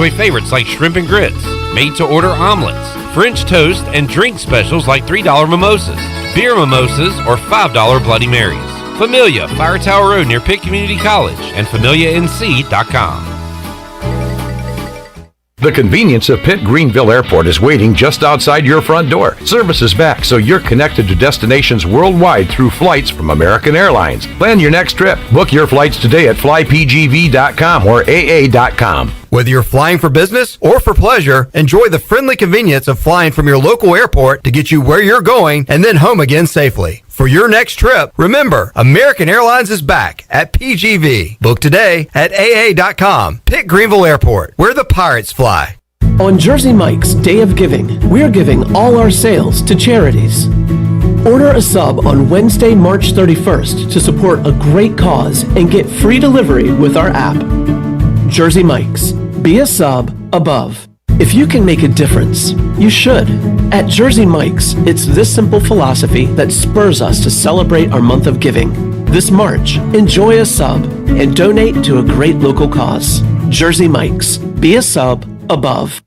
Enjoy favorites like shrimp and grits, made-to-order omelets, French toast, and drink specials like $3 mimosas, beer mimosas, or $5 Bloody Marys. Familia, Fire Tower Road near Pitt Community College, and FamiliaNC.com. The convenience of Pitt Greenville Airport is waiting just outside your front door. Service is back, so you're connected to destinations worldwide through flights from American Airlines. Plan your next trip. Book your flights today at flypgv.com or aa.com. Whether you're flying for business or for pleasure, enjoy the friendly convenience of flying from your local airport to get you where you're going and then home again safely. For your next trip, remember, American Airlines is back at PGV. Book today at aa.com. Pitt Greenville Airport, where the pirates fly. On Jersey Mike's Day of Giving, we're giving all our sales to charities. Order a sub on Wednesday, March 31st to support a great cause and get free delivery with our app. Jersey Mike's. Be a sub above. If you can make a difference, you should. At Jersey Mike's, it's this simple philosophy that spurs us to celebrate our month of giving. This March, enjoy a sub and donate to a great local cause. Jersey Mike's. Be a sub above.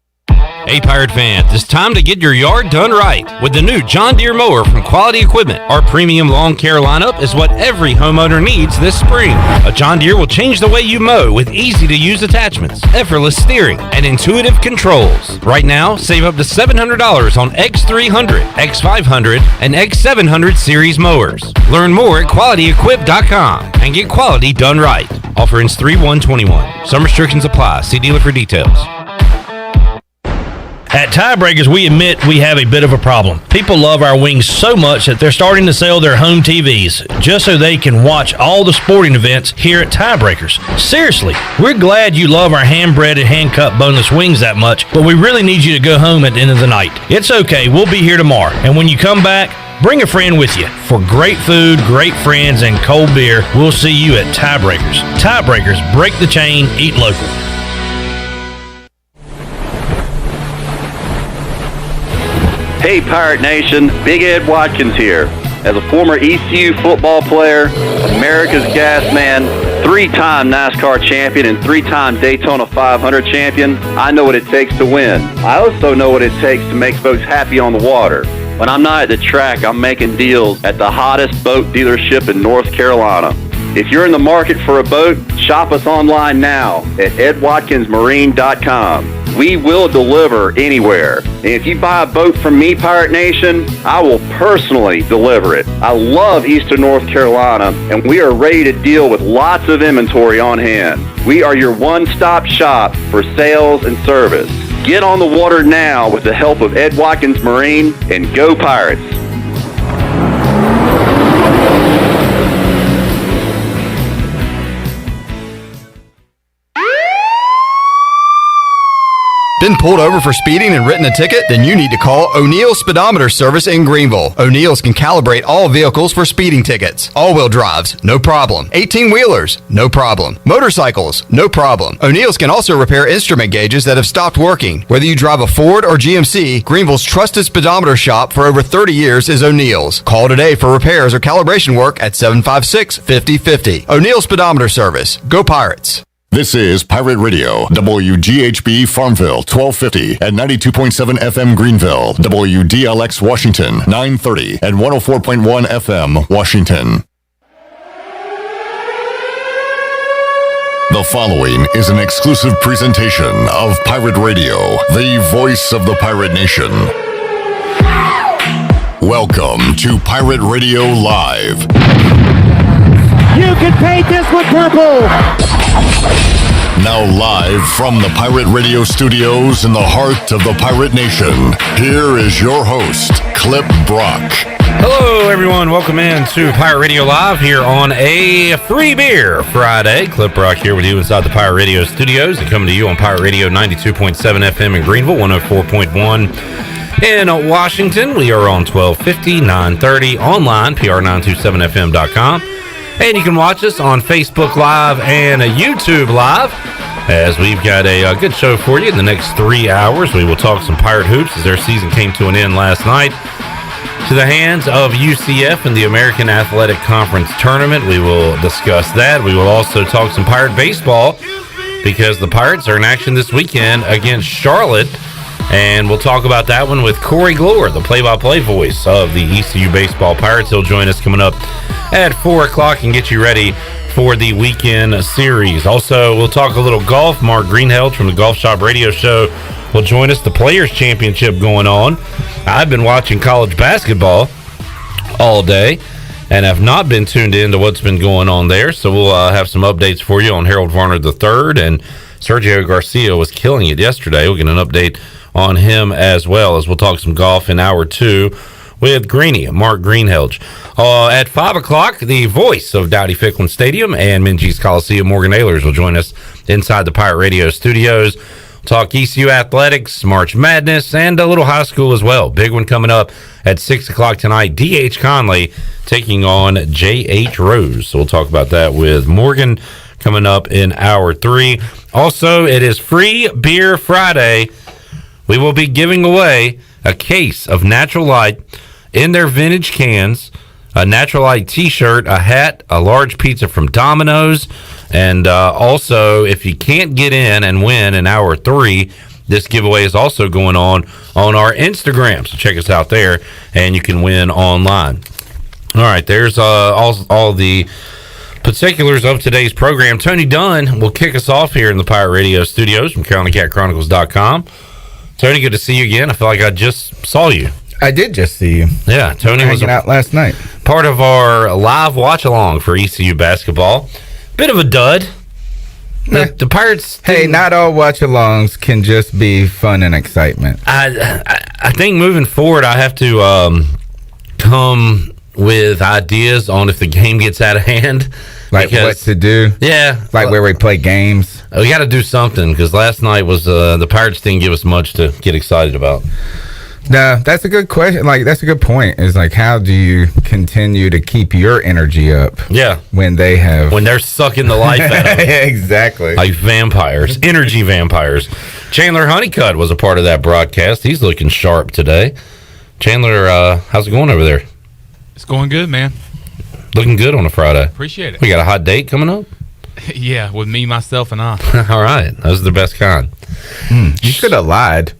Hey Pirate fans, it's time to get your yard done right with the new John Deere mower from Quality Equipment. Our premium lawn care lineup is what every homeowner needs this spring. A John Deere will change the way you mow with easy-to-use attachments, effortless steering, and intuitive controls. Right now, save up to $700 on X300, X500, and X700 series mowers. Learn more at QualityEquip.com and get quality done right. Offer ends 3/1/21. Some restrictions apply. See dealer for details. At Tiebreakers, we admit we have a bit of a problem. People love our wings so much that they're starting to sell their home TVs just so they can watch all the sporting events here at Tiebreakers. Seriously, we're glad you love our hand-breaded, hand-cut boneless wings that much, but we really need you to go home at the end of the night. It's okay, we'll be here tomorrow. And when you come back, bring a friend with you. For great food, great friends, and cold beer, we'll see you at Tiebreakers. Tiebreakers, break the chain, eat local. Hey Pirate Nation, Big Ed Watkins here. As a former ECU football player, America's Gas Man, 3-time NASCAR champion, and 3-time Daytona 500 champion, I know what it takes to win. I also know what it takes to make folks happy on the water. When I'm not at the track, I'm making deals at the hottest boat dealership in North Carolina. If you're in the market for a boat, shop us online now at edwatkinsmarine.com. We will deliver anywhere. And if you buy a boat from me, Pirate Nation, I will personally deliver it. I love Eastern North Carolina, and we are ready to deal with lots of inventory on hand. We are your one-stop shop for sales and service. Get on the water now with the help of Ed Watkins Marine, and go Pirates. Been pulled over for speeding and written a ticket? Then you need to call O'Neill's Speedometer Service in Greenville. O'Neill's can calibrate all vehicles for speeding tickets. All-wheel drives, no problem. 18-wheelers, no problem. Motorcycles, no problem. O'Neill's can also repair instrument gauges that have stopped working. Whether you drive a Ford or GMC, Greenville's trusted speedometer shop for over 30 years is O'Neill's. Call today for repairs or calibration work at 756-5050. O'Neill's Speedometer Service. Go Pirates. This is Pirate Radio, WGHB Farmville, 1250 and 92.7 FM Greenville, WDLX Washington, 930 and 104.1 FM Washington. The following is an exclusive presentation of Pirate Radio, the voice of the pirate nation. Welcome to Pirate Radio Live. You can paint this with purple! Now live from the Pirate Radio studios in the heart of the Pirate Nation, here is your host, Clip Brock. Hello, everyone. Welcome in to Pirate Radio Live here on a free beer Friday. Clip Brock here with you inside the Pirate Radio studios and coming to you on Pirate Radio 92.7 FM in Greenville, 104.1 in Washington. We are on 1250, 930, online, pr927fm.com. And you can watch us on Facebook Live and YouTube Live, as we've got a good show for you in the next 3 hours. We will talk some Pirate Hoops as their season came to an end last night to the hands of UCF in the American Athletic Conference Tournament. We will discuss that. We will also talk some Pirate baseball because the Pirates are in action this weekend against Charlotte. And we'll talk about that one with Corey Gloor, the play-by-play voice of the ECU Baseball Pirates. He'll join us coming up at 4 o'clock and get you ready for the weekend series. Also, we'll talk a little golf. Mark Greenhalgh from the Golf Shop Radio Show will join us. The Players' Championship going on. I've been watching college basketball all day and have not been tuned in to what's been going on there. So we'll have some updates for you on Harold Varner III, and Sergio Garcia was killing it yesterday. We'll get an update on him as well, as we'll talk some golf in hour 2 with Greeny, Mark Greenhalgh. At 5 o'clock, the voice of Dowdy Ficklin Stadium and Minges Coliseum, Morgan Ahlers, will join us inside the Pirate Radio studios. Talk ECU athletics, March Madness, and a little high school as well. Big one coming up at 6 o'clock tonight. D.H. Conley taking on J.H. Rose. So we'll talk about that with Morgan coming up in hour 3. Also, it is Free Beer Friday. We will be giving away a case of Natural Light in their vintage cans, a Natural Light t-shirt, a hat, a large pizza from Domino's, and also, if you can't get in and win in hour 3, this giveaway is also going on our Instagram. So check us out there, and you can win online. All right, there's all the particulars of today's program. Tony Dunn will kick us off here in the Pirate Radio studios from CarolinaCatChronicles.com. Tony, good to see you again. I feel like I just saw you. I did just see you. Yeah, Tony was out last night. Part of our live watch-along for ECU basketball. Bit of a dud. The Pirates... Hey, not all watch-alongs can just be fun and excitement. I think moving forward, I have to come with ideas on if the game gets out of hand. Like what to do? Yeah. Like where we play games? We got to do something, because last night was the Pirates didn't give us much to get excited about. No, that's a good question. Like, that's a good point. Is like, how do you continue to keep your energy up? Yeah. When they're sucking the life out of it. Exactly. Like vampires, energy vampires. Chandler Honeycutt was a part of that broadcast. He's looking sharp today. Chandler, how's it going over there? It's going good, man. Looking good on a Friday. Appreciate it. We got a hot date coming up? Yeah, with me, myself, and I. All right. Those are the best kind. You should have lied.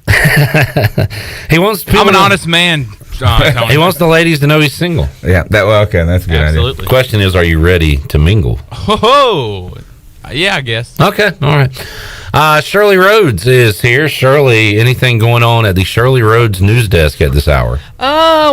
He wants. I'm an honest man, Tony. He wants the ladies to know he's single. Yeah. Okay. That's a good Absolutely. The question is, are you ready to mingle? Oh, yeah, I guess. Okay. All right. Shirley Rhodes is here. Shirley, anything going on at the Shirley Rhodes news desk at this hour?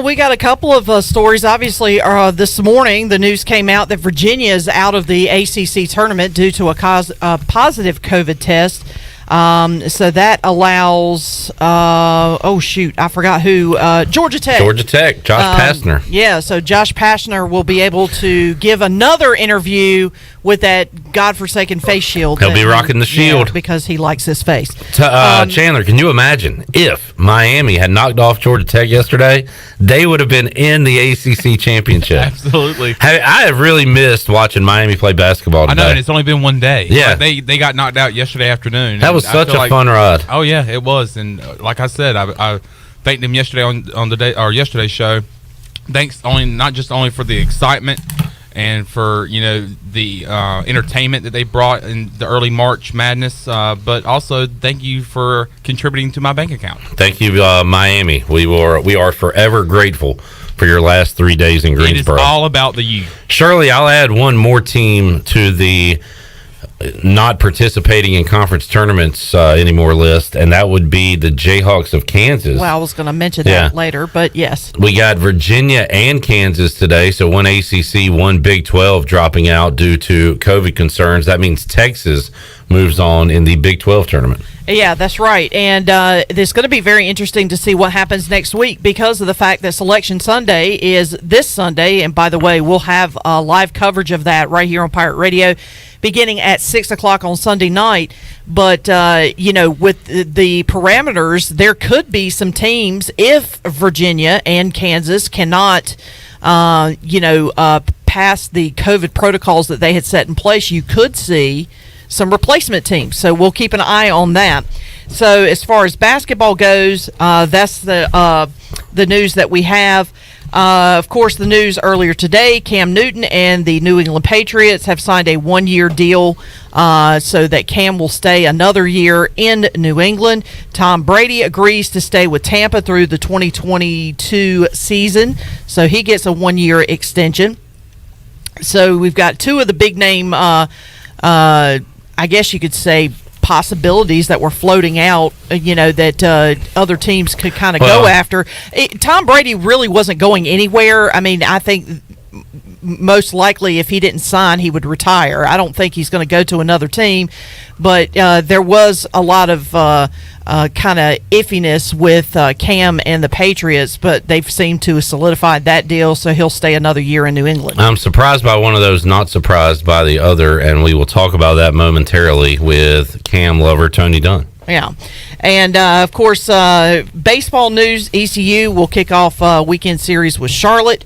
We got a couple of stories. Obviously, this morning, the news came out that Virginia is out of the ACC tournament due to a positive COVID test. So that allows, I forgot who, Georgia Tech. Josh Pastner. Yeah, so Josh Pastner will be able to give another interview with that godforsaken face shield. He'll be rocking the shield. Yeah, because he likes his face. Chandler, can you imagine if Miami had knocked off Georgia Tech yesterday? They would have been in the ACC championship. Absolutely. I have really missed watching Miami play basketball today. I know, and it's only been one day. Yeah. Like they got knocked out yesterday afternoon. That was such a fun ride. Oh, yeah, it was. And like I said, I thanked them yesterday on the day, or yesterday's show. Thanks not just only for the excitement and for the entertainment that they brought in the early March Madness, but also thank you for contributing to my bank account. Thank you, Miami. We are forever grateful for your last 3 days in Greensboro. It is all about the U. Shirley, I'll add one more team to the not participating in conference tournaments anymore list, and that would be the Jayhawks of Kansas. Well, I was going to mention that later, but yes. We got Virginia and Kansas today, so one ACC, one Big 12 dropping out due to COVID concerns. That means Texas moves on in the Big 12 tournament. Yeah, that's right. And it's going to be very interesting to see what happens next week because of the fact that Selection Sunday is this Sunday. And by the way, we'll have live coverage of that right here on Pirate Radio beginning at 6 o'clock on Sunday night. But, with the parameters, there could be some teams if Virginia and Kansas cannot, pass the COVID protocols that they had set in place. You could see some replacement teams. So we'll keep an eye on that. So as far as basketball goes, that's the news that we have. Of course, the news earlier today, Cam Newton and the New England Patriots have signed a one-year deal so that Cam will stay another year in New England. Tom Brady agrees to stay with Tampa through the 2022 season, so he gets a one-year extension. So we've got two of the big-name, I guess you could say, possibilities that were floating out, that other teams could kind of go after. Tom Brady really wasn't going anywhere. I mean, I think most likely if he didn't sign, he would retire. I don't think he's going to go to another team, but there was a lot of kind of iffiness with Cam and the Patriots, but they've seemed to have solidified that deal, so he'll stay another year in New England. I'm surprised by one of those, not surprised by the other, and we will talk about that momentarily with Cam lover Tony Dunn. Yeah. And, of course, baseball news, ECU will kick off weekend series with Charlotte.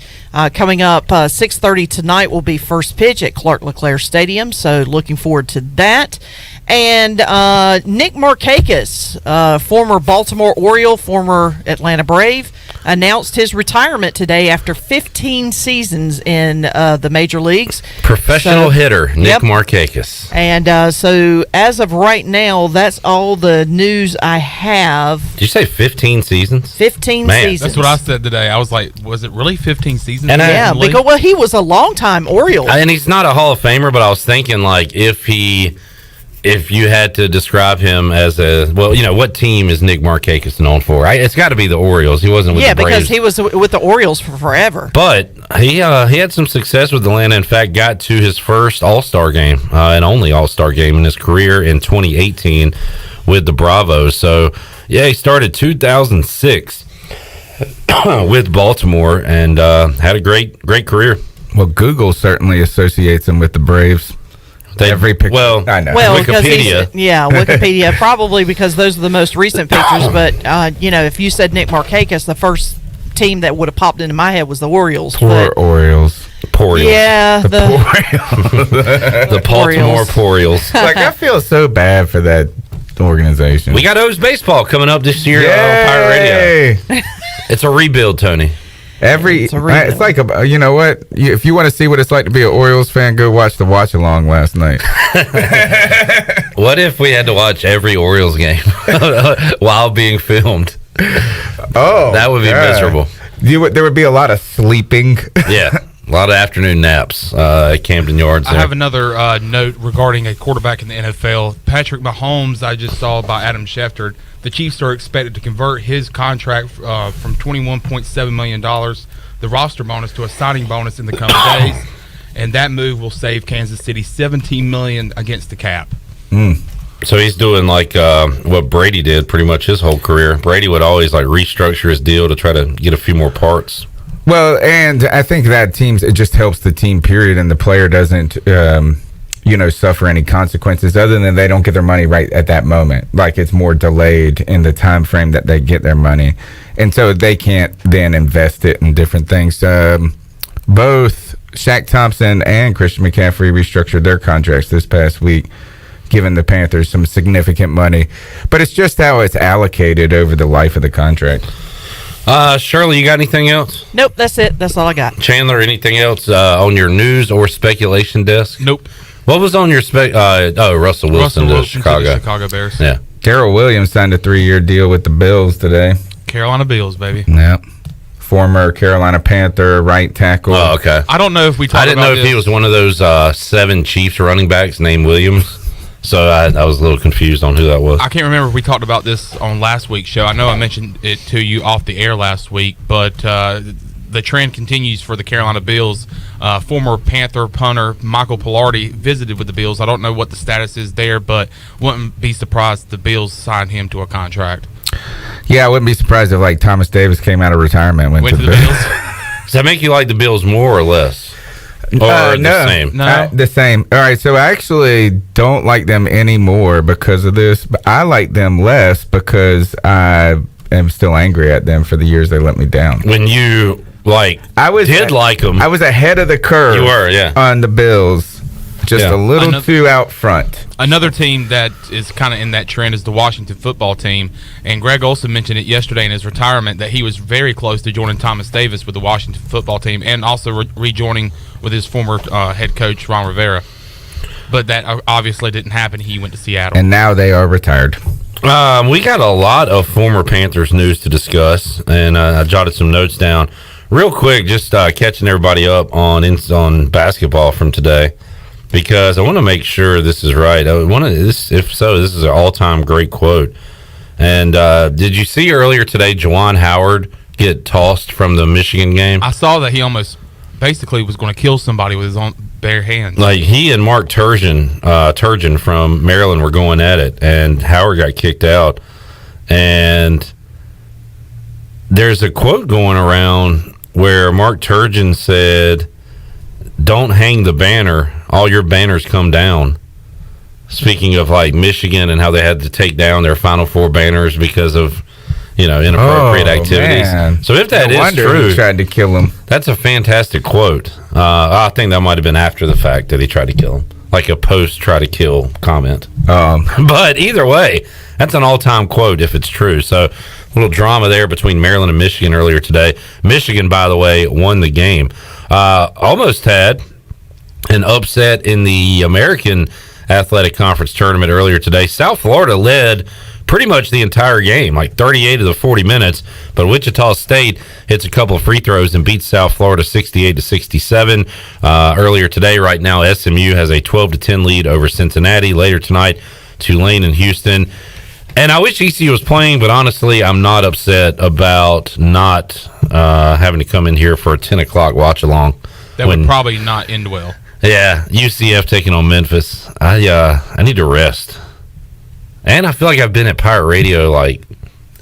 Coming up 6:30 tonight will be first pitch at Clark LeClaire Stadium, so looking forward to that. And Nick Markakis, former Baltimore Oriole, former Atlanta Brave, announced his retirement today after 15 seasons in the major leagues. Professional hitter, Nick Markakis. And so as of right now, that's all the news I have. Did you say 15 seasons? 15 Man, seasons. that's what I said today. I was like, was it really 15 seasons? And yeah, because he was a longtime Oriole. And he's not a Hall of Famer, but I was thinking, like, if you had to describe him as what team is Nick Markakis known for? It's got to be the Orioles. He wasn't with the Braves. Because he was with the Orioles for forever. But he had some success with Atlanta. In fact, got to his first All-Star game and only All-Star game in his career in 2018 with the Bravos. So, yeah, he started 2006 with Baltimore and had a great career. Well, Google certainly associates him with the Braves. Every picture. Well, I know. Well, Wikipedia. Wikipedia, probably because those are the most recent pictures. But, if you said Nick Markakis, the first team that would have popped into my head was the Orioles. Poor Orioles. Orioles. Yeah. The Baltimore Orioles. Like, I feel so bad for that organization. We got O's baseball coming up this year on Pirate Radio. It's a rebuild, Tony. It's like you know what? If you want to see what it's like to be an Orioles fan, go watch the watch along last night. What if we had to watch every Orioles game while being filmed? Oh, that would be miserable. There would be a lot of sleeping. Yeah, a lot of afternoon naps at Camden Yards. I have another note regarding a quarterback in the NFL. Patrick Mahomes, I just saw by Adam Schefter. The Chiefs are expected to convert his contract from $21.7 million, the roster bonus, to a signing bonus in the coming days, and that move will save Kansas City $17 million against the cap. So he's doing like what Brady did pretty much his whole career. Brady would always like restructure his deal to try to get a few more parts. Well, and I think that it just helps the team, period, and the player doesn't suffer any consequences other than they don't get their money right at that moment. Like, it's more delayed in the time frame that they get their money, and so they can't then invest it in different things. Both Shaq Thompson and Christian McCaffrey restructured their contracts this past week, giving the Panthers some significant money, but it's just how it's allocated over the life of the contract. Shirley, you got anything else? Nope, that's it. That's all I got. Chandler, anything else on your news or speculation desk? Nope. What was on your Russell Wilson to Chicago. To the Chicago Bears. Yeah. Darrell Williams signed a 3-year deal with the Bills today. Carolina Bills, baby. Yeah. Former Carolina Panther right tackle. Oh, okay. I don't know if we talked about I didn't know if this. he was one of those 7 Chiefs running backs named Williams. So I was a little confused on who that was. I can't remember if we talked about this on last week's show. I know I mentioned it to you off the air last week, but the trend continues for the Carolina Bills. Former Panther punter Michael Pilardi visited with the Bills. I don't know what the status is there, but wouldn't be surprised if the Bills signed him to a contract. Yeah, I wouldn't be surprised if like Thomas Davis came out of retirement and went to the Bills. Does that make you like the Bills more or less? Or the same? No. The same. All right, so I actually don't like them anymore because of this, but I like them less because I am still angry at them for the years they let me down. When you like them. I was ahead of the curve. You were, yeah. On the Bills just a little too out front. Another team that is kind of in that trend is the Washington football team. And Greg Olson mentioned it yesterday in his retirement that he was very close to joining Thomas Davis with the Washington football team and also rejoining with his former head coach, Ron Rivera. But that obviously didn't happen. He went to Seattle. And now they are retired. We got a lot of former Panthers news to discuss, and I jotted some notes down. Real quick, just catching everybody up on basketball from today, because I want to make sure this is right. If so, this is an all-time great quote. And did you see earlier today Juwan Howard get tossed from the Michigan game? I saw that he almost basically was going to kill somebody with his own bare hands. Like, he and Mark Turgeon from Maryland were going at it, and Howard got kicked out. And there's a quote going around where Mark Turgeon said, "Don't hang the banner, all your banners come down." Speaking of like Michigan and how they had to take down their Final Four banners because of inappropriate activities. Man. So if that is true, he tried to kill him. That's a fantastic quote. I think that might have been after the fact that he tried to kill him, like a post try to kill comment. But either way, that's an all-time quote if it's true. So a little drama there between Maryland and Michigan earlier today. Michigan, by the way, won the game. Almost had an upset in the American Athletic Conference tournament earlier today. South Florida led pretty much the entire game, like 38 of the 40 minutes, but Wichita State hits a couple of free throws and beats South Florida 68-67 earlier today. Right now, SMU has a 12-10 lead over Cincinnati. Later tonight, Tulane and Houston. And I wish ECU was playing, but honestly, I'm not upset about not having to come in here for a 10 o'clock watch-along. That would probably not end well. Yeah, UCF taking on Memphis. I need to rest. And I feel like I've been at Pirate Radio like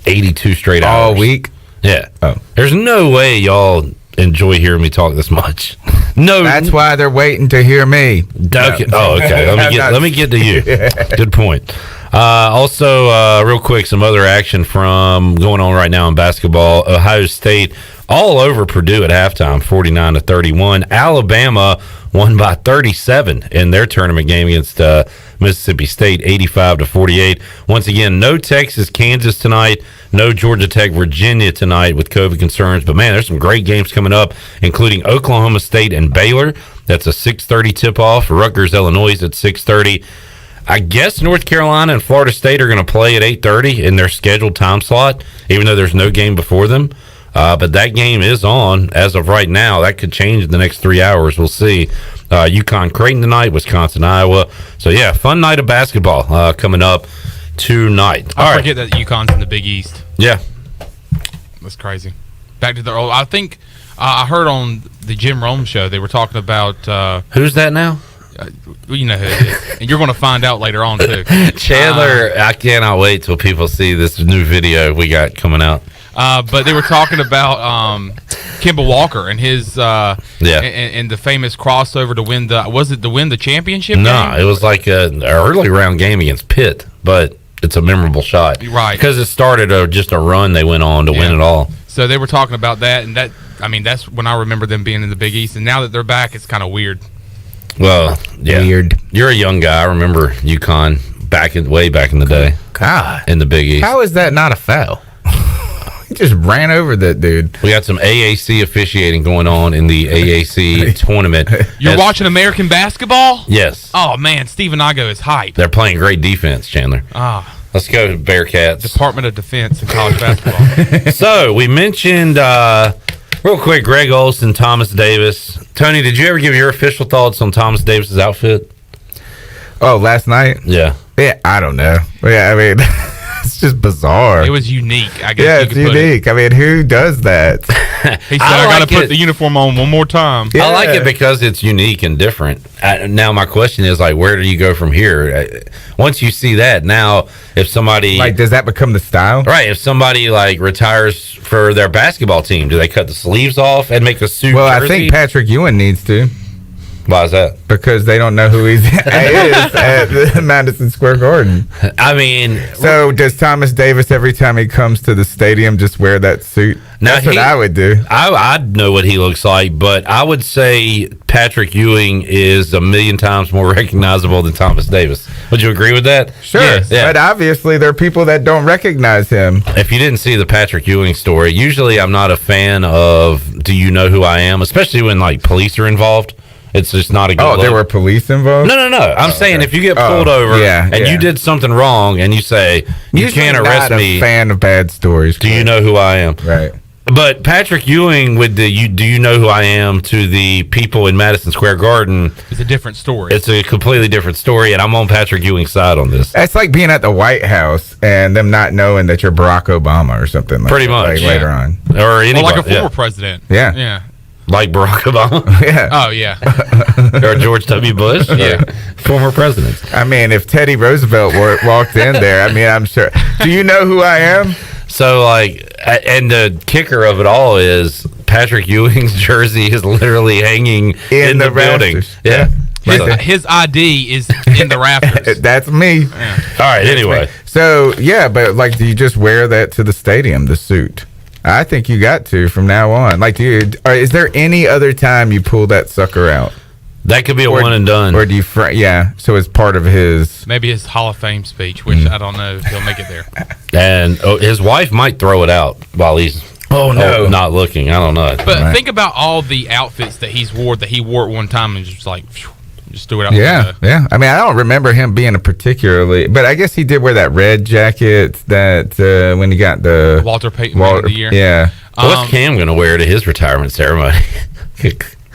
82 straight hours. All week? Yeah. Oh. There's no way y'all enjoy hearing me talk this much. No. That's why they're waiting to hear me. Okay. Oh, okay. Let me get to you. Good point. Also, real quick, some other action from going on right now in basketball. Ohio State all over Purdue at halftime, 49-31. Alabama won by 37 in their tournament game against Mississippi State, 85-48. Once again, no Texas, Kansas tonight, no Georgia Tech, Virginia tonight with COVID concerns. But, man, there's some great games coming up, including Oklahoma State and Baylor. That's a 6:30 tip-off. Rutgers, Illinois at 6:30. I guess North Carolina and Florida State are going to play at 8:30 in their scheduled time slot, even though there's no game before them. But that game is on as of right now. That could change in the next 3 hours. We'll see. UConn Creighton tonight, Wisconsin, Iowa. So, yeah, fun night of basketball coming up tonight. I forget that UConn's in the Big East. Yeah. That's crazy. Back to the old. I think I heard on the Jim Rome show they were talking about. Who's that now? You know who it is. And you're going to find out later on, too. Chandler, I cannot wait till people see this new video we got coming out. But they were talking about Kemba Walker and his and the famous crossover to win the championship game? No, it was like an early round game against Pitt, but it's a memorable shot. Right. Because it started just a run they went on to win it all. So they were talking about that, and that's when I remember them being in the Big East, and now that they're back, it's kind of weird. Well, yeah. Weird. You're a young guy. I remember UConn way back in the day. God. In the Big East. How is that not a foul? He just ran over that dude. We got some AAC officiating going on in the AAC tournament. You're watching American basketball? Yes. Oh, man, Steve Igo is hype. They're playing great defense, Chandler. Let's go Bearcats. Department of Defense in college basketball. So, we mentioned, real quick, Greg Olson, Thomas Davis. Tony, did you ever give your official thoughts on Thomas Davis's outfit? Oh, last night? Yeah. Yeah, I don't know. Yeah, I mean... It's just bizarre. It was unique, I guess. Yeah, it's unique. I mean, who does that? He said, I got to put the uniform on one more time. Yeah. I like it because it's unique and different. Now, my question is, like, where do you go from here? Once you see that, now, if somebody... Like, does that become the style? Right. If somebody, like, retires for their basketball team, do they cut the sleeves off and make a suit Well, jersey? I think Patrick Ewing needs to. Why is that? Because they don't know who he is at the Madison Square Garden. I mean, so does Thomas Davis every time he comes to the stadium just wear that suit? That's what I would do. I'd know what he looks like, but I would say Patrick Ewing is a million times more recognizable than Thomas Davis. Would you agree with that? Sure. Yeah. But obviously there are people that don't recognize him. If you didn't see the Patrick Ewing story, usually I'm not a fan of Do You Know Who I Am, especially when like police are involved. It's just not a good look. There were police involved? No. I'm saying if you get pulled over and you did something wrong and you say, you can't arrest me. I'm not a fan of bad stories. Do you know who I am? Right. But Patrick Ewing with the Do You Know Who I Am to the people in Madison Square Garden. It's a different story. It's a completely different story, and I'm on Patrick Ewing's side on this. It's like being at the White House and them not knowing that you're Barack Obama or something like Pretty that, much. like later on. Or anybody. Like a former president. Yeah. Yeah. Like Barack Obama? Yeah. Oh, yeah. Or George W. Bush? Yeah. Former presidents. I mean, if Teddy Roosevelt walked in there, I mean, I'm sure. Do you know who I am? So, like, and the kicker of it all is Patrick Ewing's jersey is literally hanging in the building. rafters. Yeah. His ID is in the rafters. That's me. Yeah. All right, anyway. So, yeah, but, like, do you just wear that to the stadium, the suit? I think you got to from now on. Like, is there any other time you pull that sucker out? That could be a one and done. Or do you, so it's part of his... Maybe his Hall of Fame speech, which I don't know if he'll make it there. And his wife might throw it out while he's not looking. I don't know. But think about all the outfits that he wore at one time and just like, just threw it out. Yeah. I mean, I don't remember him being a particularly... But I guess he did wear that red jacket that when he got the... Walter Payton Man of the Year. Yeah. What's Cam going to wear to his retirement ceremony?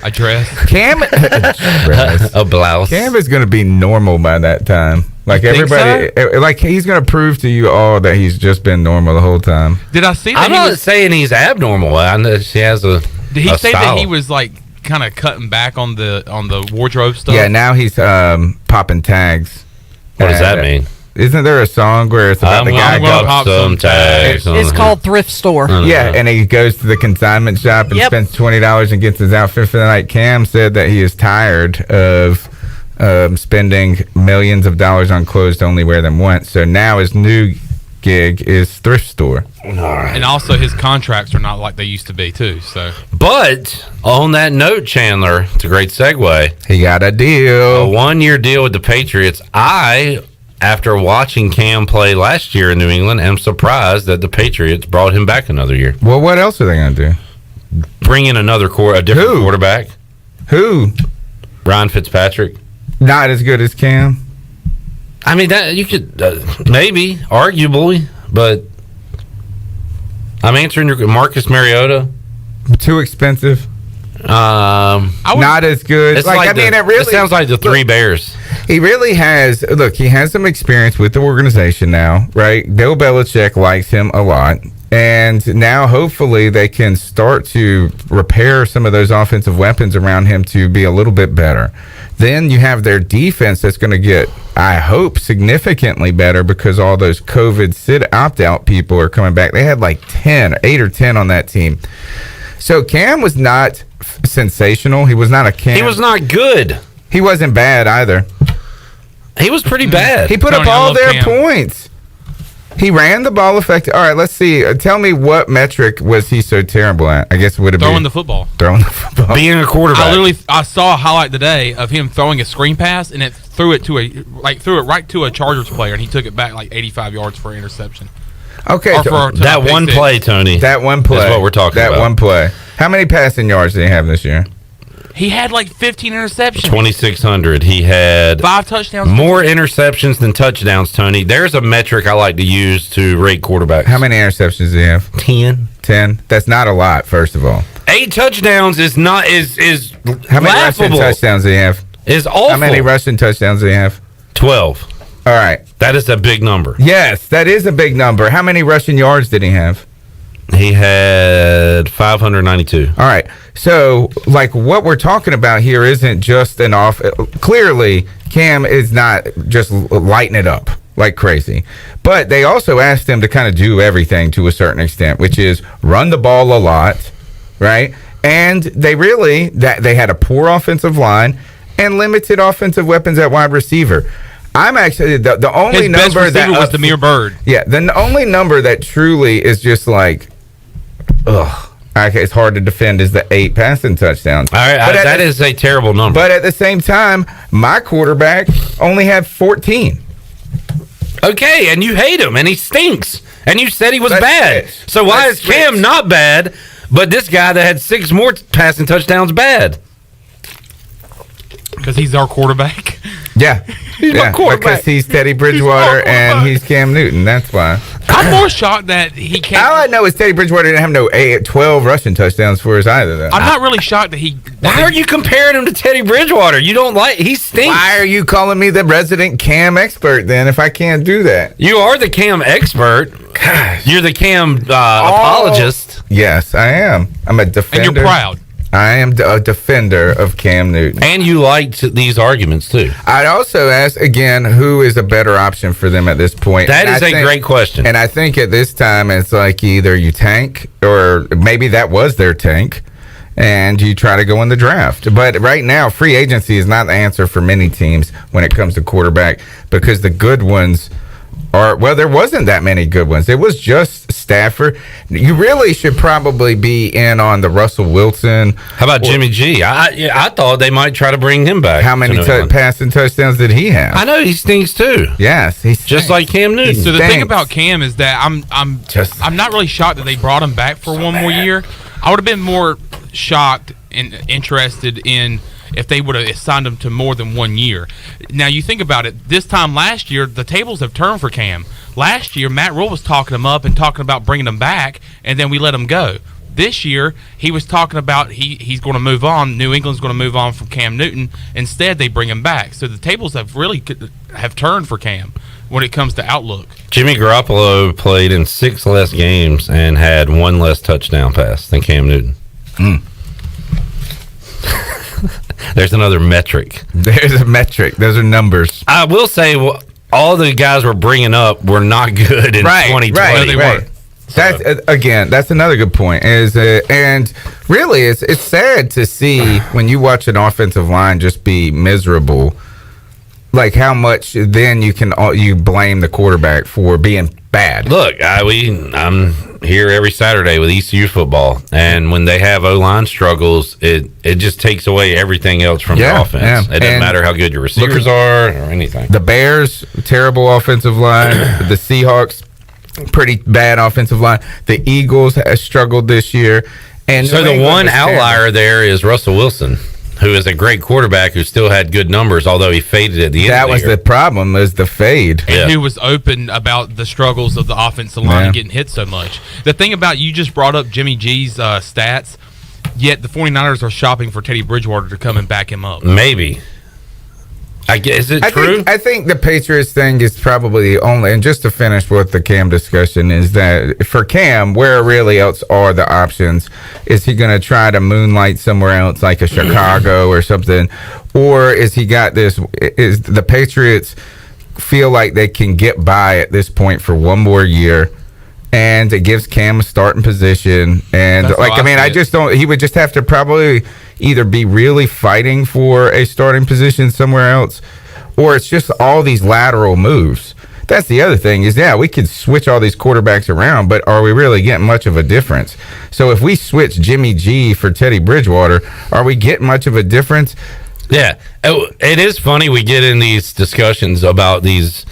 A dress. Cam, a blouse. Cam is going to be normal by that time. Like everybody, like he's going to prove to you all that he's just been normal the whole time. Did I see that? I'm not saying he's abnormal. I know he has a. Did he say style. that he was like kind of cutting back on the wardrobe stuff? Yeah, now he's popping tags. What does that mean? Isn't there a song where it's about the guy gonna pop some tags? It's called Thrift Store. Yeah, and he goes to the consignment shop and spends $20 and gets his outfit for the night. Cam said that he is tired of spending millions of dollars on clothes to only wear them once. So now his new gig is Thrift Store. And also his contracts are not like they used to be too. So, but on that note, Chandler, it's a great segue. He got a deal, a 1-year deal with the Patriots. After watching Cam play last year in New England, am surprised that the Patriots brought him back another year. Well, what else are they going to do? Bring in a different quarterback. Who? Ryan Fitzpatrick. Not as good as Cam. I mean, that you could maybe, arguably, but I'm answering your Marcus Mariota. Too expensive. Not as good. It's it sounds like the Three Bears. He really has. Look, he has some experience with the organization now, right? Bill Belichick likes him a lot. And now, hopefully, they can start to repair some of those offensive weapons around him to be a little bit better. Then you have their defense that's going to get, I hope, significantly better because all those COVID opt-out people are coming back. They had like 8 or 10 on that team. So Cam was not sensational. He was not a Cam. He was not good. He wasn't bad either. He was pretty bad. He put up all their points. He ran the ball effective. All right, let's see. Tell me what metric was he so terrible at? I guess it would have been throwing the football. Being a quarterback. I saw a highlight today of him throwing a screen pass and it threw it right to a Chargers player and he took it back like 85 yards for an interception. Okay, that one play, Tony. That one play is what we're talking about. That one play. How many passing yards did he have this year? He had like 15 interceptions. 2,600. He had 5 touchdowns. More interceptions than touchdowns, Tony. There's a metric I like to use to rate quarterbacks. How many interceptions does he have? 10. That's not a lot, first of all. 8 touchdowns is not is How many laughable. rushing touchdowns does he have? Is awful. How many rushing touchdowns does he have? 12. All right. That is a big number. Yes, that is a big number. How many rushing yards did he have? He had 592. All right. So, like, what we're talking about here isn't just an off. Clearly, Cam is not just lighting it up like crazy. But they also asked him to kind of do everything to a certain extent, which is run the ball a lot, right? And they had a poor offensive line. and limited offensive weapons at wide receiver. I'm actually the only His number best that receiver was Demir Bird. Yeah, the only number that truly is just like, ugh. Okay, it's hard to defend is the 8 passing touchdowns. All right, that is a terrible number. But at the same time, my quarterback only had 14. Okay, and you hate him, and he stinks, and you said he was bad. So why is Cam not bad, but this guy that had 6 more passing touchdowns bad? Because he's our quarterback. Yeah. He's my quarterback. Because he's Teddy Bridgewater and he's Cam Newton. That's why. I'm more shocked that he can't. All I know is Teddy Bridgewater didn't have no 12 rushing touchdowns for us either, though. I'm not really shocked that he. Why are you comparing him to Teddy Bridgewater? You don't like. He stinks. Why are you calling me the resident Cam expert then if I can't do that? You are the Cam expert. Gosh. You're the Cam apologist. Yes, I am. I'm a defender. And you're proud. I am a defender of Cam Newton. And you liked these arguments, too. I'd also ask, again, who is a better option for them at this point? That is a great question. And I think at this time, it's like either you tank, or maybe that was their tank, and you try to go in the draft. But right now, free agency is not the answer for many teams when it comes to quarterback, because the good ones are, well, there wasn't that many good ones. It was just Stafford. You really should probably be in on the Russell Wilson. How about Jimmy G? I thought they might try to bring him back. How many passing touchdowns did he have? I know he stinks too. Yes, he's just like Cam Newton. So the thing about Cam is that I'm not really shocked that they brought him back for one more year. I would have been more shocked and interested in if they would have signed him to more than 1 year. Now, you think about it. This time last year, the tables have turned for Cam. Last year, Matt Rule was talking him up and talking about bringing him back, and then we let him go. This year, he was talking about he's going to move on. New England's going to move on from Cam Newton. Instead, they bring him back. So the tables have really have turned for Cam when it comes to outlook. Jimmy Garoppolo played in 6 less games and had 1 less touchdown pass than Cam Newton. There's another metric. There's a metric. Those are numbers. I will say, all the guys we're bringing up were not good in 2020. Right. They were. That's again. That's another good point. And really, it's sad to see when you watch an offensive line just be miserable. Like how much then you blame the quarterback for being bad. Look, I'm here every Saturday with ECU football, and when they have O-line struggles, it just takes away everything else from the offense. It doesn't matter how good your receivers are or anything. The Bears, terrible offensive line. The Seahawks, pretty bad offensive line. The Eagles has struggled this year. And so the one outlier there is Russell Wilson, who is a great quarterback who still had good numbers, although he faded at the end of the year. That was the problem, is the fade. And who was open about the struggles of the offensive line and getting hit so much. The thing about, you just brought up Jimmy G's stats, yet the 49ers are shopping for Teddy Bridgewater to come and back him up. Maybe. Is it true? I think the Patriots thing is probably the only, and just to finish with the Cam discussion, is that for Cam, where really else are the options? Is he going to try to moonlight somewhere else, like a Chicago or something? Or is he got this, is the Patriots feel like they can get by at this point for 1 more year? And it gives Cam a starting position. And I just don't, he would just have to probably either be really fighting for a starting position somewhere else, or it's just all these lateral moves. That's the other thing is, we could switch all these quarterbacks around, but are we really getting much of a difference? So if we switch Jimmy G for Teddy Bridgewater, are we getting much of a difference? Yeah. It is funny we get in these discussions about these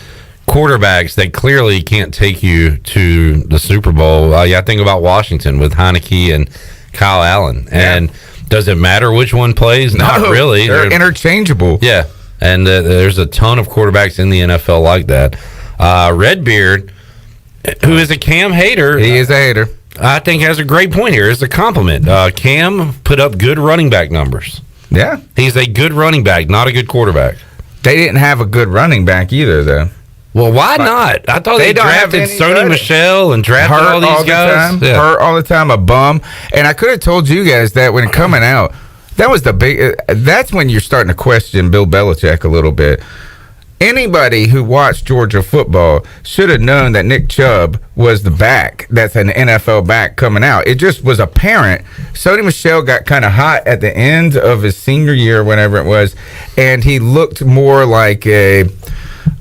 quarterbacks that clearly can't take you to the Super Bowl. I think about Washington with Heineke and Kyle Allen. And does it matter which one plays? Not really. They're interchangeable. Yeah. And there's a ton of quarterbacks in the NFL like that. Redbeard, who is a Cam hater. He is a hater. I think has a great point here. It's a compliment. Cam put up good running back numbers. Yeah. He's a good running back, not a good quarterback. They didn't have a good running back either, though. Well, why not? I thought they drafted Sony Michel and drafted all these guys. Hurt all the time, a bum. And I could have told you guys that when coming out, that was the big. That's when you're starting to question Bill Belichick a little bit. anybody who watched Georgia football should have known that Nick Chubb was the back. That's an NFL back coming out. It just was apparent. Sony Michel got kind of hot at the end of his senior year, whenever it was, and he looked more like a,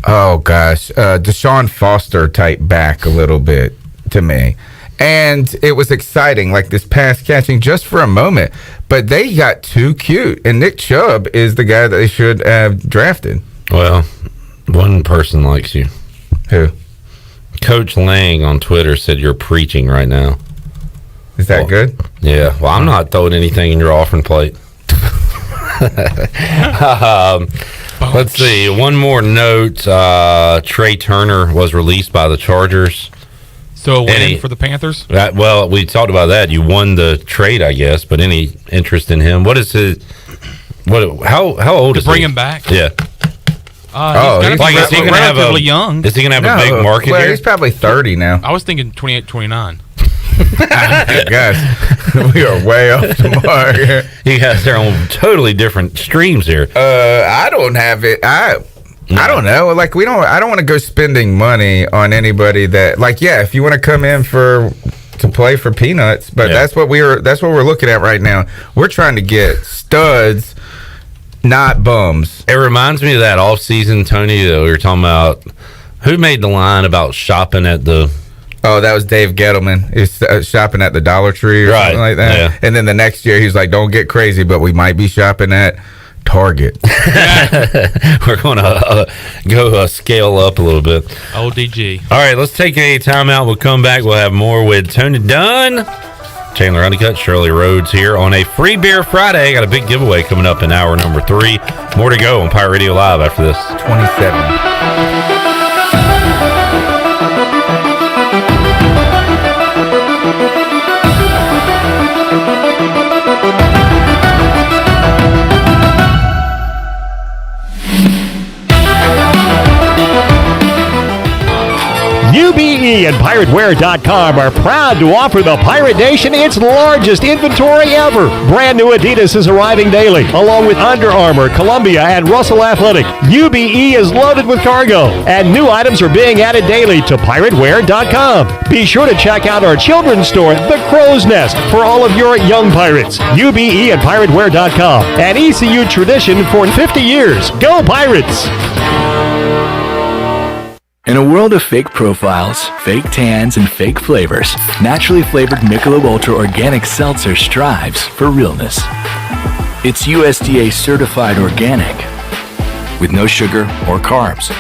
Deshaun Foster type back a little bit to me. And it was exciting, like this pass catching just for a moment. But they got too cute. And Nick Chubb is the guy that they should have drafted. Well, one person likes you. Who? Coach Lang on Twitter said you're preaching right now. Is that good? Yeah. Well, I'm not throwing anything in your offering plate. Let's see. One more note. Trey Turner was released by the Chargers. So a win for the Panthers? Well, we talked about that. You won the trade, I guess, but any interest in him? What is his... How old is he? To bring him back? Yeah. He's relatively young. Is he going to have a big market here? He's probably 30 now. I was thinking 28, 29. Guys, we are way off the mark here. You guys are on totally different streams here. I don't have it. I don't know. Like I don't want to go spending money on anybody that, like, yeah, if you want to come in to play for peanuts, but that's what we're looking at right now. We're trying to get studs, not bums. It reminds me of that off season, Tony, that we were talking about. Who made the line about shopping at the... Oh, that was Dave Gettleman. He's shopping at the Dollar Tree or something like that. Yeah. And then the next year, he's like, don't get crazy, but we might be shopping at Target. We're going to go scale up a little bit. ODG. All right, let's take a timeout. We'll come back. We'll have more with Tony Dunn, Chandler Honeycutt, Shirley Rhodes here on a Free Beer Friday. Got a big giveaway coming up in hour number 3. More to go on Pirate Radio Live after this. 27. UBE and PirateWear.com are proud to offer the Pirate Nation its largest inventory ever. Brand new Adidas is arriving daily, along with Under Armour, Columbia, and Russell Athletic. UBE is loaded with cargo, and new items are being added daily to PirateWear.com. Be sure to check out our children's store, The Crow's Nest, for all of your young pirates. UBE and PirateWear.com, an ECU tradition for 50 years. Go Pirates! In a world of fake profiles, fake tans, and fake flavors, naturally flavored Michelob Ultra Organic Seltzer strives for realness. It's USDA certified organic, with no sugar or carbs,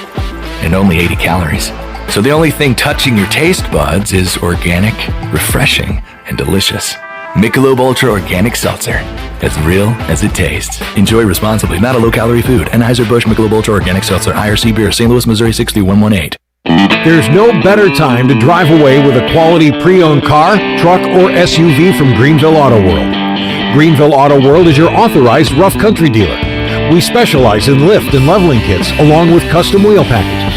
and only 80 calories. So the only thing touching your taste buds is organic, refreshing, and delicious. Michelob Ultra Organic Seltzer, as real as it tastes. Enjoy responsibly, not a low-calorie food. Anheuser-Busch Michelob Ultra Organic Seltzer, IRC Beer, St. Louis, Missouri, 63118. There's no better time to drive away with a quality pre-owned car, truck, or SUV from Greenville Auto World. Greenville Auto World is your authorized rough country dealer. We specialize in lift and leveling kits, along with custom wheel packages.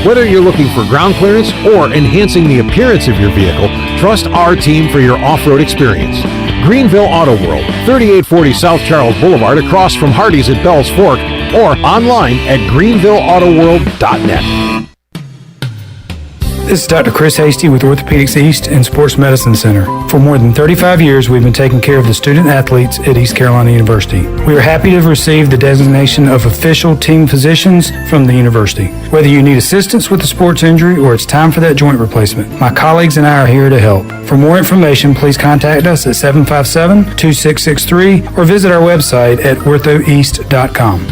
Whether you're looking for ground clearance or enhancing the appearance of your vehicle, trust our team for your off-road experience. Greenville Auto World, 3840 South Charles Boulevard, across from Hardee's at Bell's Fork, or online at greenvilleautoworld.net. This is Dr. Chris Hasty with Orthopedics East and Sports Medicine Center. For more than 35 years, we've been taking care of the student athletes at East Carolina University. We are happy to have received the designation of official team physicians from the university. Whether you need assistance with a sports injury or it's time for that joint replacement, my colleagues and I are here to help. For more information, please contact us at 757-2663 or visit our website at orthoeast.com.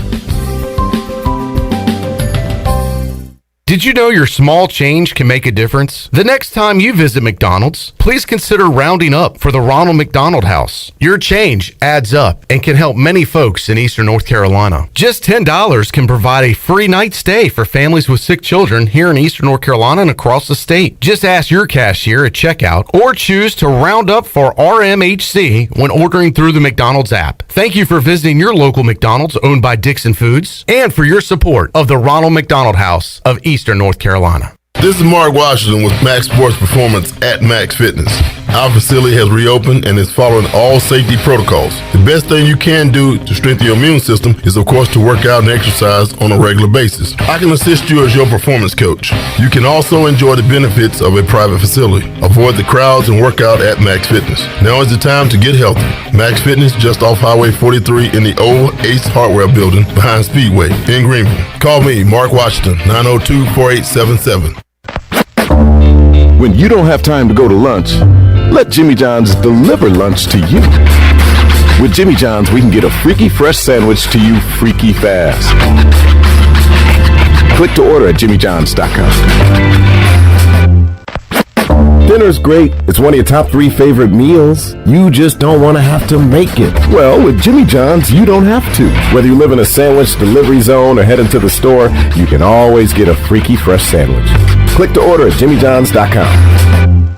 Did you know your small change can make a difference? The next time you visit McDonald's, please consider rounding up for the Ronald McDonald House. Your change adds up and can help many folks in Eastern North Carolina. Just $10 can provide a free night stay for families with sick children here in Eastern North Carolina and across the state. Just ask your cashier at checkout or choose to round up for RMHC when ordering through the McDonald's app. Thank you for visiting your local McDonald's owned by Dixon Foods and for your support of the Ronald McDonald House of Eastern North Carolina. This is Mark Washington with Max Sports Performance at Max Fitness. Our facility has reopened and is following all safety protocols. The best thing you can do to strengthen your immune system is, of course, to work out and exercise on a regular basis. I can assist you as your performance coach. You can also enjoy the benefits of a private facility. Avoid the crowds and work out at Max Fitness. Now is the time to get healthy. Max Fitness, just off Highway 43 in the old Ace Hardware building behind Speedway in Greenville. Call me, Mark Washington, 902-4877. When you don't have time to go to lunch, let Jimmy John's deliver lunch to you. With Jimmy John's, we can get a freaky fresh sandwich to you freaky fast. Click to order at jimmyjohns.com. Dinner's great. It's one of your top 3 favorite meals. You just don't want to have to make it. Well, with Jimmy John's, you don't have to. Whether you live in a sandwich delivery zone or head into the store, you can always get a freaky fresh sandwich. Click to order at jimmyjohns.com.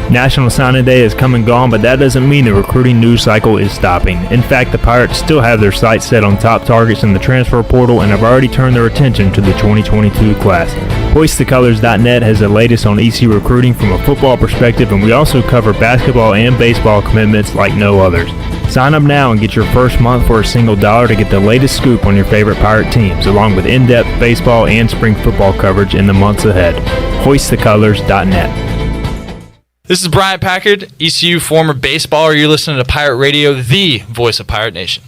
National Signing Day has come and gone, but that doesn't mean the recruiting news cycle is stopping. In fact, the Pirates still have their sights set on top targets in the transfer portal and have already turned their attention to the 2022 class. HoistTheColors.net has the latest on ECU recruiting from a football perspective, and we also cover basketball and baseball commitments like no others. Sign up now and get your first month for a single $1 to get the latest scoop on your favorite Pirate teams, along with in-depth baseball and spring football coverage in the months ahead. HoistTheColors.net. This is Brian Packard, ECU former baseballer. You're listening to Pirate Radio, the voice of Pirate Nation.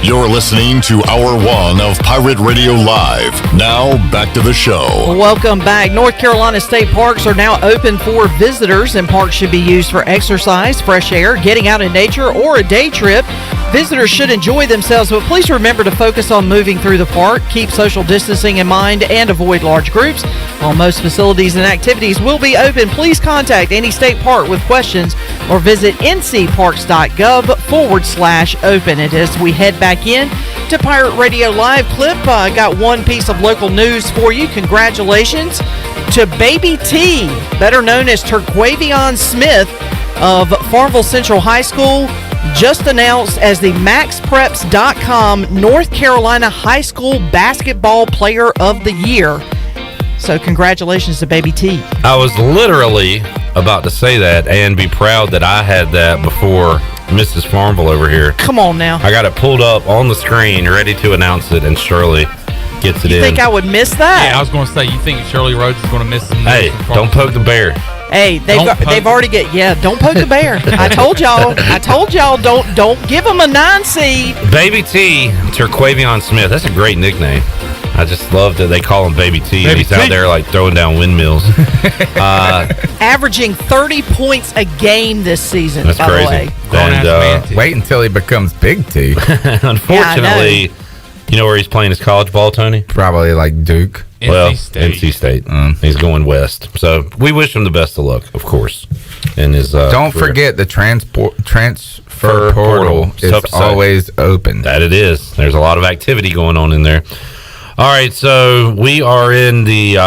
You're listening to Hour 1 of Pirate Radio Live. Now, back to the show. Welcome back. North Carolina state parks are now open for visitors, and parks should be used for exercise, fresh air, getting out in nature, or a day trip. Visitors should enjoy themselves, but please remember to focus on moving through the park, keep social distancing in mind, and avoid large groups. While most facilities and activities will be open, please contact any state park with questions or visit ncparks.gov/open. And as we head back in to Pirate Radio Live clip, I got one piece of local news for you. Congratulations to Baby T, better known as Terquavion Smith of Farmville Central High School, just announced as the MaxPreps.com North Carolina High School Basketball Player of the Year. So congratulations to Baby T. I was literally about to say that and be proud that I had that before Mrs. Farmville over here. Come on now. I got it pulled up on the screen, ready to announce it, and Shirley gets it in. You think I would miss that? Yeah, I was going to say, you think Shirley Rhodes is going to miss some? Hey, don't poke the bear. Hey, they've already don't poke the bear. I told y'all, don't give them a 9 seed. Baby T, Terquavion Smith. That's a great nickname. I just love that they call him Baby T. And he's out there like throwing down windmills. Averaging 30 points a game this season. That's by crazy. the way. And wait until he becomes Big T. Unfortunately, you know where he's playing his college ball, Tony? Probably like Duke. NC State. He's going west. So we wish him the best of luck, of course. In his don't forget the transfer portal is always open. That it is. There's a lot of activity going on in there. All right, so we are in the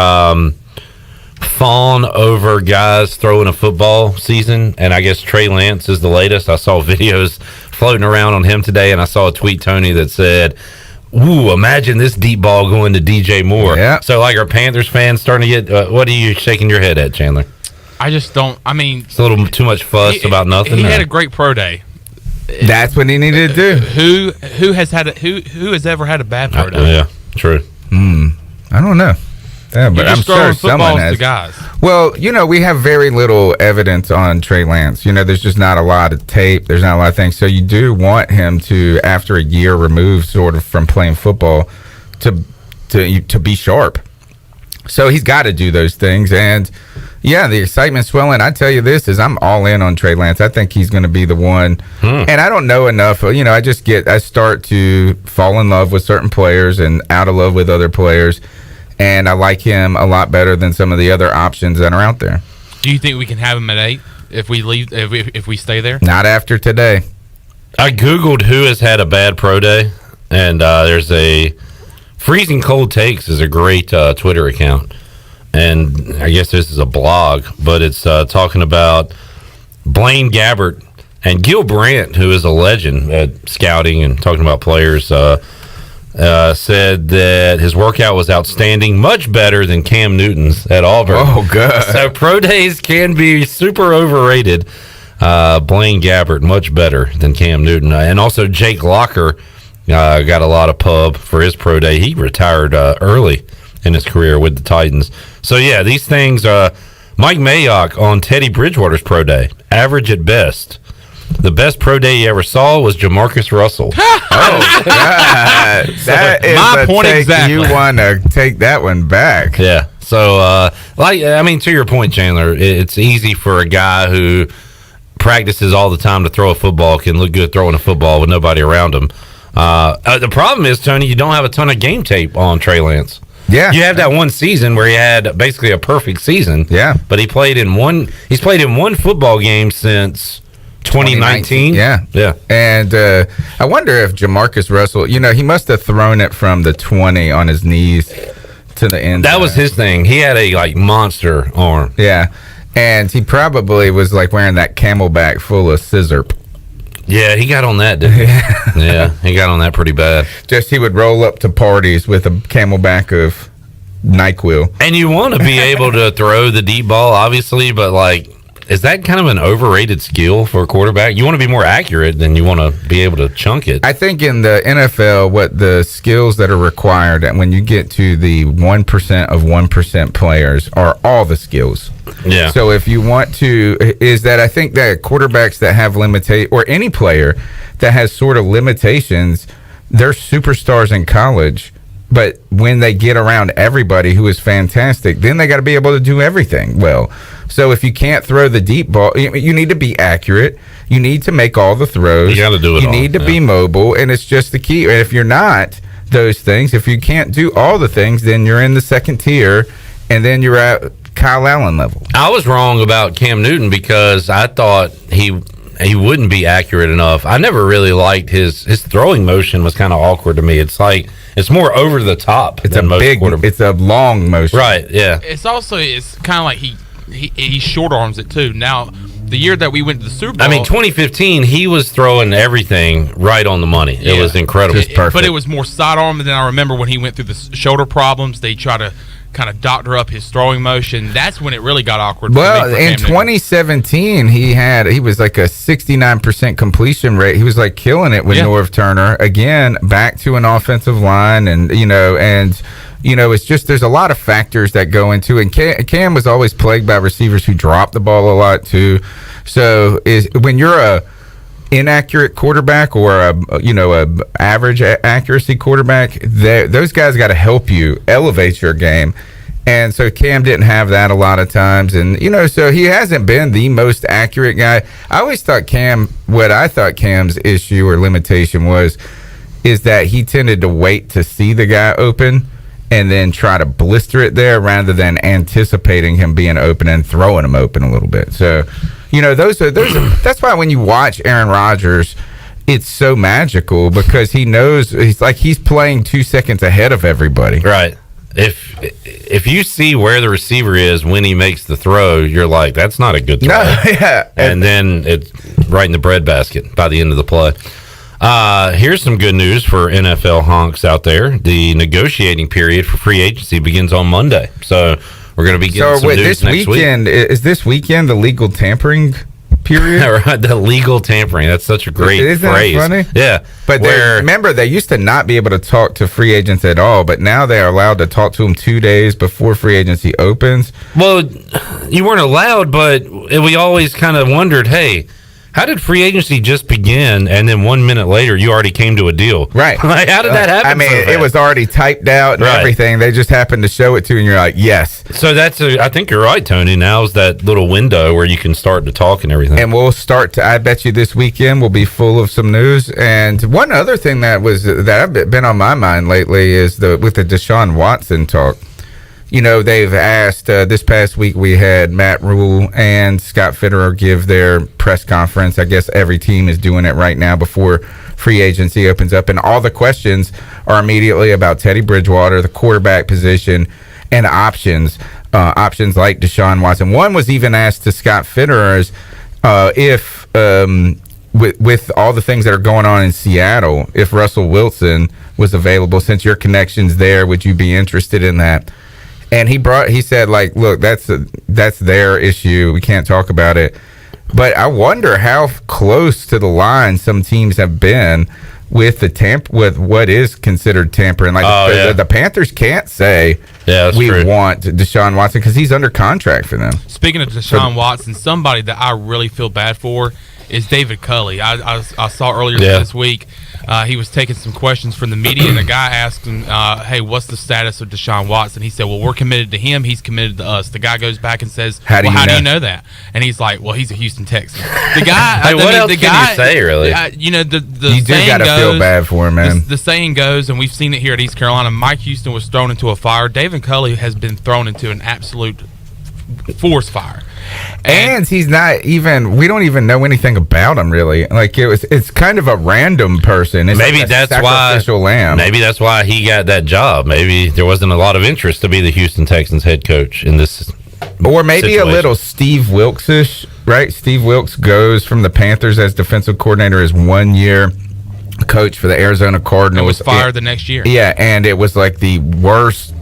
fawn over guys throwing a football season, and I guess Trey Lance is the latest. I saw videos floating around on him today, and I saw a tweet, Tony, that said, ooh, imagine this deep ball going to DJ Moore. Yeah. So, like, our Panthers fans starting to get, what are you shaking your head at, Chandler? I just don't, it's a little too much fuss about nothing. He had a great pro day. That's what he needed to do. Who has ever had a bad pro day? Yeah, true. I don't know. Yeah, but I'm sure someone has. Guys. Well, we have very little evidence on Trey Lance. There's just not a lot of tape. There's not a lot of things. So you do want him to, after a year removed sort of from playing football, to be sharp. So he's got to do those things. And, yeah, the excitement's swelling. I tell you this is I'm all in on Trey Lance. I think he's going to be the one. And I don't know enough. I start to fall in love with certain players and out of love with other players. And I like him a lot better than some of the other options that are out there. Do you think we can have him at 8 if we leave? If we stay there? Not after today. I Googled who has had a bad pro day, and there's a Freezing Cold Takes is a great Twitter account. And I guess this is a blog, but it's talking about Blaine Gabbert and Gil Brandt, who is a legend at scouting and talking about players, said that his workout was outstanding, much better than Cam Newton's at Auburn. Oh, good. So pro days can be super overrated. Blaine Gabbert, much better than Cam Newton. And also Jake Locker got a lot of pub for his pro day. He retired early in his career with the Titans. So, yeah, these things, Mike Mayock on Teddy Bridgewater's pro day, average at best. The best pro day you ever saw was Jamarcus Russell. Oh, God. That is my a point take exactly. You want to take that one back. Yeah. So, to your point, Chandler, it's easy for a guy who practices all the time to throw a football, can look good throwing a football with nobody around him. The problem is, Tony, you don't have a ton of game tape on Trey Lance. Yeah. You have that one season where he had basically a perfect season. Yeah. But he's played in one football game since 2019. Yeah. Yeah. And I wonder if Jamarcus Russell, he must have thrown it from the 20 on his knees to the end. That was his thing. He had a monster arm. Yeah. And he probably was wearing that Camelback full of scissor. Yeah, he got on that, didn't he? Yeah, he got on that pretty bad. Just he would roll up to parties with a Camelback of NyQuil. And you want to be able to throw the deep ball, obviously, but is that kind of an overrated skill for a quarterback? You want to be more accurate than you want to be able to chunk it. I think in the NFL, what the skills that are required, and when you get to the 1% of 1% players, are all the skills. Yeah. So if you want to, is that I think that quarterbacks that have or any player that has sort of limitations, they're superstars in college. But when they get around everybody who is fantastic, then they got to be able to do everything well. So if you can't throw the deep ball, you need to be accurate. You need to make all the throws. You got to do it. You need to be mobile, and it's just the key. And if you're not those things, if you can't do all the things, then you're in the second tier, and then you're at Kyle Allen level. I was wrong about Cam Newton because I thought he wouldn't be accurate enough. I never really liked his throwing motion was kind of awkward to me. It's more over the top. It's it's a long motion. Right, yeah. It's kind of like he short arms it too. Now, the year that we went to the Super Bowl, 2015, he was throwing everything right on the money. Yeah. It was incredible. Just perfect. But it was more sidearm than I remember when he went through the shoulder problems. They try to kind of doctor up his throwing motion. That's when it really got awkward. Well, in 2017, he was like a 69% completion rate. He was killing it with Norv Turner. Again, back to an offensive line, and it's just there's a lot of factors that go into it. And Cam was always plagued by receivers who drop the ball a lot too. So when you're a inaccurate quarterback or a average accuracy quarterback, those guys got to help you elevate your game. And so Cam didn't have that a lot of times, and so he hasn't been the most accurate guy. I always thought what I thought Cam's issue or limitation is that he tended to wait to see the guy open and then try to blister it there rather than anticipating him being open and throwing him open a little bit. So that's why when you watch Aaron Rodgers, it's so magical because he knows he's playing 2 seconds ahead of everybody. Right. If you see where the receiver is when he makes the throw, you're like, that's not a good throw. No, yeah. And then it's right in the breadbasket by the end of the play. Here's some good news for NFL honks out there. The negotiating period for free agency begins on Monday. So we're going to be getting some news this next weekend. Is this weekend the legal tampering period? Right, the legal tampering. That's such a great Isn't phrase. That funny? Yeah. But remember, they used to not be able to talk to free agents at all, but now they are allowed to talk to them 2 days before free agency opens. Well, you weren't allowed, but we always kind of wondered, hey, how did free agency just begin, and then 1 minute later you already came to a deal? Right. How did that happen? I mean, it was already typed out and everything. They just happened to show it to you, and you're like, yes. So I think you're right, Tony. Now's that little window where you can start to talk and everything. And we'll start to, I bet you this weekend will be full of some news. And one other thing that I've been on my mind lately is with the Deshaun Watson talk. They've asked, this past week we had Matt Rule and Scott Fitterer give their press conference. I guess every team is doing it right now before free agency opens up. And all the questions are immediately about Teddy Bridgewater, the quarterback position, and options like Deshaun Watson. One was even asked to Scott Fitterer if with all the things that are going on in Seattle, if Russell Wilson was available, since your connection's there, would you be interested in that? And he said, like, look, that's their issue. We can't talk about it. But I wonder how close to the line some teams have been with with what is considered tampering. Like the Panthers can't say we want Deshaun Watson because he's under contract for them. Speaking of Deshaun Watson, somebody that I really feel bad for is David Culley. I saw earlier this week he was taking some questions from the media, and a guy asked him, hey, what's the status of Deshaun Watson? He said, well, we're committed to him. He's committed to us. The guy goes back and says, how do you know that? And he's like, well, he's a Houston Texan. The guy, hey, what else can you say, really? The saying gotta feel bad for him, man. The saying goes, and we've seen it here at East Carolina, Mike Houston was thrown into a fire. David Culley has been thrown into an absolute force fire. And he's not even, we don't even know anything about him, really. Like, it's kind of a random person. It's maybe like that's why lamb. Maybe that's why he got that job. Maybe there wasn't a lot of interest to be the Houston Texans head coach in this or maybe situation. A little Steve Wilkes-ish, right? Steve Wilkes goes from the Panthers as defensive coordinator as 1 year coach for the Arizona Cardinals. And was fired the next year. Yeah, and it was like the worst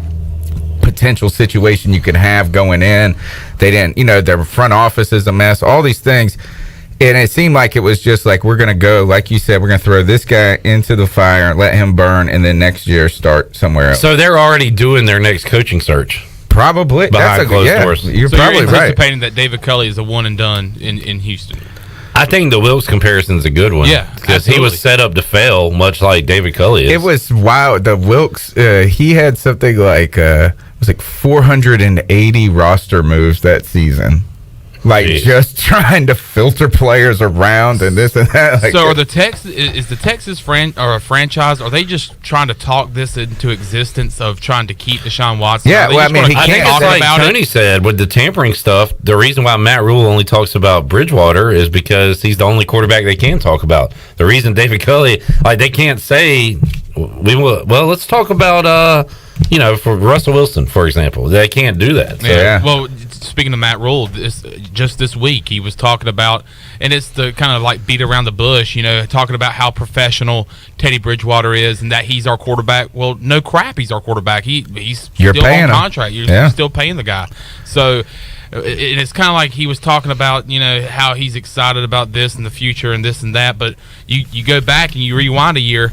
potential situation you could have going in. They didn't, their front office is a mess, all these things. And it seemed like it was just like, we're going to go, like you said, we're going to throw this guy into the fire, let him burn, and then next year start somewhere else. So they're already doing their next coaching search. Probably. Behind closed doors. You're probably you're right. anticipating that David Culley is a one and done in Houston. I think the Wilkes comparison is a good one. Yeah, because he was set up to fail, much like David Culley is. It was wild. The Wilkes, he had something like, it was like 480 roster moves that season. Like, just trying to filter players around and this and that. Like, so are the is the Texas franchise, are they just trying to talk this into existence of trying to keep Deshaun Watson? Yeah, well, I mean, I think it's like Tony said with the tampering stuff. The reason why Matt Rule only talks about Bridgewater is because he's the only quarterback they can talk about. The reason David Culley, like, they can't say let's talk about for Russell Wilson, for example. They can't do that. So. Yeah. Well, speaking of Matt Rule, just this week he was talking about, and it's the kind of like beat around the bush, talking about how professional Teddy Bridgewater is and that he's our quarterback. Well, no crap, he's our quarterback. He's You're still paying on him. contract. You're still paying the guy. So it's kind of like he was talking about, how he's excited about this in the future and this and that. But you go back and you rewind a year,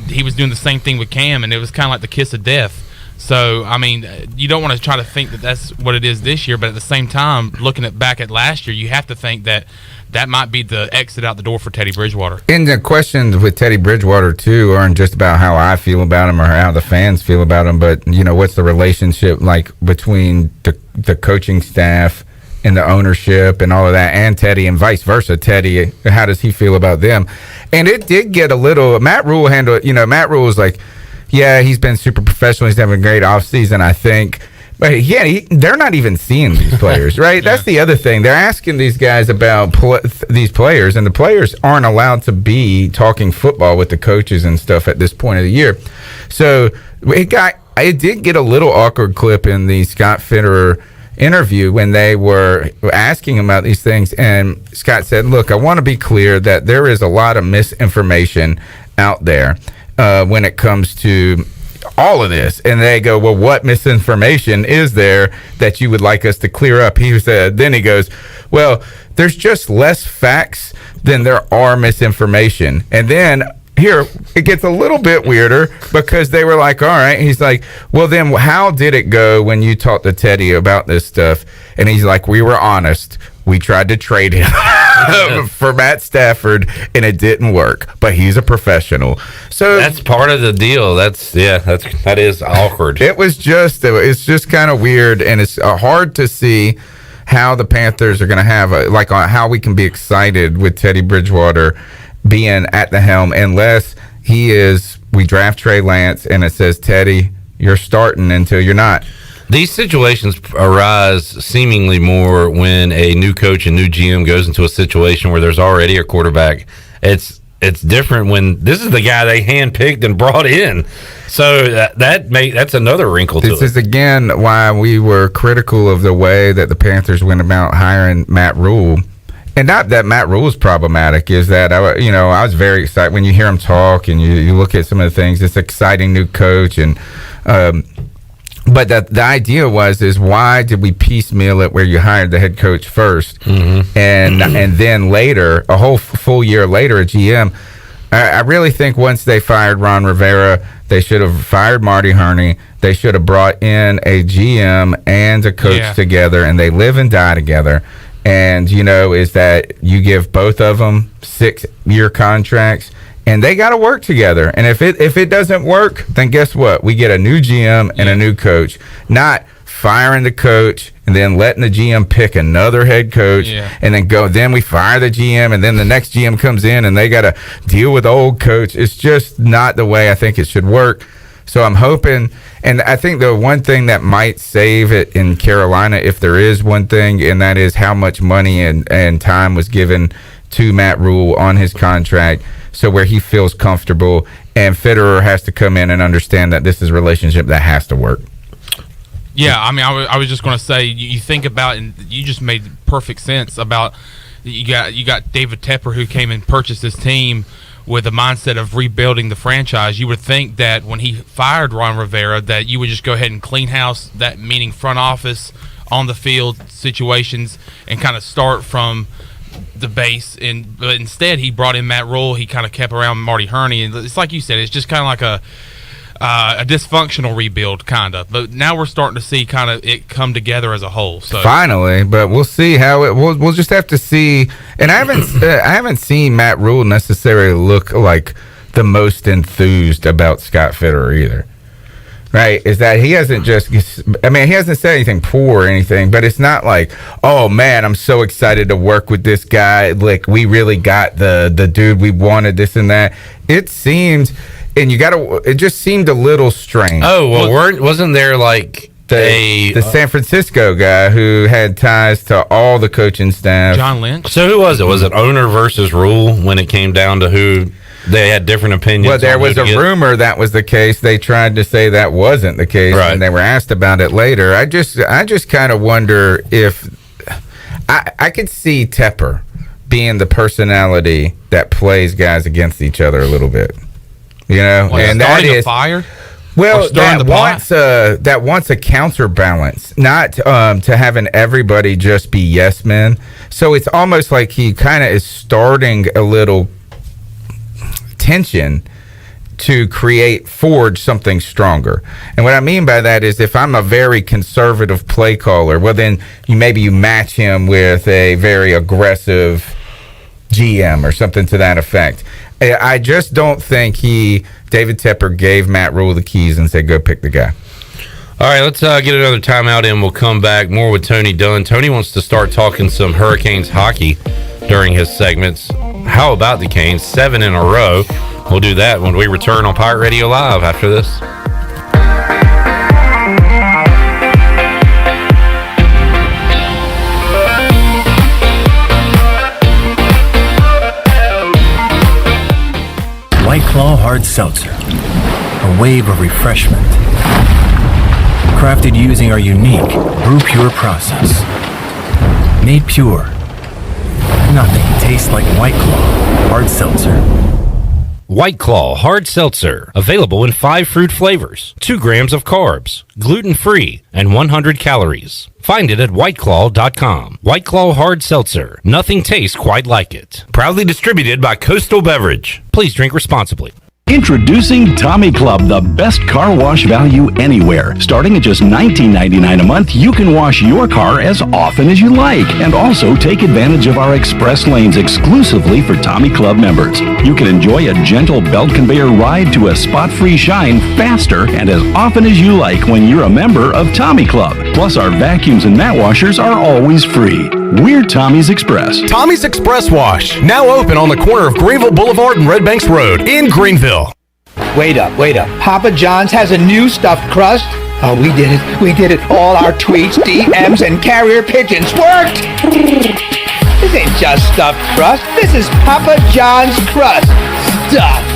he was doing the same thing with Cam, and it was kind of like the kiss of death. So, I mean, you don't want to try to think that that's what it is this year, but at the same time, looking back at last year, you have to think that might be the exit out the door for Teddy Bridgewater. And the questions with Teddy Bridgewater, too, aren't just about how I feel about him or how the fans feel about him, but, what's the relationship like between the coaching staff and the ownership and all of that, and Teddy, and vice versa. Teddy, how does he feel about them? And it did get a little, Matt Rule handled, Matt Rule was like, yeah, he's been super professional. He's having a great offseason, I think. But yeah, they're not even seeing these players, right? That's the other thing. They're asking these guys about these players, and the players aren't allowed to be talking football with the coaches and stuff at this point of the year. So it did get a little awkward clip in the Scott Fitterer interview when they were asking him about these things, and Scott said, look, I want to be clear that there is a lot of misinformation out there when it comes to all of this. And they go, well, what misinformation is there that you would like us to clear up? He said, then he goes, well, there's just less facts than there are misinformation. And then here it gets a little bit weirder because they were like, all right. He's like, well, then how did it go when you talked to Teddy about this stuff? And he's like, we were honest. We tried to trade him for Matt Stafford, and it didn't work. But he's a professional, so that's part of the deal. That is awkward. It's just kind of weird, and it's hard to see how the Panthers are going to have how we can be excited with Teddy Bridgewater being at the helm, unless we draft Trey Lance and it says, Teddy, you're starting until you're not. These situations arise seemingly more when a new coach and new GM goes into a situation where there's already a quarterback. It's different when this is the guy they handpicked and brought in. So that's another wrinkle to it. This is again why we were critical of the way that the Panthers went about hiring Matt Rule. And not that Matt Rule is problematic, is that, I was very excited when you hear him talk and you look at some of the things. It's exciting new coach. And but the idea is why did we piecemeal it where you hired the head coach first and then later, a whole full year later, a GM? I really think once they fired Ron Rivera, they should have fired Marty Herney. They should have brought in a GM and a coach together, and they live and die together. And, is that you give both of them 6-year contracts, and they got to work together. And if it doesn't work, then guess what? We get a new GM and a new coach, not firing the coach and then letting the GM pick another head coach and then we fire the GM and then the next GM comes in and they got to deal with the old coach. It's just not the way I think it should work. So I'm hoping, and I think the one thing that might save it in Carolina, if there is one thing, and that is how much money and time was given to Matt Rule on his contract, so where he feels comfortable, and Fitterer has to come in and understand that this is a relationship that has to work. Yeah, I mean, I was just going to say, you think about, and you just made perfect sense about, you got David Tepper, who came and purchased this team with the mindset of rebuilding the franchise. You would think that when he fired Ron Rivera, that you would just go ahead and clean house, that meaning front office, on the field situations, and kind of start from the base. But instead, he brought in Matt Rule. He kind of kept around Marty Herney, and it's like you said, it's just kind of like a dysfunctional rebuild, kind of. But now we're starting to see kind of it come together as a whole. So finally, but we'll see how it. We'll just have to see. And I haven't seen Matt Rule necessarily look like the most enthused about Scott Fitterer either. Right? Is that he hasn't he hasn't said anything poor or anything, but it's not like, oh man, I'm so excited to work with this guy. Like, we really got the dude we wanted, this and that. It seemed. And it just seemed a little strange. Oh, well, wasn't there like the San Francisco guy who had ties to all the coaching staff? John Lynch. So who was it? Was it owner versus Rule when it came down to who they had different opinions? Well, there was a rumor that was the case. They tried to say that wasn't the case, and they were asked about it later. I just kind of wonder if I could see Tepper being the personality that plays guys against each other a little bit. And that is fire. Well, that wants a counterbalance, not to having everybody just be yes men. So it's almost like he kind of is starting a little tension to forge something stronger. And what I mean by that is, if I'm a very conservative play caller, well, then you match him with a very aggressive GM or something to that effect. I just don't think David Tepper gave Matt Rule the keys and said, go pick the guy. All right, let's get another timeout and we'll come back more with Tony Dunn. Tony wants to start talking some Hurricanes hockey during his segments. How about the Canes? 7 in a row. We'll do that when we return on Pirate Radio Live after this. White Claw Hard Seltzer, a wave of refreshment. Crafted using our unique Brew Pure process. Made pure. Nothing tastes like White Claw Hard Seltzer. White Claw Hard Seltzer, available in 5 fruit flavors, 2 grams of carbs, gluten-free, and 100 calories. Find it at whiteclaw.com. White Claw Hard Seltzer. Nothing tastes quite like it. Proudly distributed by Coastal Beverage. Please drink responsibly. Introducing Tommy Club, the best car wash value anywhere. Starting at just $19.99 a month, you can wash your car as often as you like, and also take advantage of our express lanes exclusively for Tommy Club members. You can enjoy a gentle belt conveyor ride to a spot-free shine faster and as often as you like when you're a member of Tommy Club. Plus, our vacuums and mat washers are always free. We're Tommy's Express. Tommy's Express Wash, now open on the corner of Greenville Boulevard and Red Banks Road in Greenville. Wait up. Papa John's has a new stuffed crust? Oh, we did it. All our tweets, DMs, and carrier pigeons worked! This ain't just stuffed crust. This is Papa John's crust. Stuffed.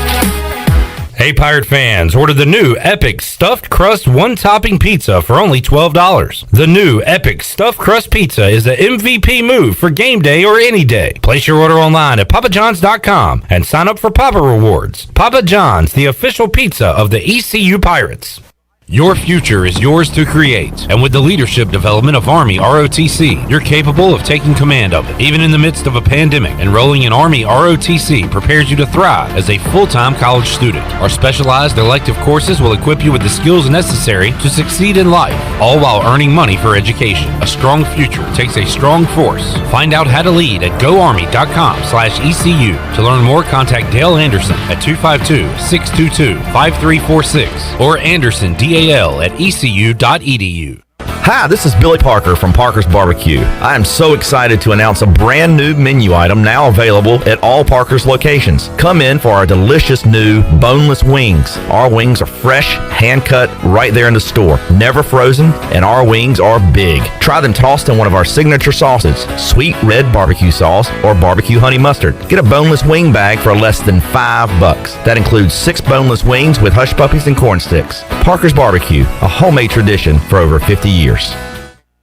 Hey, Pirate fans, order the new Epic Stuffed Crust One-Topping Pizza for only $12. The new Epic Stuffed Crust Pizza is the MVP move for game day or any day. Place your order online at papajohns.com and sign up for Papa Rewards. Papa John's, the official pizza of the ECU Pirates. Your future is yours to create, and with the leadership development of Army ROTC, you're capable of taking command of it. Even in the midst of a pandemic, enrolling in Army ROTC prepares you to thrive as a full-time college student. Our specialized elective courses will equip you with the skills necessary to succeed in life, all while earning money for education. A strong future takes a strong force. Find out how to lead at goarmy.com/ECU. To learn more, contact Dale Anderson at 252-622-5346 or Anderson DAL at ecu.edu. Hi, this is Billy Parker from Parker's Barbecue. I am so excited to announce a brand new menu item now available at all Parker's locations. Come in for our delicious new boneless wings. Our wings are fresh, hand-cut, right there in the store. Never frozen, and our wings are big. Try them tossed in one of our signature sauces, sweet red barbecue sauce or barbecue honey mustard. Get a boneless wing bag for less than $5. That includes 6 boneless wings with hush puppies and corn sticks. Parker's Barbecue, a homemade tradition for over 50 years.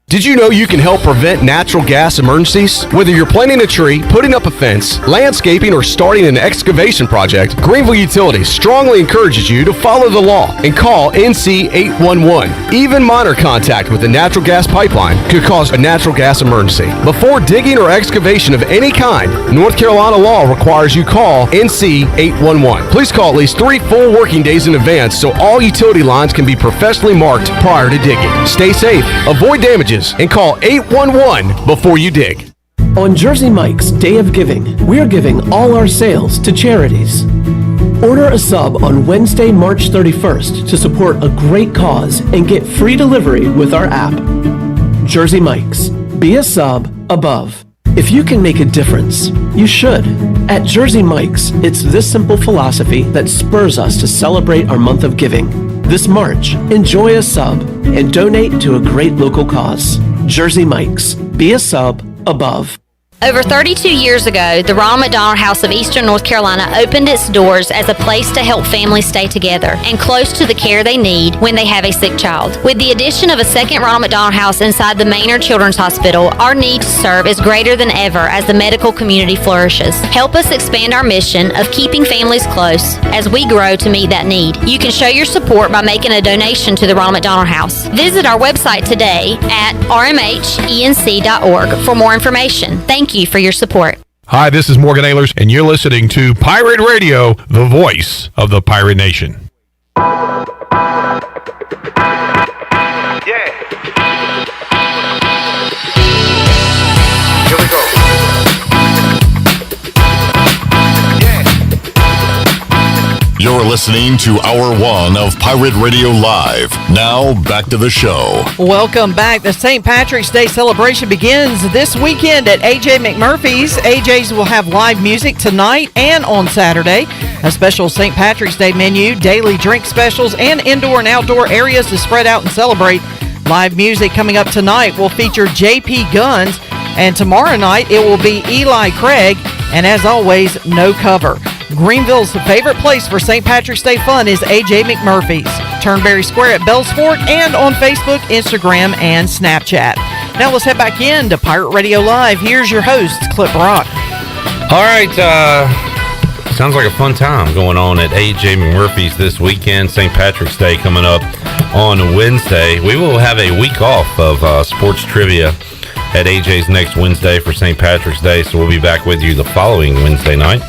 Did you know you can help prevent natural gas emergencies? Whether you're planting a tree, putting up a fence, landscaping, or starting an excavation project, Greenville Utilities strongly encourages you to follow the law and call NC 811. Even minor contact with a natural gas pipeline could cause a natural gas emergency. Before digging or excavation of any kind, North Carolina law requires you call NC 811. Please call at least 3 full working days in advance so all utility lines can be professionally marked prior to digging. Stay safe, avoid damages, and call 811 before you dig. On Jersey Mike's Day of Giving, we're giving all our sales to charities. Order a sub on Wednesday, March 31st to support a great cause and get free delivery with our app. Jersey Mike's. Be a sub above. If you can make a difference, you should. At Jersey Mike's, it's this simple philosophy that spurs us to celebrate our month of giving. This March, enjoy a sub and donate to a great local cause. Jersey Mike's. Be a sub above. Over 32 years ago, the Ronald McDonald House of Eastern North Carolina opened its doors as a place to help families stay together and close to the care they need when they have a sick child. With the addition of a second Ronald McDonald House inside the Maynard Children's Hospital, our need to serve is greater than ever as the medical community flourishes. Help us expand our mission of keeping families close as we grow to meet that need. You can show your support by making a donation to the Ronald McDonald House. Visit our website today at rmhenc.org for more information. Thank you for your support. Hi, this is Morgan Ahlers, and you're listening to Pirate Radio, the voice of the Pirate Nation. Here we go. You're listening to Hour 1 of Pirate Radio Live. Now, back to the show. Welcome back. The St. Patrick's Day celebration begins this weekend at A.J. McMurphy's. A.J.'s will have live music tonight and on Saturday. A special St. Patrick's Day menu, daily drink specials, and indoor and outdoor areas to spread out and celebrate. Live music coming up tonight will feature J.P. Guns, and tomorrow night it will be Eli Craig, and as always, no cover. Greenville's favorite place for St. Patrick's Day fun is A.J. McMurphy's, Turnberry Square at Bells Fork, and on Facebook, Instagram, and Snapchat. Now let's head back in to Pirate Radio Live. Here's your host, Clip Rock. All right, sounds like a fun time going on at A.J. McMurphy's this weekend. St. Patrick's Day coming up on Wednesday. We will have a week off of sports trivia at A.J.'s next Wednesday for St. Patrick's Day, so we'll be back with you the following Wednesday night.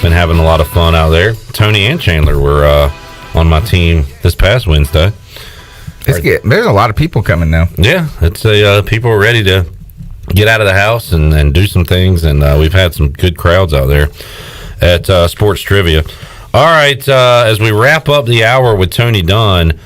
Been having a lot of fun out there. Tony and Chandler were on my team this past Wednesday. There's a lot of people coming now. Yeah, it's people are ready to get out of the house and do some things, and we've had some good crowds out there at Sports Trivia. All right, as we wrap up the hour with Tony Dunn,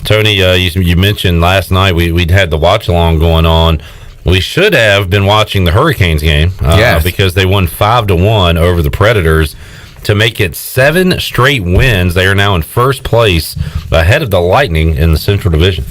Tony, you mentioned last night we'd had the watch-along going on. We should have been watching the Hurricanes game yes, because they won 5-1 over the Predators to make it 7 straight wins. They are now in first place ahead of the Lightning in the Central Division.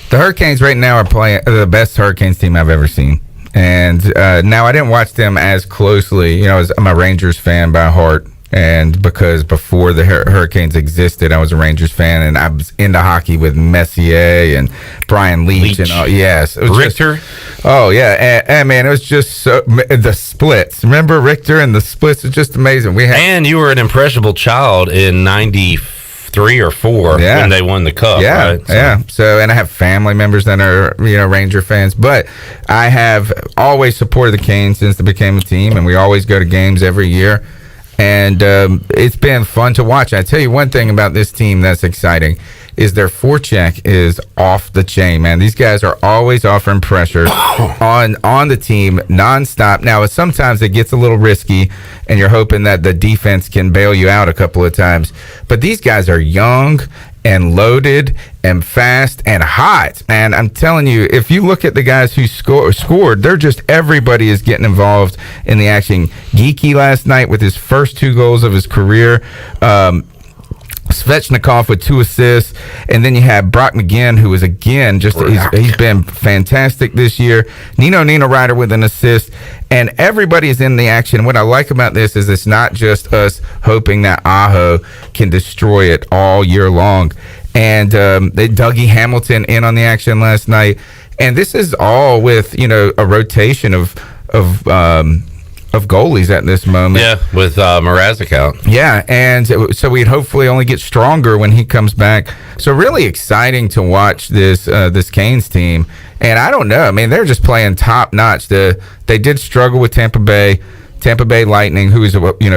The Hurricanes right now are playing the best Hurricanes team I've ever seen. And now I didn't watch them as closely. You know, I'm a Rangers fan by heart. And because before the Hurricanes existed, I was a Rangers fan, and I was into hockey with Messier and Brian Leach. And all. Yes, it was Richter. And man, it was just so the splits. Remember Richter and the splits? It's just amazing. And you were an impressionable child in '93 or '4 when they won the cup. Yeah, right? So, and I have family members that are Ranger fans, but I have always supported the Canes since they became a team, and we always go to games every year. And it's been fun to watch. I tell you one thing about this team that's exciting is their forecheck is off the chain, man. These guys are always offering pressure on the team nonstop. Now, sometimes it gets a little risky, and you're hoping that the defense can bail you out a couple of times. But these guys are young and loaded and fast and hot. And I'm telling you, if you look at the guys who scored, they're just, everybody is getting involved in the action. Geeky last night with his first 2 goals of his career. Svechnikov with 2 assists, and then you have Brock McGinn, who is again he's been fantastic this year. Nino Ryder with an assist, and everybody is in the action. What I like about this is it's not just us hoping that Aho can destroy it all year long. And they Dougie Hamilton in on the action last night, and this is all with a rotation of goalies at this moment. Yeah, with Mrazek out. Yeah, and so we'd hopefully only get stronger when he comes back. So really exciting to watch this Canes team. And I don't know. I mean, they're just playing top notch. They did struggle with Tampa Bay Lightning, who is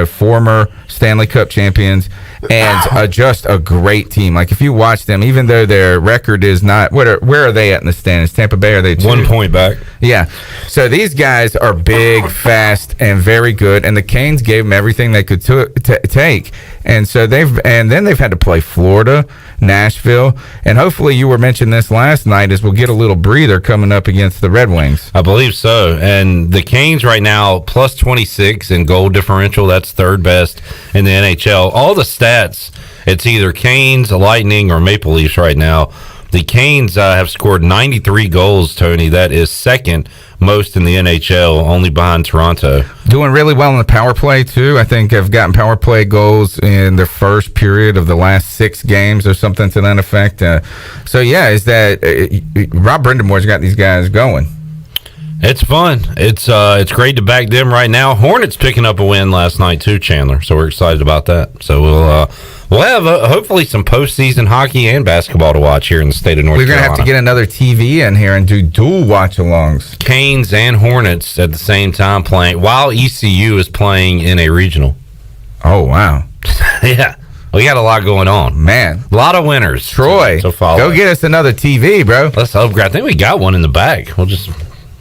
former Stanley Cup champions, and just a great team. Like if you watch them, even though their record is not, where are they at in the standings? Tampa Bay, are they 2? 1 point back? Yeah. So these guys are big, fast, and very good, and the Canes gave them everything they could take. And so they've had to play Florida, Nashville, and hopefully you were mentioning this last night is we'll get a little breather coming up against the Red Wings. I believe so. And the Canes right now plus 26 in goal differential. That's 3rd best in the NHL. All the stats, it's either Canes, Lightning, or Maple Leafs right now. The Canes have scored 93 goals, Tony. That is 2nd most in the NHL, only behind Toronto. Doing really well in the power play, too. I think I've gotten power play goals in the first period of the last 6 games or something to that effect. So, yeah, is that Rob Brendamore's got these guys going. It's fun. It's great to back them right now. Hornets picking up a win last night, too, Chandler. So we're excited about that. So we'll have hopefully some postseason hockey and basketball to watch here in the state of North Carolina. We're going to have to get another TV in here and do dual watch-alongs. Canes and Hornets at the same time playing, while ECU is playing in a regional. Oh, wow. Yeah. We got a lot going on. Man. A lot of winners. Troy, go get us another TV, bro. Let's upgrade. I think we got one in the bag.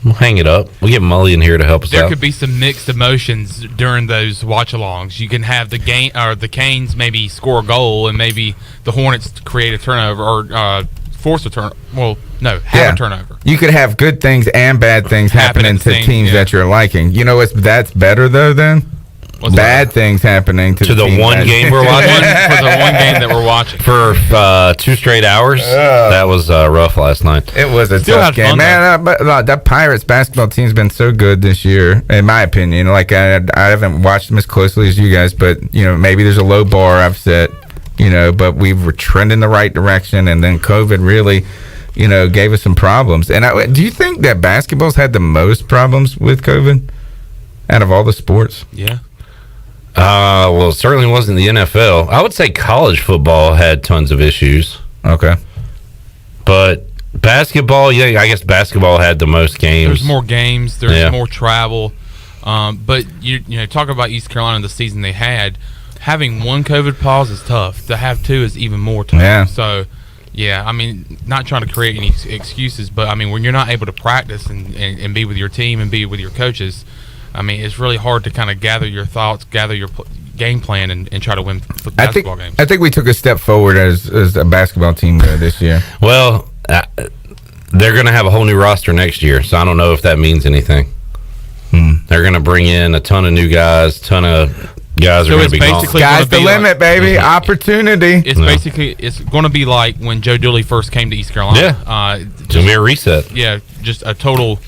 We'll hang it up. We'll get Mully in here to help us out. There could be some mixed emotions during those watch-alongs. You can have the Canes maybe score a goal, and maybe the Hornets create a turnover or force a turnover. Well, no, have a turnover. You could have good things and bad things happening to teams that you're liking. You know that's better though. Then bad things happening to the one game we're watching. For the one game that we're watching for 2 straight hours. That was rough last night. It was a tough game, man. But that Pirates basketball team's been so good this year, in my opinion. Like I haven't watched them as closely as you guys, but maybe there's a low bar I've set. But we were trending the right direction, and then COVID really, gave us some problems. And do you think that basketball's had the most problems with COVID out of all the sports? Yeah. Well, it certainly wasn't the NFL. I would say college football had tons of issues. Okay. But basketball, yeah, I guess basketball had the most games. There's more games. There's more travel. But you talk about East Carolina, the season they had. Having 1 COVID pause is tough. To have 2 is even more tough. Yeah. So, yeah, I mean, not trying to create any excuses, but I mean, when you're not able to practice and be with your team and be with your coaches, I mean, it's really hard to kind of gather your thoughts, gather your game plan, and try to win basketball games. I think we took a step forward as a basketball team this year. Well, they're going to have a whole new roster next year, so I don't know if that means anything. They're going to bring in a ton of new guys, ton of guys are going to be gone. Sky's the limit, baby. Opportunity. It's going to be like when Joe Dooley first came to East Carolina. Yeah. It's going to be a reset. Yeah, just a total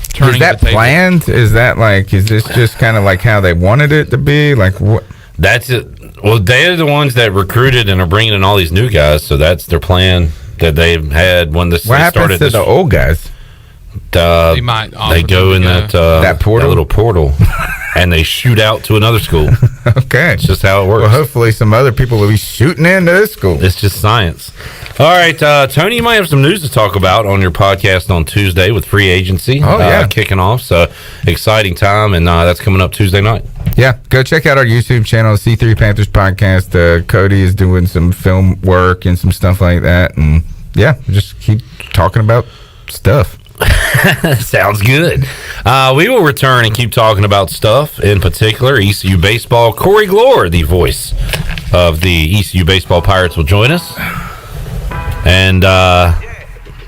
turning Is that the table. planned? Is this just kind of like how they wanted it to be? Like what? That's it. Well, they're the ones that recruited and are bringing in all these new guys, so that's their plan that they've had when this What happens started. to the old guys? They go in that portal? that little portal, and they shoot out to another school. Okay. It's just how it works. Well, hopefully some other people will be shooting into this school. It's just science. All right, Tony, you might have some news to talk about on your podcast on Tuesday with free agency kicking off. So exciting time, and that's coming up Tuesday night. Yeah, go check out our YouTube channel, C3 Panthers Podcast. Cody is doing some film work and some stuff like that. And yeah, just keep talking about stuff. Sounds good. We will return and keep talking about stuff, in particular ECU baseball. Corey Gloor, the voice of the ECU baseball Pirates, will join us. And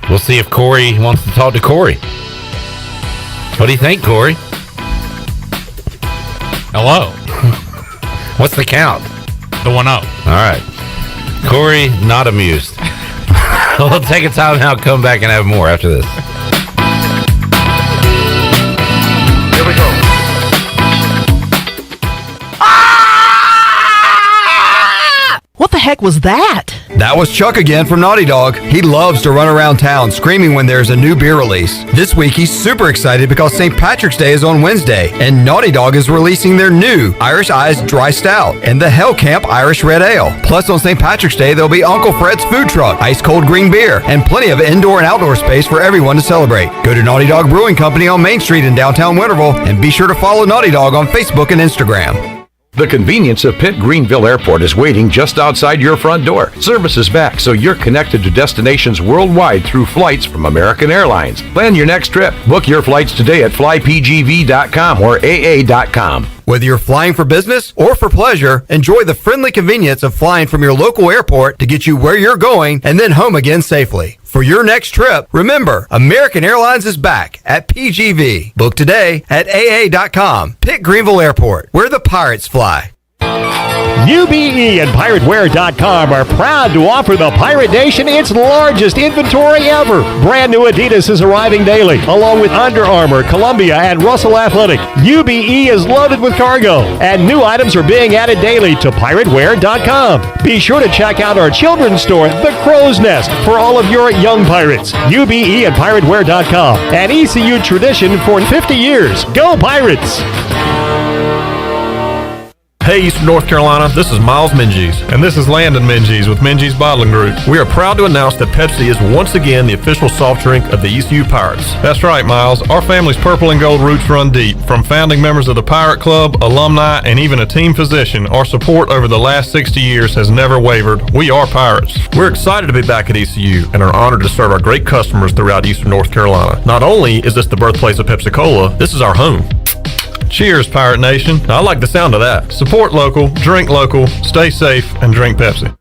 we'll see if Corey wants to talk to Corey. What do you think, Corey? Hello. What's the count? The 1-0. All right. Corey, not amused. We'll take a time out, come back, and have more after this. Here we go. What the heck was that? That was Chuck again from Naughty Dog. He loves to run around town screaming when there's a new beer release. This week he's super excited because St. Patrick's Day is on Wednesday, and Naughty Dog is releasing their new Irish Eyes Dry Stout and the Hell Camp Irish Red Ale. Plus on St. Patrick's Day there'll be Uncle Fred's Food Truck, ice cold green beer, and plenty of indoor and outdoor space for everyone to celebrate. Go to Naughty Dog Brewing Company on Main Street in downtown Winterville, and be sure to follow Naughty Dog on Facebook and Instagram. The convenience of Pitt Greenville Airport is waiting just outside your front door. Service is back, so you're connected to destinations worldwide through flights from American Airlines. Plan your next trip. Book your flights today at flypgv.com or aa.com. Whether you're flying for business or for pleasure, enjoy the friendly convenience of flying from your local airport to get you where you're going and then home again safely. For your next trip, remember, American Airlines is back at PGV. Book today at aa.com. Pitt Greenville Airport, where the Pirates fly. UBE and PirateWear.com are proud to offer the Pirate Nation its largest inventory ever. Brand new Adidas is arriving daily, along with Under Armour, Columbia, and Russell Athletic. UBE is loaded with cargo, and new items are being added daily to PirateWear.com. Be sure to check out our children's store, The Crow's Nest, for all of your young pirates. UBE and PirateWear.com, an ECU tradition for 50 years. Go Pirates! Hey, Eastern North Carolina, this is Miles Minges. And this is Landon Minges with Minges Bottling Group. We are proud to announce that Pepsi is once again the official soft drink of the ECU Pirates. That's right, Miles. Our family's purple and gold roots run deep. From founding members of the Pirate Club, alumni, and even a team physician, our support over the last 60 years has never wavered. We are Pirates. We're excited to be back at ECU and are honored to serve our great customers throughout Eastern North Carolina. Not only is this the birthplace of Pepsi-Cola, this is our home. Cheers, Pirate Nation. I like the sound of that. Support local, drink local, stay safe, and drink Pepsi.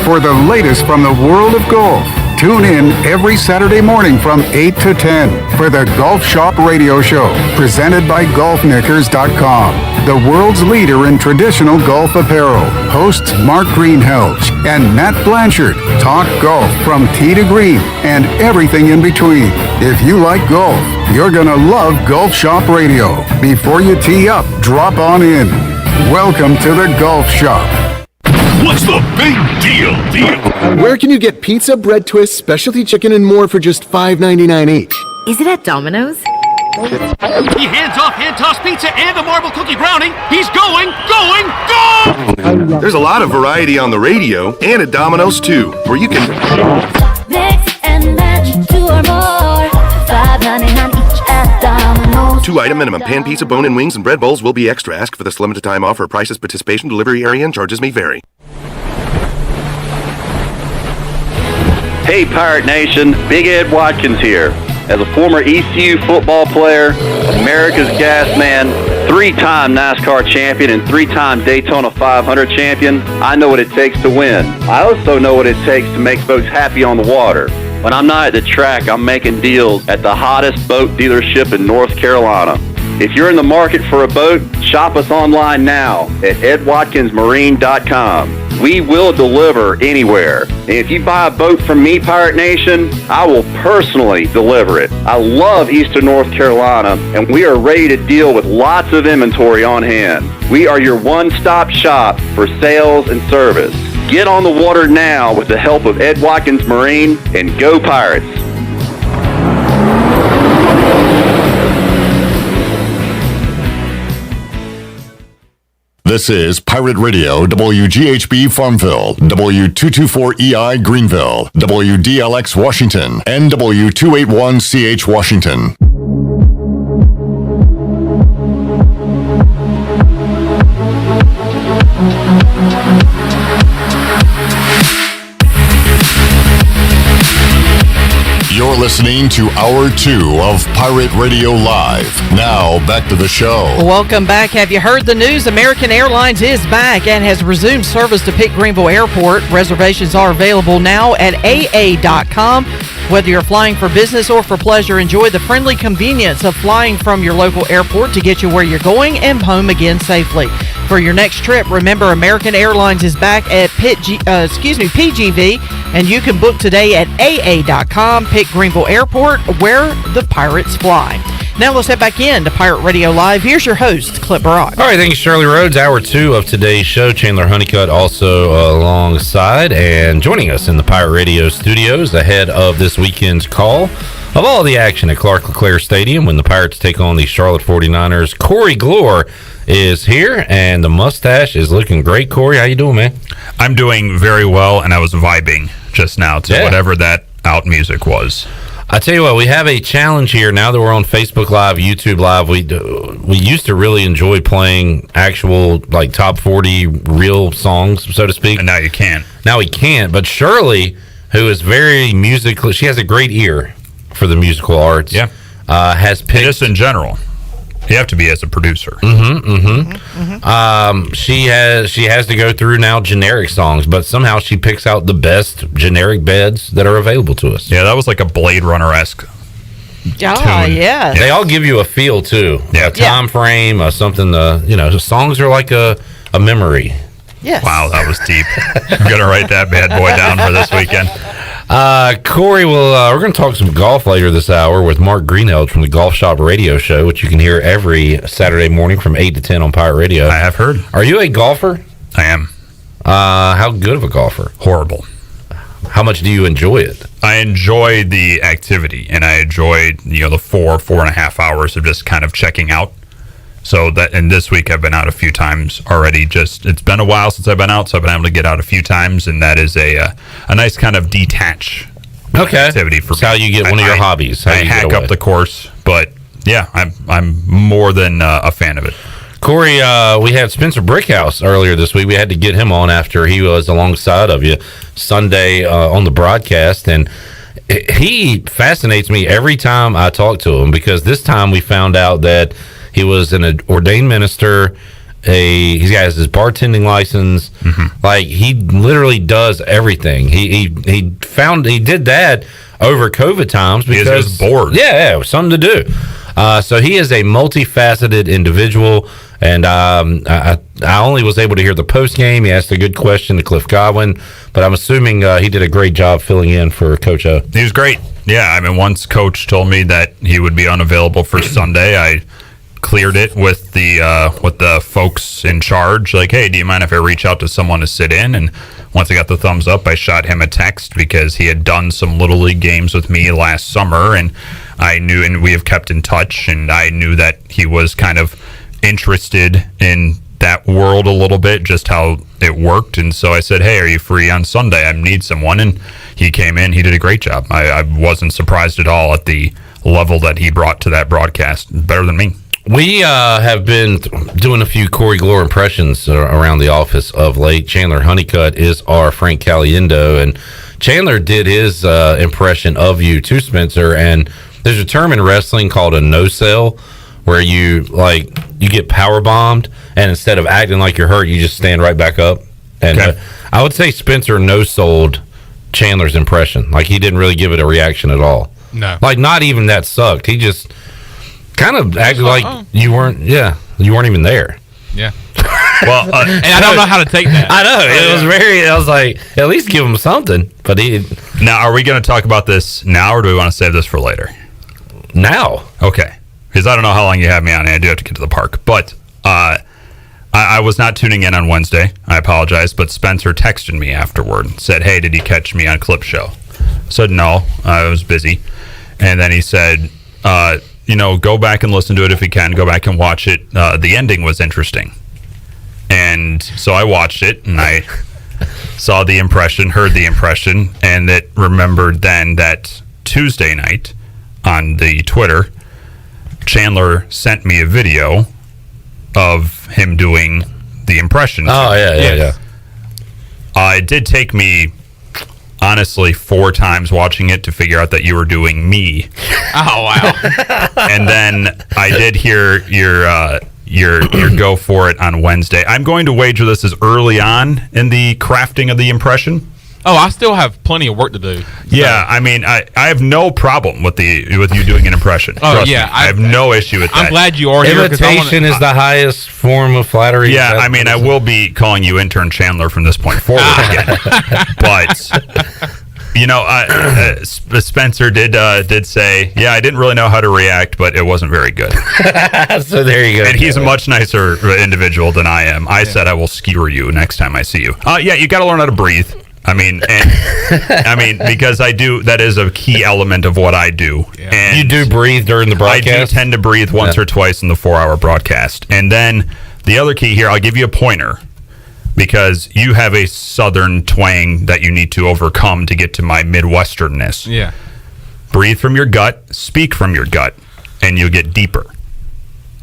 For the latest from the world of golf, tune in every Saturday morning from 8 to 10 for the Golf Shop Radio Show, presented by GolfKnickers.com, the world's leader in traditional golf apparel. Hosts Mark Greenhalgh and Matt Blanchard talk golf from tee to green and everything in between. If you like golf, you're gonna love Golf Shop Radio. Before you tee up, drop on in. Welcome to the Golf Shop. What's the big deal? Where can you get pizza, bread twists, specialty chicken, and more for just $5.99 each? Is it at Domino's? He hands off hand-tossed pizza and a marble cookie brownie. He's going! There's a lot of variety on the radio and at Domino's too, where you can Mix and match 2 or more. $5.99 each at Domino's. 2-item minimum. Pan pizza, bone-in wings, and bread bowls will be extra. Ask for this limited time offer. Prices, participation, delivery area, and charges may vary. Hey Pirate Nation, Big Ed Watkins here. As a former ECU football player, America's Gas Man, 3-time NASCAR champion, and 3-time Daytona 500 champion, I know what it takes to win. I also know what it takes to make folks happy on the water. When I'm not at the track, I'm making deals at the hottest boat dealership in North Carolina. If you're in the market for a boat, shop us online now at edwatkinsmarine.com. We will deliver anywhere. And if you buy a boat from me, Pirate Nation, I will personally deliver it. I love Eastern North Carolina, and we are ready to deal with lots of inventory on hand. We are your one-stop shop for sales and service. Get on the water now with the help of Ed Watkins Marine, and go Pirates. This is Pirate Radio, WGHB Farmville, W224EI Greenville, WDLX Washington, and W281CH Washington. You're listening to Hour 2 of Pirate Radio Live. Now, back to the show. Welcome back. Have you heard the news? American Airlines is back and has resumed service to Pitt Greenville Airport. Reservations are available now at AA.com. Whether you're flying for business or for pleasure, enjoy the friendly convenience of flying from your local airport to get you where you're going and home again safely. For your next trip, remember American Airlines is back at PGV, and you can book today at AA.com, Pitt Greenville Airport, where the Pirates fly. Now let's head back in to Pirate Radio Live. Here's your host, Clip Brock. All right, thank you, Shirley Rhodes. Hour 2 of today's show. Chandler Honeycutt also alongside and joining us in the Pirate Radio studios ahead of this weekend's call of all the action at Clark LeClaire Stadium when the Pirates take on the Charlotte 49ers. Corey Gloor is here, and the mustache is looking great. Corey, how you doing, man? I'm doing very well, and I was vibing just now to whatever that out music was. I tell you what, we have a challenge here now that we're on Facebook Live, YouTube Live. We used to really enjoy playing actual like top 40 real songs, so to speak. And now you can't. Now we can't. But Shirley, who is very musical, she has a great ear for the musical arts. Yeah, has picked just in general. You have to be as a producer. She has to go through now generic songs, but somehow she picks out the best generic beds that are available to us. Yeah, that was like a Blade Runner-esque tune. Yeah. They all give you a feel too. Yeah, a time frame, something. The songs are like a memory. Yes. Wow, that was deep. I'm gonna write that bad boy down for this weekend. Corey, we're going to talk some golf later this hour with Mark Greenhalgh from the Golf Shop Radio Show, which you can hear every Saturday morning from 8 to 10 on Pirate Radio. I have heard. Are you a golfer? I am. How good of a golfer? Horrible. How much do you enjoy it? I enjoy the activity, and I enjoy the 4.5 hours of just kind of checking out. So and this week I've been out a few times already. It's been a while since I've been out, so I've been able to get out a few times, and that is a nice kind of detach activity for me. That's how you get one of your hobbies. I hack up the course, but yeah, I'm more than a fan of it. Corey, we had Spencer Brickhouse earlier this week. We had to get him on after he was alongside of you Sunday on the broadcast, and he fascinates me every time I talk to him, because this time we found out that he was an ordained minister. He has his bartending license. Like, he literally does everything. He did that over COVID times because he was bored. Yeah, it was something to do. So he is a multifaceted individual, and I only was able to hear the post game. He asked a good question to Cliff Godwin, but I'm assuming he did a great job filling in for Coach O. He was great. Yeah, I mean, once Coach told me that he would be unavailable for Sunday, I cleared it with the folks in charge. Like, hey, do you mind if I reach out to someone to sit in? And once I got the thumbs up, I shot him a text because he had done some Little League games with me last summer, and I knew, and we have kept in touch, and I knew that he was kind of interested in that world a little bit, just how it worked. And so I said, hey, are you free on Sunday? I need someone. And he came in. He did a great job. I wasn't surprised at all at the level that he brought to that broadcast. Better than me. We have been doing a few Corey Gloor impressions around the office of late. Chandler Honeycutt is our Frank Caliendo, and Chandler did his impression of you to Spencer. And there's a term in wrestling called a no-sell, where you get power bombed, and instead of acting like you're hurt, you just stand right back up. And I would say Spencer no-sold Chandler's impression. Like, he didn't really give it a reaction at all. No. Like, not even that sucked. He just kind of acted like you weren't even there. Yeah. Well, and I don't know how to take that. I know it was very. I was like, at least give him something. But he. Now, are we going to talk about this now, or do we want to save this for later? Now. Okay. Because I don't know how long you have me on, and I do have to get to the park. But I was not tuning in on Wednesday. I apologize. But Spencer texted me afterward and said, hey, did you catch me on Clip Show? I said, no, I was busy. And then he said, go back and listen to it if you can. Go back and watch it. The ending was interesting. And so I watched it, and I saw the impression, heard the impression, and it remembered then that Tuesday night on the Twitter, Chandler sent me a video of him doing the impression. Oh, yeah. It did take me, honestly, 4 times watching it to figure out that you were doing me. Oh, wow. And then I did hear your go for it on Wednesday. I'm going to wager this is early on in the crafting of the impression. Oh, I still have plenty of work to do. Yeah, I mean, I have no problem with you doing an impression. Oh, yeah. I have no issue with that. I'm glad you are here. Imitation is the highest form of flattery. Yeah, I mean, I will be calling you Intern Chandler from this point forward again. But, Spencer did say, yeah, I didn't really know how to react, but it wasn't very good. So there you go. And he's a much nicer individual than I am. I said I will skewer you next time I see you. Yeah, you got to learn how to breathe. I mean, because I do, that is a key element of what I do. Yeah. And you do breathe during the broadcast? I do tend to breathe once or twice in the 4-hour broadcast. And then the other key here, I'll give you a pointer, because you have a southern twang that you need to overcome to get to my Midwesternness. Yeah. Breathe from your gut, speak from your gut, and you'll get deeper.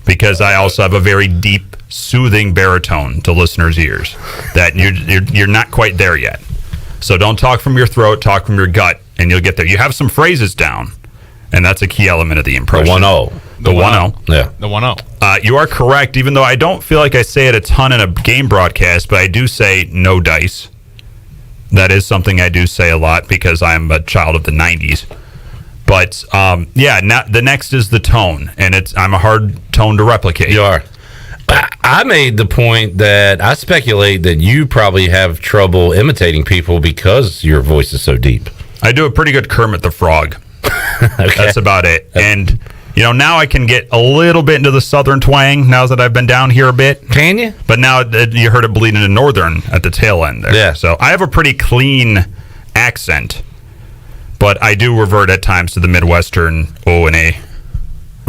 Because I also have a very deep, soothing baritone to listeners' ears that you're not quite there yet. So don't talk from your throat, talk from your gut, and you'll get there. You have some phrases down, and that's a key element of the impression. The 1-0. The 1-0. Yeah. The 1-0. You are correct, even though I don't feel like I say it a ton in a game broadcast, but I do say no dice. That is something I do say a lot because I'm a child of the 90s. But, the next is the tone, and I'm a hard tone to replicate. You are. I made the point that I speculate that you probably have trouble imitating people because your voice is so deep. I do a pretty good Kermit the Frog. Okay. That's about it. And, now I can get a little bit into the southern twang now that I've been down here a bit. Can you? But now you heard it bleed into northern at the tail end there. Yeah. So I have a pretty clean accent, but I do revert at times to the Midwestern O&A.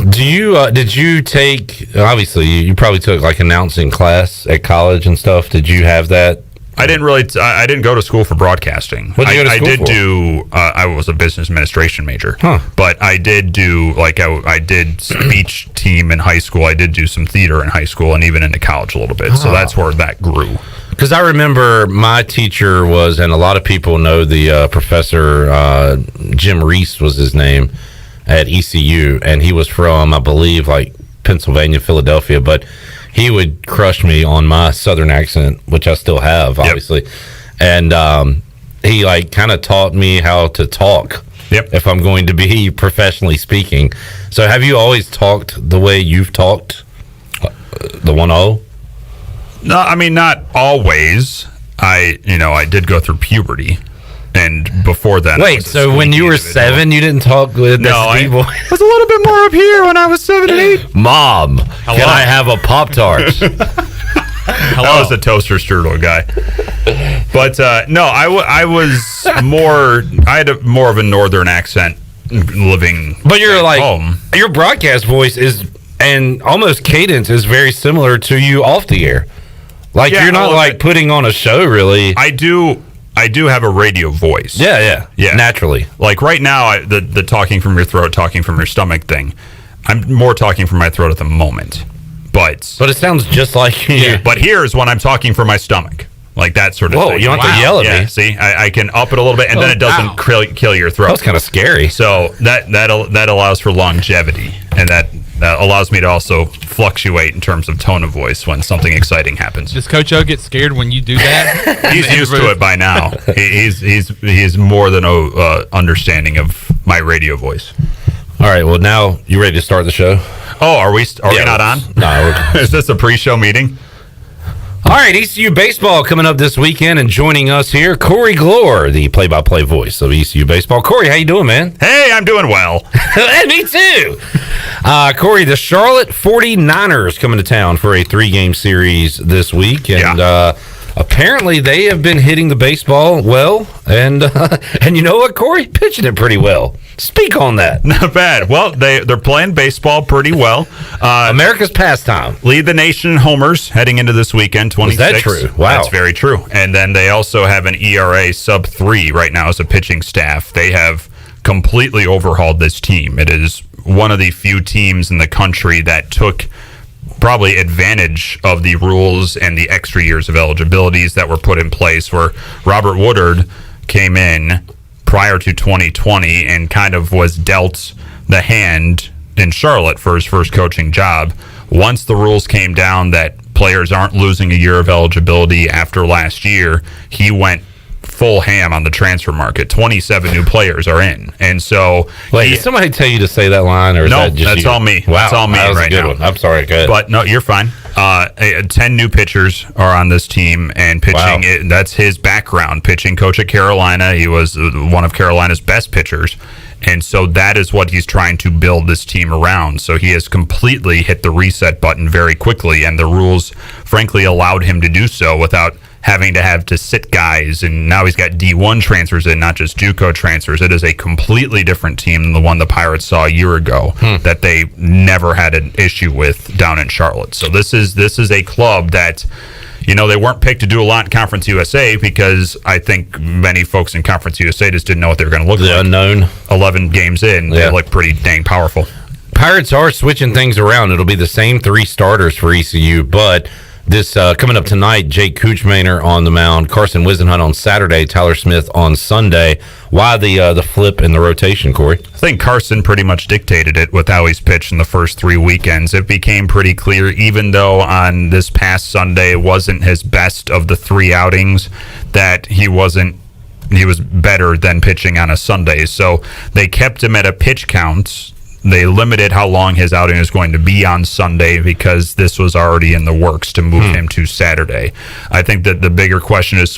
Did you take, obviously you probably took like announcing class at college and stuff. Did you have that? I didn't go to school for broadcasting. What did you go to school for? I was a business administration major. Huh. But I did do, I did speech team in high school. I did do some theater in high school and even into college a little bit. So that's where that grew. Because I remember my teacher was, and a lot of people know the professor, Jim Reese was his name, at ECU, and he was from, I believe, like Pennsylvania, Philadelphia, but he would crush me on my southern accent, which I still have, obviously. Yep. And he kind of taught me how to talk. Yep. If I'm going to be professionally speaking. So have you always talked the way you've talked? The 1-0? No, I mean, not always. I did go through puberty. And before that, wait. So when you were 7, you didn't talk with I was a little bit more up here when I was 7 and 8. Mom, hello? Can I have a Pop-Tart? I was a toaster strudel guy. But no, I was more. I had more of a northern accent living. But you're like home. Your broadcast voice is and almost cadence is very similar to you off the air. Like you're not putting on a show, really. I do have a radio voice. Yeah. Naturally. Like right now, the talking from your throat, talking from your stomach thing, I'm more talking from my throat at the moment. But it sounds just like you. Yeah, but here's when I'm talking from my stomach. Like that sort of thing. Whoa, you don't have to yell at me. See, I can up it a little bit, and then it doesn't kill your throat. That's kind of scary. So that allows for longevity, and that allows me to also fluctuate in terms of tone of voice when something exciting happens. Does Coach O get scared when you do that? He's used to it by now. He's more than understanding of my radio voice. All right. Well, now you ready to start the show? Oh, are we not on? No. Is this a pre-show meeting? All right, ECU baseball coming up this weekend, and joining us here, Corey Gloor, the play-by-play voice of ECU baseball. Corey, how you doing, man? Hey, I'm doing well. Me too. Corey, the Charlotte 49ers coming to town for a 3-game series this week, and apparently they have been hitting the baseball well, and you know what, Corey? Pitching it pretty well. Speak on that. Not bad. Well, they're playing baseball pretty well. America's pastime. Lead the nation in homers heading into this weekend, 26. Is that true? Wow. That's very true. And then they also have an ERA sub-3 right now as a pitching staff. They have completely overhauled this team. It is one of the few teams in the country that took probably advantage of the rules and the extra years of eligibilities that were put in place, where Robert Woodard came in prior to 2020 and kind of was dealt the hand in Charlotte for his first coaching job. Once the rules came down that players aren't losing a year of eligibility after last year, he went full ham on the transfer market. 27 new players are in. And so... Wait, did somebody tell you to say that line? Or is no, that just that's you? all me. Wow, that's all me that was right a good now. one. I'm sorry, go ahead. But no, you're fine. 10 new pitchers are on this team, and pitching, that's his background. Pitching coach at Carolina. He was one of Carolina's best pitchers. And so that is what he's trying to build this team around. So he has completely hit the reset button very quickly, and the rules, frankly, allowed him to do so without having to have to sit guys. And now he's got D1 transfers in, not just JUCO transfers. It is a completely different team than the one the Pirates saw a year ago that they never had an issue with down in Charlotte. So this is a club that, you know, they weren't picked to do a lot in Conference USA because I think many folks in Conference USA just didn't know what they were going to look like. The unknown. 11 games in, they look pretty dang powerful. Pirates are switching things around. It'll be the same 3 starters for ECU, but this coming up tonight, Jake Kuchmaner on the mound, Carson Wisenhunt on Saturday, Tyler Smith on Sunday. Why the flip in the rotation, Corey? I think Carson pretty much dictated it with how he's pitched in the first 3 weekends. It became pretty clear, even though on this past Sunday wasn't his best of the 3 outings, that he was better than pitching on a Sunday. So they kept him at a pitch count. They limited how long his outing is going to be on Sunday because this was already in the works to move him to Saturday. I think that the bigger question is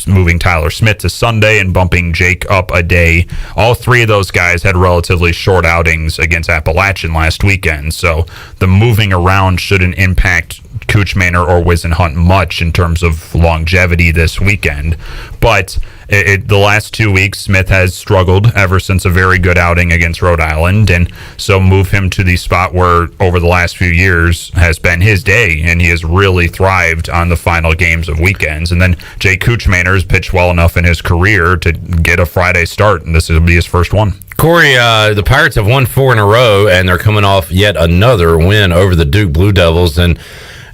moving Tyler Smith to Sunday and bumping Jake up a day. All 3 of those guys had relatively short outings against Appalachian last weekend, so the moving around shouldn't impact Kuchmaner or Wisenhunt much in terms of longevity this weekend. But the last 2 weeks, Smith has struggled ever since a very good outing against Rhode Island, and so move him to the spot where over the last few years has been his day, and he has really thrived on the final games of weekends. And then Jay Kuchmaner has pitched well enough in his career to get a Friday start, and this will be his first one. Corey, the Pirates have won 4 in a row, and they're coming off yet another win over the Duke Blue Devils, and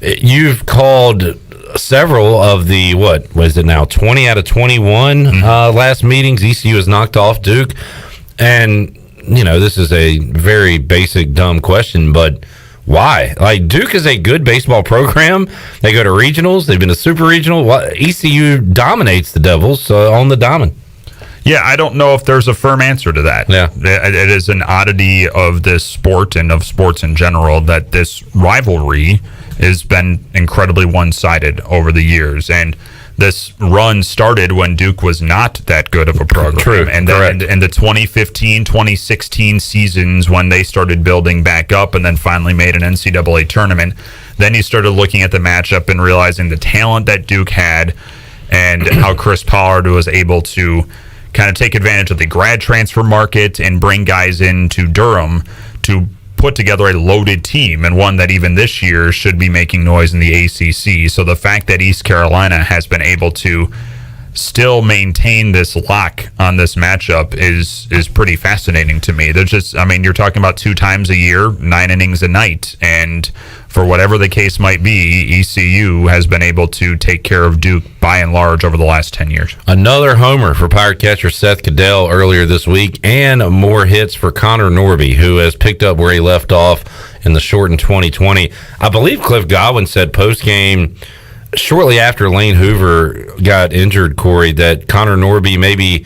you've called several of the, what was it now, 20 out of 21 last meetings. ECU has knocked off Duke. And, you know, this is a very basic, dumb question, but why? Like, Duke is a good baseball program. They go to regionals. They've been to super regional. ECU dominates the Devils on the diamond. Yeah, I don't know if there's a firm answer to that. Yeah. It is an oddity of this sport and of sports in general that this rivalry has been incredibly one-sided over the years. And this run started when Duke was not that good of a program. True, and then in the 2015, 2016 seasons when they started building back up and then finally made an NCAA tournament, then you started looking at the matchup and realizing the talent that Duke had and how Chris Pollard was able to kind of take advantage of the grad transfer market and bring guys into Durham to put together a loaded team, and one that even this year should be making noise in the ACC. So the fact that East Carolina has been able to still maintain this lock on this matchup is pretty fascinating to me. There's just, I mean, you're talking about 2 times a year, 9 innings a night, and for whatever the case might be, ECU has been able to take care of Duke by and large over the last 10 years. Another homer for Pirate catcher Seth Cadell earlier this week, and more hits for Connor Norby, who has picked up where he left off in the shortened 2020. I believe Cliff Godwin said post-game, shortly after Lane Hoover got injured, Corey, that Connor Norby maybe,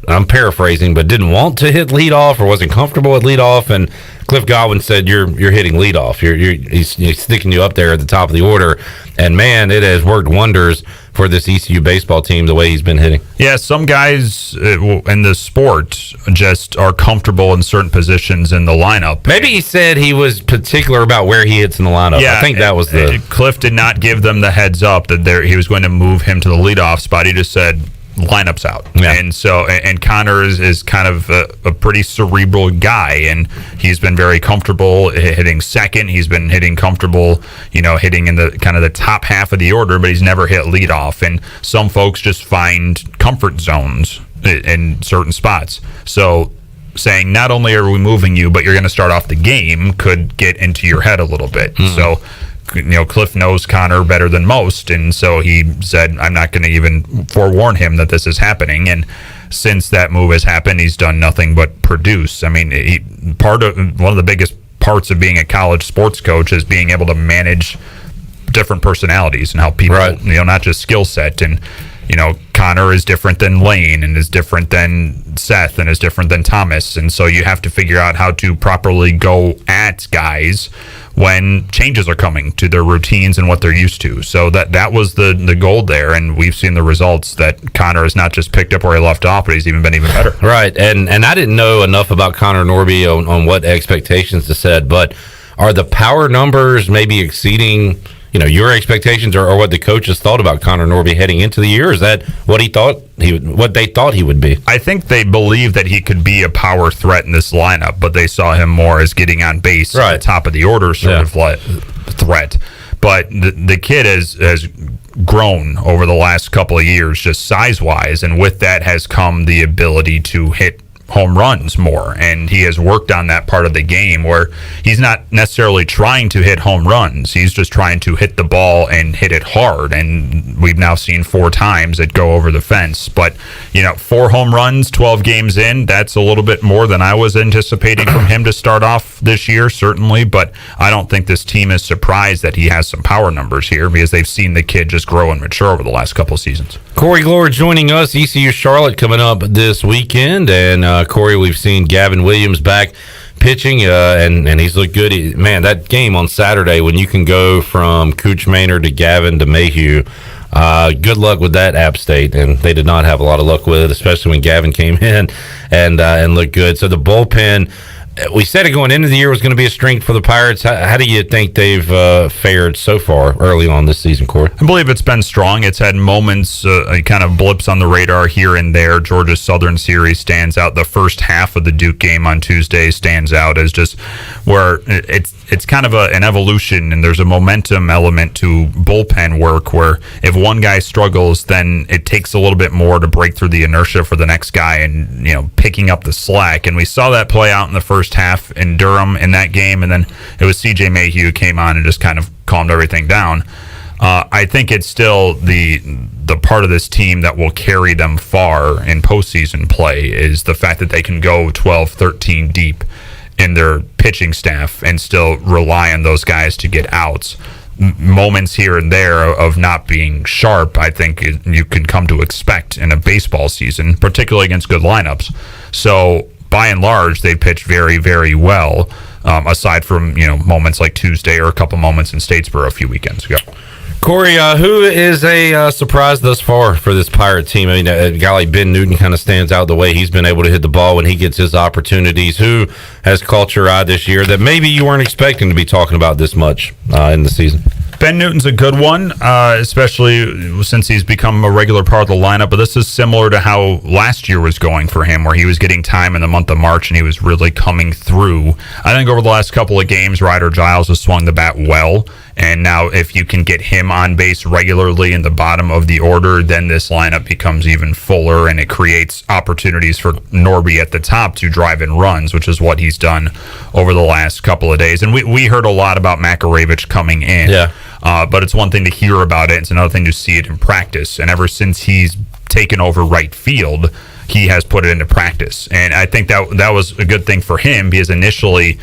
I'm paraphrasing, but didn't want to hit leadoff or wasn't comfortable at leadoff. And Cliff Godwin said you're hitting leadoff. He's sticking you up there at the top of the order, and man, it has worked wonders for this ECU baseball team the way he's been hitting. Yeah, some guys in the sport just are comfortable in certain positions in the lineup. Maybe he said he was particular about where he hits in the lineup. Yeah, I think that was Cliff did not give them the heads up that he was going to move him to the leadoff spot. He just said lineups out. Yeah. And so Connor is kind of a pretty cerebral guy, and he's been very comfortable hitting second. He's been hitting comfortable, hitting in the kind of the top half of the order, but he's never hit leadoff. And some folks just find comfort zones in certain spots. So saying not only are we moving you, but you're going to start off the game could get into your head a little bit. So Cliff knows Connor better than most, and so he said, I'm not going to even forewarn him that this is happening. And since that move has happened, he's done nothing but produce. I mean, one of the biggest parts of being a college sports coach is being able to manage different personalities and how people, not just skill set. And Connor is different than Lane, and is different than Seth, and is different than Thomas. And so you have to figure out how to properly go at guys when changes are coming to their routines and what they're used to. So that was the goal there, and we've seen the results that Connor has not just picked up where he left off, but he's even been even better. Right, and I didn't know enough about Connor Norby on what expectations to set, but are the power numbers maybe exceeding your expectations or what the coaches thought about Connor Norby heading into the year? Is that what they thought he would be? I think they believe that he could be a power threat in this lineup, but they saw him more as getting on base at the top of the order sort of threat. But the kid has grown over the last couple of years, just size-wise, and with that has come the ability to hit home runs more, and he has worked on that part of the game where he's not necessarily trying to hit home runs. He's just trying to hit the ball and hit it hard, and we've now seen 4 times it go over the fence. But 4 home runs 12 games in, that's a little bit more than I was anticipating from him to start off this year, certainly. But I don't think this team is surprised that he has some power numbers here, because they've seen the kid just grow and mature over the last couple of seasons. Corey Gloor joining us. ECU Charlotte coming up this weekend, and Corey, we've seen Gavin Williams back pitching, and he's looked good. Man, that game on Saturday, when you can go from Cooch Maynard to Gavin to Mayhew, good luck with that, App State, and they did not have a lot of luck with it, especially when Gavin came in and looked good. So the bullpen, we said it going into the year was going to be a strength for the Pirates. How do you think they've fared so far early on this season, Corey? I believe it's been strong. It's had moments, kind of blips on the radar here and there. Georgia Southern series stands out. The first half of the Duke game on Tuesday stands out as just where it's kind of an evolution, and there's a momentum element to bullpen work where if one guy struggles, then it takes a little bit more to break through the inertia for the next guy and picking up the slack. And we saw that play out in the first half in Durham in that game, and then it was CJ Mayhew who came on and just kind of calmed everything down. I think it's still the part of this team that will carry them far in postseason play is the fact that they can go 12, 13 deep in their pitching staff and still rely on those guys to get outs. Moments here and there of not being sharp, I think you can come to expect in a baseball season, particularly against good lineups. So by and large, they pitched very, very well, aside from moments like Tuesday or a couple moments in Statesboro a few weekends ago. Corey, who is a surprise thus far for this Pirate team? I mean, a guy like Ben Newton kind of stands out the way he's been able to hit the ball when he gets his opportunities. Who has caught your eye this year that maybe you weren't expecting to be talking about this much in the season? Ben Newton's a good one, especially since he's become a regular part of the lineup. But this is similar to how last year was going for him, where he was getting time in the month of March and he was really coming through. I think over the last couple of games, Ryder Giles has swung the bat well. And now if you can get him on base regularly in the bottom of the order, then this lineup becomes even fuller, and it creates opportunities for Norby at the top to drive in runs, which is what he's done over the last couple of days. And we heard a lot about Makaravich coming in. Yeah. But it's one thing to hear about it. It's another thing to see it in practice. And ever since he's taken over right field, he has put it into practice. And I think that was a good thing for him, because initially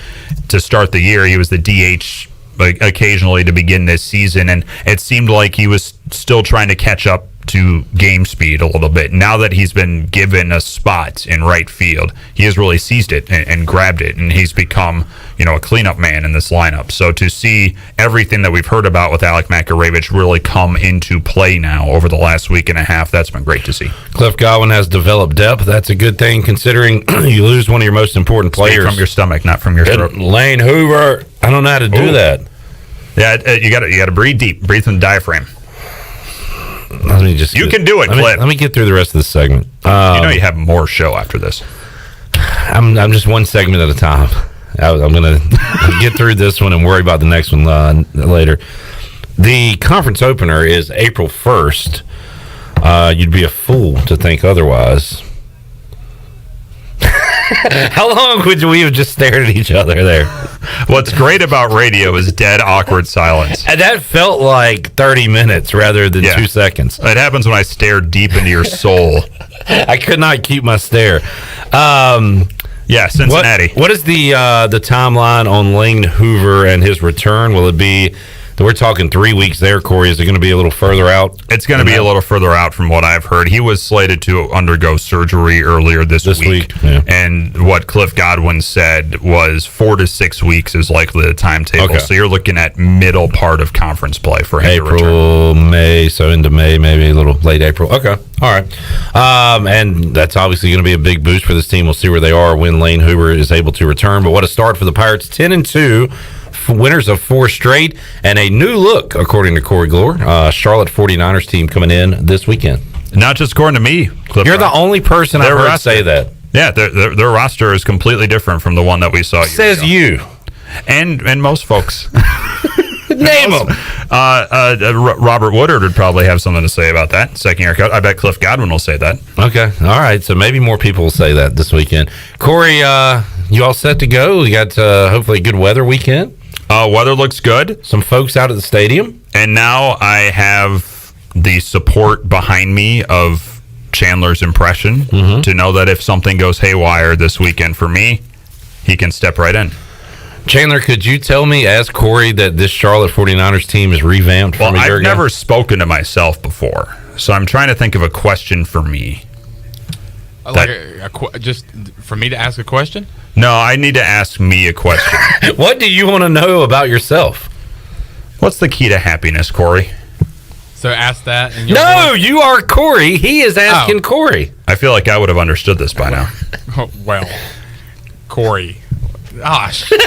to start the year, he was the DH occasionally to begin this season, and it seemed like he was still trying to catch up to game speed a little bit. Now that he's been given a spot in right field, he has really seized it and grabbed it, and he's become a cleanup man in this lineup. So to see everything that we've heard about with Alec Makarevich really come into play now over the last week and a half, that's been great to see. Cliff Godwin has developed depth. That's a good thing considering you lose one of your most important players. Speak from your stomach, not from your throat. Lane Hoover, I don't know how to do that. Yeah, you got to breathe deep. Breathe from the diaphragm. You can do it, Cliff. Let me get through the rest of this segment. You you have more show after this. I'm just one segment at a time. I'm going to get through this one and worry about the next one later. The conference opener is April 1st. You'd be a fool to think otherwise. How long would we have just stared at each other there? What's great about radio is dead awkward silence. And that felt like 30 minutes rather than 2 seconds. It happens when I stare deep into your soul. I could not keep my stare. Cincinnati. What is the timeline on Lane Hoover and his return? Will it be... We're talking 3 weeks there, Corey. Is it going to be a little further out? It's going to be a little further out from what I've heard. He was slated to undergo surgery earlier this week. Yeah. And what Cliff Godwin said was 4 to 6 weeks is likely the timetable. Okay. So you're looking at middle part of conference play for him to return. April, May, so into May, maybe a little late April. Okay. All right. And that's obviously going to be a big boost for this team. We'll see where they are when Lane Hoover is able to return. But what a start for the Pirates. 10-2. Winners of 4 straight and a new look, according to Corey Gloor. Charlotte 49ers team coming in this weekend. Not just according to me, Cliff. You're the only person I've heard say that. Yeah, their roster is completely different from the one that we saw. Says you. And most folks. Name them. Robert Woodard would probably have something to say about that. Second year coach. I bet Cliff Godwin will say that. Okay. All right. So maybe more people will say that this weekend. Corey, you all set to go? We got hopefully a good weather weekend. Weather looks good. Some folks out at the stadium. And now I have the support behind me of Chandler's impression to know that if something goes haywire this weekend for me, he can step right in. Chandler, could you tell me, as Corey, that this Charlotte 49ers team is revamped from a year I've ago? never spoken to myself before, so I'm trying to think of a question for me. Just for me to ask a question? No, I need to ask me a question. What do you want to know about yourself? What's the key to happiness, Corey? So ask that. And you are Corey. He is asking Corey. I feel like I would have understood this by now. Well, Corey. Gosh. That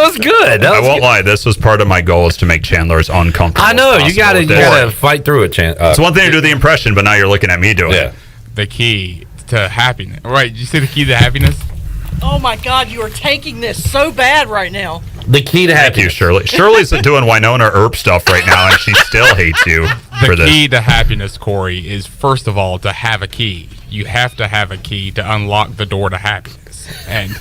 was good. I won't lie. This was part of my goal, is to make Chandler's uncomfortable. I know. You gotta fight through it, Chandler. It's one thing to do the impression, but now you're looking at me doing it. The key to happiness. Right. Did you say the key to happiness? Oh, my God. You are taking this so bad right now. The key to happiness. Thank you, Shirley. Shirley's doing Winona Earp stuff right now, and she still hates you for this. The key to happiness, Corey, is first of all to have a key. You have to have a key to unlock the door to happiness. And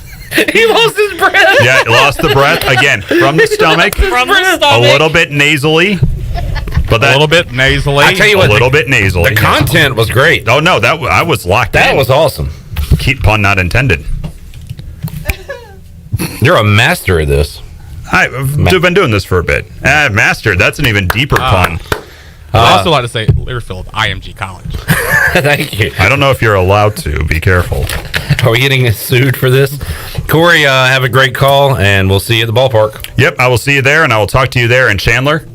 he lost his breath. Yeah, lost the breath again from the stomach. A little bit nasally. But a little bit nasally. I tell you what, a little bit nasally. The content was great. Oh no, I was locked in. That was awesome. Keep pun not intended. You're a master of this. I've been doing this for a bit. Master, that's an even deeper pun. I also like to say Learfield IMG College. Thank you. I don't know if you're allowed to. Be careful. Are we getting sued for this? Corey, have a great call, and we'll see you at the ballpark. Yep, I will see you there, and I will talk to you there. And Chandler,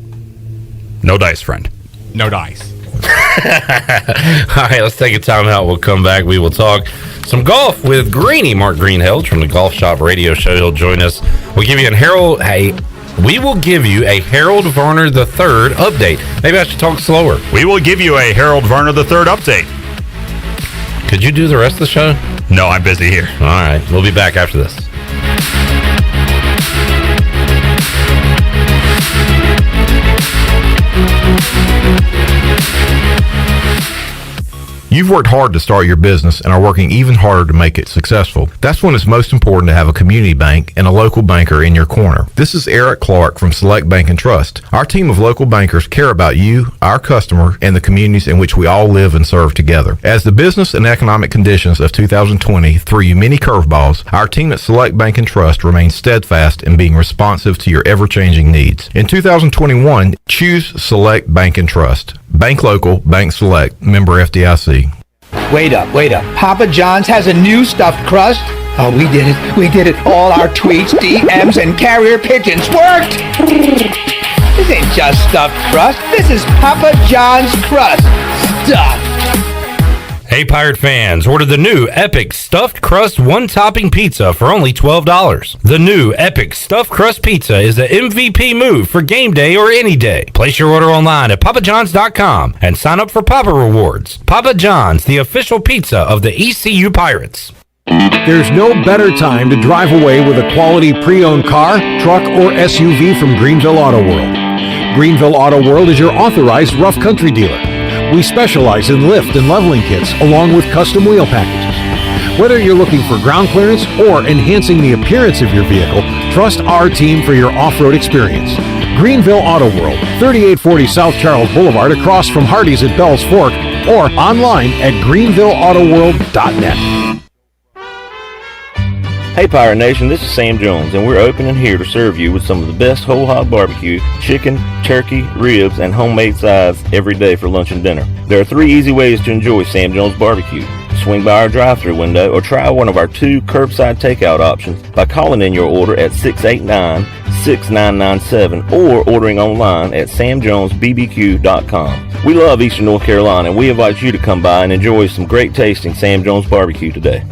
no dice, friend. No dice. All right, let's take a time out. We'll come back. We will talk some golf with Mark Greenhalgh from the Golf Shop Radio Show. He'll join us. We'll give you we will give you a Harold Varner III update. Maybe I should talk slower. We will give you a Harold Varner III update. Could you do the rest of the show? No, I'm busy here. All right, we'll be back after this. You've worked hard to start your business and are working even harder to make it successful. That's when it's most important to have a community bank and a local banker in your corner. This is Eric Clark from Select Bank and Trust. Our team of local bankers care about you, our customer, and the communities in which we all live and serve together. As the business and economic conditions of 2020 threw you many curveballs, our team at Select Bank and Trust remains steadfast in being responsive to your ever-changing needs. In 2021, choose Select Bank and Trust. Bank local, bank select, member FDIC. Wait up. Papa John's has a new stuffed crust? Oh, we did it. We did it. All our tweets, DMs, and carrier pigeons worked. This ain't just stuffed crust. This is Papa John's crust. Stuffed. Hey, Pirate fans, order the new Epic Stuffed Crust One-Topping Pizza for only $12. The new Epic Stuffed Crust Pizza is the MVP move for game day or any day. Place your order online at papajohns.com and sign up for Papa Rewards. Papa John's, the official pizza of the ECU Pirates. There's no better time to drive away with a quality pre-owned car, truck, or SUV from Greenville Auto World. Greenville Auto World is your authorized rough country dealer. We specialize in lift and leveling kits along with custom wheel packages. Whether you're looking for ground clearance or enhancing the appearance of your vehicle, trust our team for your off-road experience. Greenville Auto World, 3840 South Charles Boulevard across from Hardee's at Bell's Fork, or online at greenvilleautoworld.net. Hey Pirate Nation, this is Sam Jones, and we're open and here to serve you with some of the best whole hog barbecue, chicken, turkey, ribs, and homemade sides every day for lunch and dinner. There are 3 easy ways to enjoy Sam Jones barbecue. Swing by our drive-thru window or try one of our 2 curbside takeout options by calling in your order at 689-6997 or ordering online at samjonesbbq.com. We love Eastern North Carolina, and we invite you to come by and enjoy some great tasting Sam Jones barbecue today.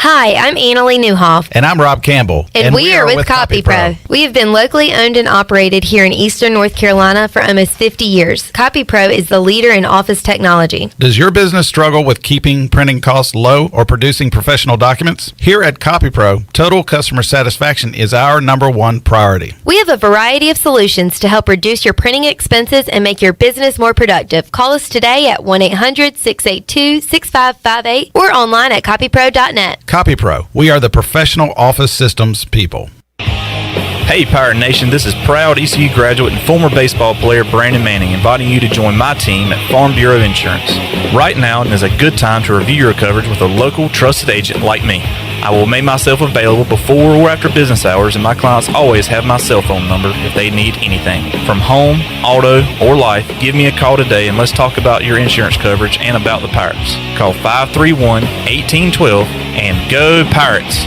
Hi, I'm Annalie Newhoff. And I'm Rob Campbell. And we are with CopyPro. We have been locally owned and operated here in Eastern North Carolina for almost 50 years. CopyPro is the leader in office technology. Does your business struggle with keeping printing costs low or producing professional documents? Here at CopyPro, total customer satisfaction is our #1 priority. We have a variety of solutions to help reduce your printing expenses and make your business more productive. Call us today at 1-800-682-6558 or online at copypro.net. CopyPro, we are the professional office systems people. Hey Pirate Nation, this is proud ECU graduate and former baseball player Brandon Manning inviting you to join my team at Farm Bureau Insurance. Right now is a good time to review your coverage with a local trusted agent like me. I will make myself available before or after business hours, and my clients always have my cell phone number if they need anything. From home, auto, or life, give me a call today and let's talk about your insurance coverage and about the Pirates. Call 531-1812 and go Pirates!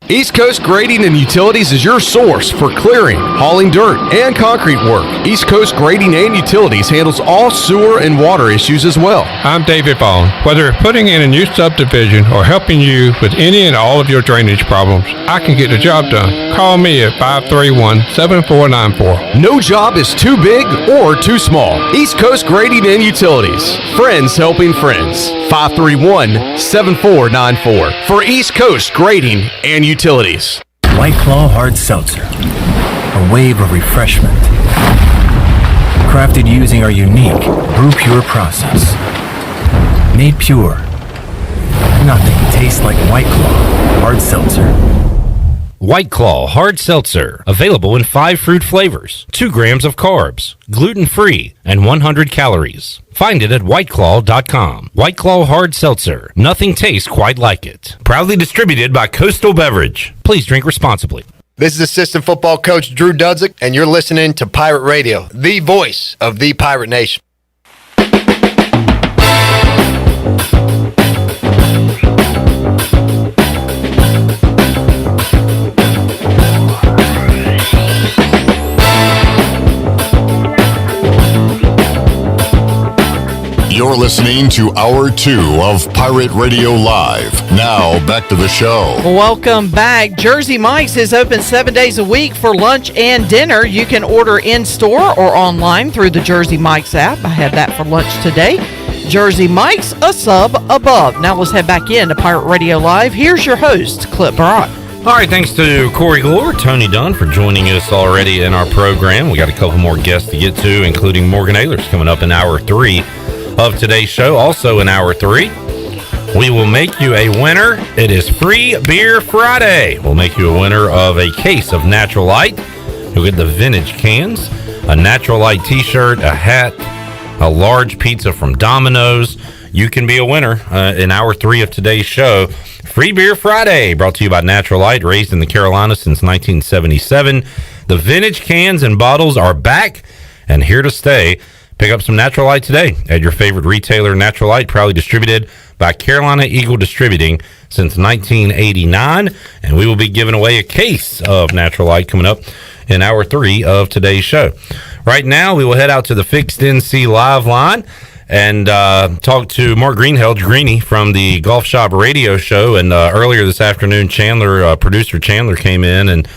East Coast Grading and Utilities is your source for clearing, hauling dirt, and concrete work. East Coast Grading and Utilities handles all sewer and water issues as well. I'm David Vaughn. Whether putting in a new subdivision or helping you with any and all of your drainage problems, I can get the job done. Call me at 531-7494. No job is too big or too small. East Coast Grading and Utilities. Friends helping friends. 531-7494 for East Coast Grading and Utilities. White Claw Hard Seltzer. A wave of refreshment. Crafted using our unique Brew Pure process. Made pure. Nothing tastes like White Claw Hard Seltzer. White Claw Hard Seltzer, available in 5 fruit flavors, 2 grams of carbs, gluten-free, and 100 calories. Find it at whiteclaw.com. White Claw Hard Seltzer, nothing tastes quite like it. Proudly distributed by Coastal Beverage. Please drink responsibly. This is Assistant Football Coach Drew Dudzik, and you're listening to Pirate Radio, the voice of the Pirate Nation. You're listening to Hour 2 of Pirate Radio Live. Now, back to the show. Welcome back. Jersey Mike's is open 7 days a week for lunch and dinner. You can order in-store or online through the Jersey Mike's app. I had that for lunch today. Jersey Mike's, a sub above. Now let's head back into Pirate Radio Live. Here's your host, Clip Brock. All right, thanks to Corey Gloor, Tony Dunn for joining us already in our program. We got a couple more guests to get to, including Morgan Ahlers coming up in Hour 3 of today's show. Also in Hour 3, we will make you a winner. It is Free Beer Friday. We'll make you a winner of a case of Natural Light. You'll get the vintage cans, a Natural Light t-shirt, a hat, a large pizza from Domino's. You can be a winner in Hour 3 of today's show. Free Beer Friday, brought to you by Natural Light, raised in the Carolinas since 1977. The vintage cans and bottles are back and here to stay. Pick up some Natural Light today at your favorite retailer. Natural Light, proudly distributed by Carolina Eagle Distributing since 1989. And we will be giving away a case of Natural Light coming up in hour 3 of today's show. Right now, we will head out to the Fixed NC Live line and talk to Mark Greenhalgh, Greeny, from the Golf Shop Radio Show. And earlier this afternoon, producer Chandler came in and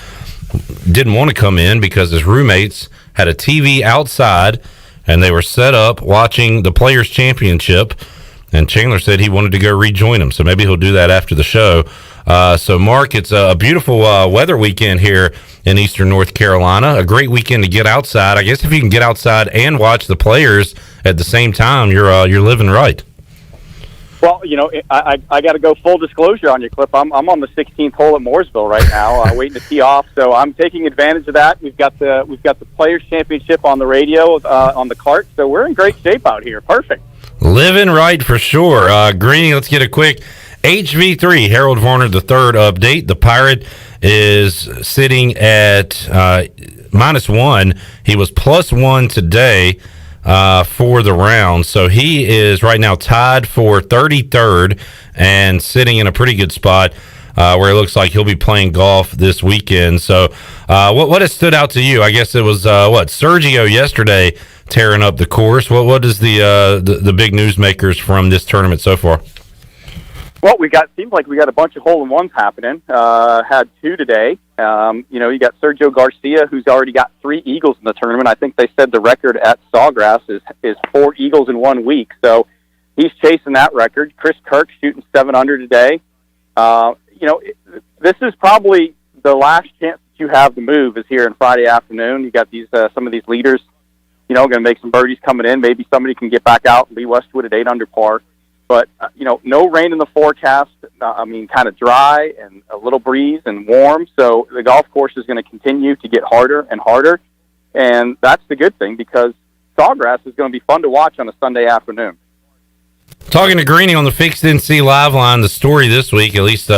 didn't want to come in because his roommates had a TV outside and they were set up watching the Players Championship. And Chandler said he wanted to go rejoin them, so maybe he'll do that after the show. So, Mark, it's a beautiful weather weekend here in Eastern North Carolina. A great weekend to get outside. I guess if you can get outside and watch the Players at the same time, you're living right. Well, I got to go full disclosure on your clip. I'm on the 16th hole at Mooresville right now, waiting to tee off. So I'm taking advantage of that. We've got the Players Championship on the radio on the cart. So we're in great shape out here. Perfect. Living right for sure. Greeny, let's get a quick HV3 Harold Varner III update. The Pirate is sitting at -1. He was +1 today for the round. So he is right now tied for 33rd and sitting in a pretty good spot where it looks like he'll be playing golf this weekend. So what has stood out to you? I guess it was Sergio yesterday tearing up the course. What is the big newsmakers from this tournament so far? Well, seems like we got a bunch of hole-in-ones happening. Had 2 today. You got Sergio Garcia, who's already got 3 eagles in the tournament. I think they said the record at Sawgrass is 4 eagles in 1 week. So he's chasing that record. Chris Kirk shooting 7 under today. This is probably the last chance that you have to move is here on Friday afternoon. You got these some of these leaders, going to make some birdies coming in. Maybe somebody can get back out. Lee Westwood at 8 under par. But, no rain in the forecast. Kind of dry and a little breeze and warm. So the golf course is going to continue to get harder and harder. And that's the good thing because Sawgrass is going to be fun to watch on a Sunday afternoon. Talking to Greeny on the Fixed NC Live line, the story this week, at least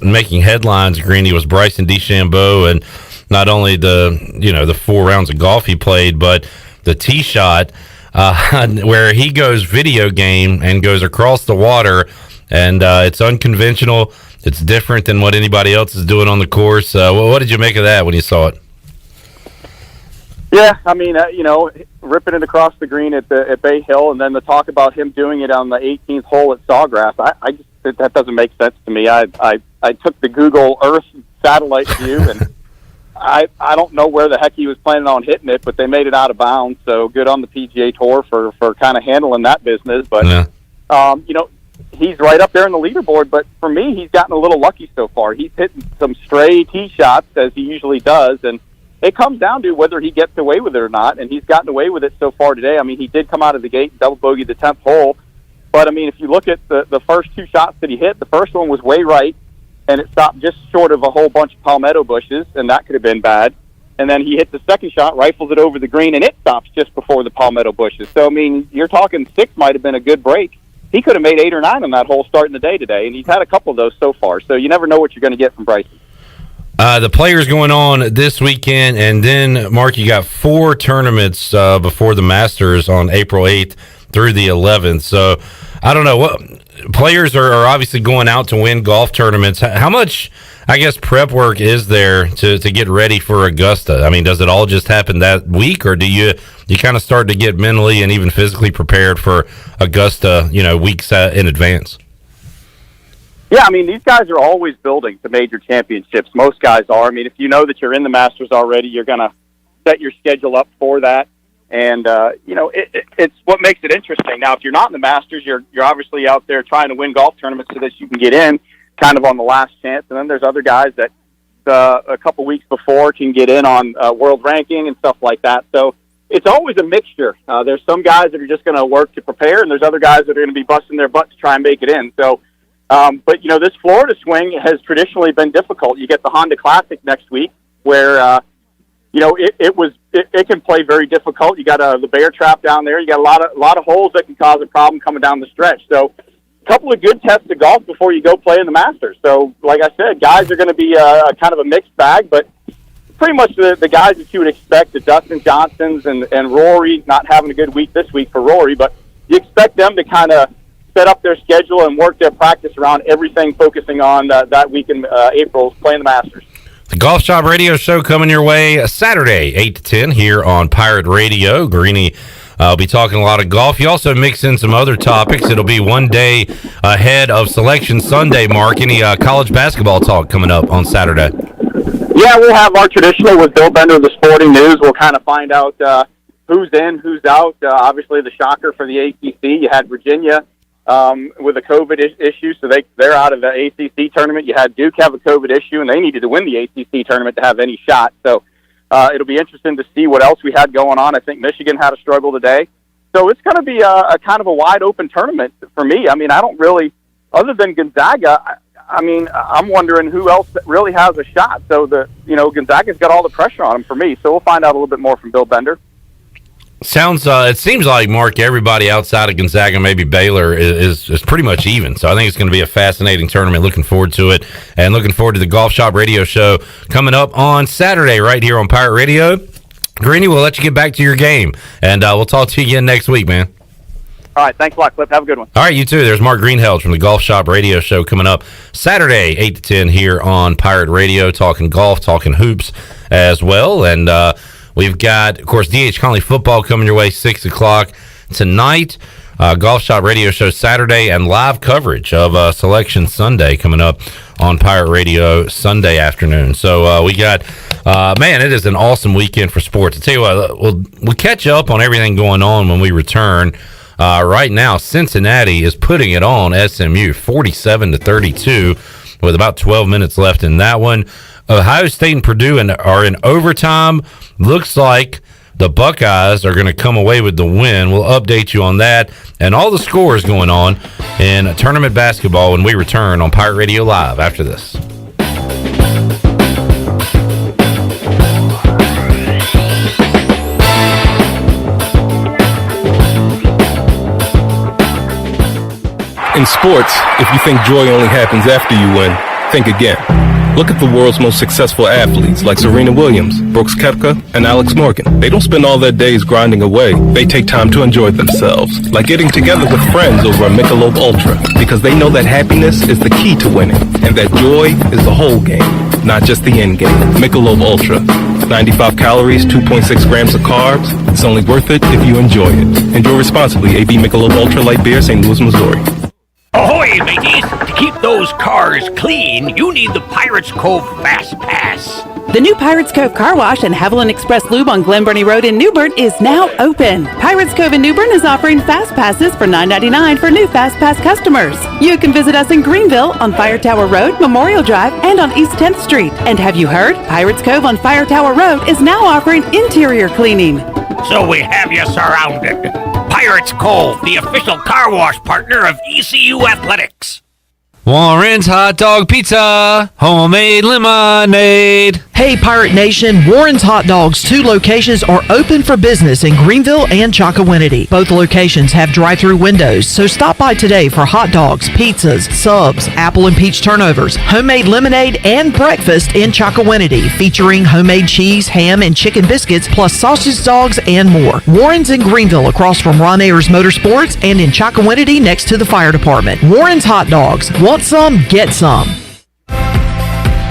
making headlines, Greeny, was Bryson DeChambeau, and not only the 4 rounds of golf he played, but the tee shot where he goes video game and goes across the water, and it's unconventional. It's different than what anybody else is doing on the course. What did you make of that when you saw it? Yeah, ripping it across the green at Bay Hill, and then the talk about him doing it on the 18th hole at Sawgrass. I just that doesn't make sense to me. I took the Google Earth satellite view, and I don't know where the heck he was planning on hitting it, but they made it out of bounds. So good on the PGA Tour for kind of handling that business. But he's right up there in the leaderboard. But for me, he's gotten a little lucky so far. He's hitting some stray tee shots as he usually does, and it comes down to whether he gets away with it or not, and he's gotten away with it so far today. He did come out of the gate and double bogey the 10th hole, but, if you look at the first 2 shots that he hit, the first one was way right, and it stopped just short of a whole bunch of palmetto bushes, and that could have been bad. And then he hit the second shot, rifles it over the green, and it stops just before the palmetto bushes. So, you're talking 6 might have been a good break. He could have made 8 or 9 on that hole starting the day today, and he's had a couple of those so far. So you never know what you're going to get from Bryson. The Players going on this weekend, and then, Mark, you got 4 tournaments before the Masters on April 8th through the 11th. So, I don't know. What players are obviously going out to win golf tournaments. How much, I guess, prep work is there to get ready for Augusta? Does it all just happen that week, or do you kind of start to get mentally and even physically prepared for Augusta, weeks in advance? Yeah, these guys are always building to major championships. Most guys are. If you know that you're in the Masters already, you're going to set your schedule up for that. And, it's what makes it interesting. Now, if you're not in the Masters, you're obviously out there trying to win golf tournaments so that you can get in kind of on the last chance. And then there's other guys that a couple weeks before can get in on world ranking and stuff like that. So it's always a mixture. There's some guys that are just going to work to prepare, and there's other guys that are going to be busting their butt to try and make it in. So, but this Florida swing has traditionally been difficult. You get the Honda Classic next week, where it can play very difficult. You got the bear trap down there. You got a lot of holes that can cause a problem coming down the stretch. So, a couple of good tests of golf before you go play in the Masters. So, like I said, guys are going to be kind of a mixed bag, but pretty much the guys that you would expect, the Dustin Johnsons and Rory, not having a good week this week for Rory, but you expect them to kind of set up their schedule and work their practice around everything focusing on that week in April, playing the Masters. The Golf Shop Radio Show coming your way Saturday, 8 to 10 here on Pirate Radio. Greeny will be talking a lot of golf. You also mix in some other topics. It'll be one day ahead of Selection Sunday, Mark. Any college basketball talk coming up on Saturday? Yeah, we'll have our traditional with Bill Bender of the Sporting News. We'll kind of find out who's in, who's out. Obviously, the shocker for the ACC, you had Virginia with a COVID issue, so they're out of the ACC tournament. You had Duke have a COVID issue, and they needed to win the ACC tournament to have any shot. So it'll be interesting to see what else we had going on. I think Michigan had a struggle today. So it's going to be a kind of a wide-open tournament for me. I mean, I don't really, other than Gonzaga, I mean, I'm wondering who else really has a shot. So, Gonzaga's got all the pressure on them for me. So we'll find out a little bit more from Bill Bender. It seems like, Mark, everybody outside of Gonzaga, maybe Baylor, is pretty much even. So I think it's going to be a fascinating tournament. Looking forward to it, and looking forward to the Golf Shop Radio Show coming up on Saturday right here on Pirate Radio. Greeny, we'll let you get back to your game, and we'll talk to you again next week, man. All right, thanks a lot, Cliff. Have a good one. All right, you too. There's Mark Greenhalgh from the Golf Shop Radio Show coming up Saturday, 8 to 10 here on Pirate Radio, talking golf, talking hoops as well, and we've got, of course, D.H. Conley football coming your way 6 o'clock tonight. Golf Shop Radio Show Saturday, and live coverage of Selection Sunday coming up on Pirate Radio Sunday afternoon. So we got, man, it is an awesome weekend for sports. I tell you what, we'll catch up on everything going on when we return. Right now, Cincinnati is putting it on SMU 47-32 with about 12 minutes left in that one. Ohio State and Purdue are in overtime. Looks like the Buckeyes are going to come away with the win. We'll update you on that and all the scores going on in tournament basketball when we return on Pirate Radio Live after this. In sports, if you think joy only happens after you win, think again. Look at the world's most successful athletes like Serena Williams, Brooks Koepka, and Alex Morgan. They don't spend all their days grinding away. They take time to enjoy themselves, like getting together with friends over a Michelob Ultra, because they know that happiness is the key to winning, and that joy is the whole game, not just the end game. Michelob Ultra. 95 calories, 2.6 grams of carbs. It's only worth it if you enjoy it. Enjoy responsibly. AB Michelob Ultra Light Beer, St. Louis, Missouri. Ahoy, mateys! To keep those cars clean, you need the Pirates Cove Fast Pass. The new Pirates Cove Car Wash and Haviland Express Lube on Glen Burnie Road in New Bern is now open. Pirates Cove in New Bern is offering Fast Passes for $9.99 for new Fast Pass customers. You can visit us in Greenville on Fire Tower Road, Memorial Drive, and on East 10th Street. And have you heard? Pirates Cove on Fire Tower Road is now offering interior cleaning. So we have you surrounded. Pirates Cove, the official car wash partner of ECU Athletics. Warren's Hot Dog Pizza, homemade lemonade. Hey, Pirate Nation, Warren's Hot Dogs, 2 locations are open for business in Greenville and Chocowinity. Both locations have drive-through windows, so stop by today for hot dogs, pizzas, subs, apple and peach turnovers, homemade lemonade, and breakfast in Chocowinity, featuring homemade cheese, ham, and chicken biscuits, plus sausage dogs and more. Warren's in Greenville, across from Ron Ayers Motorsports, and in Chocowinity, next to the fire department. Warren's Hot Dogs. Want some? Get some.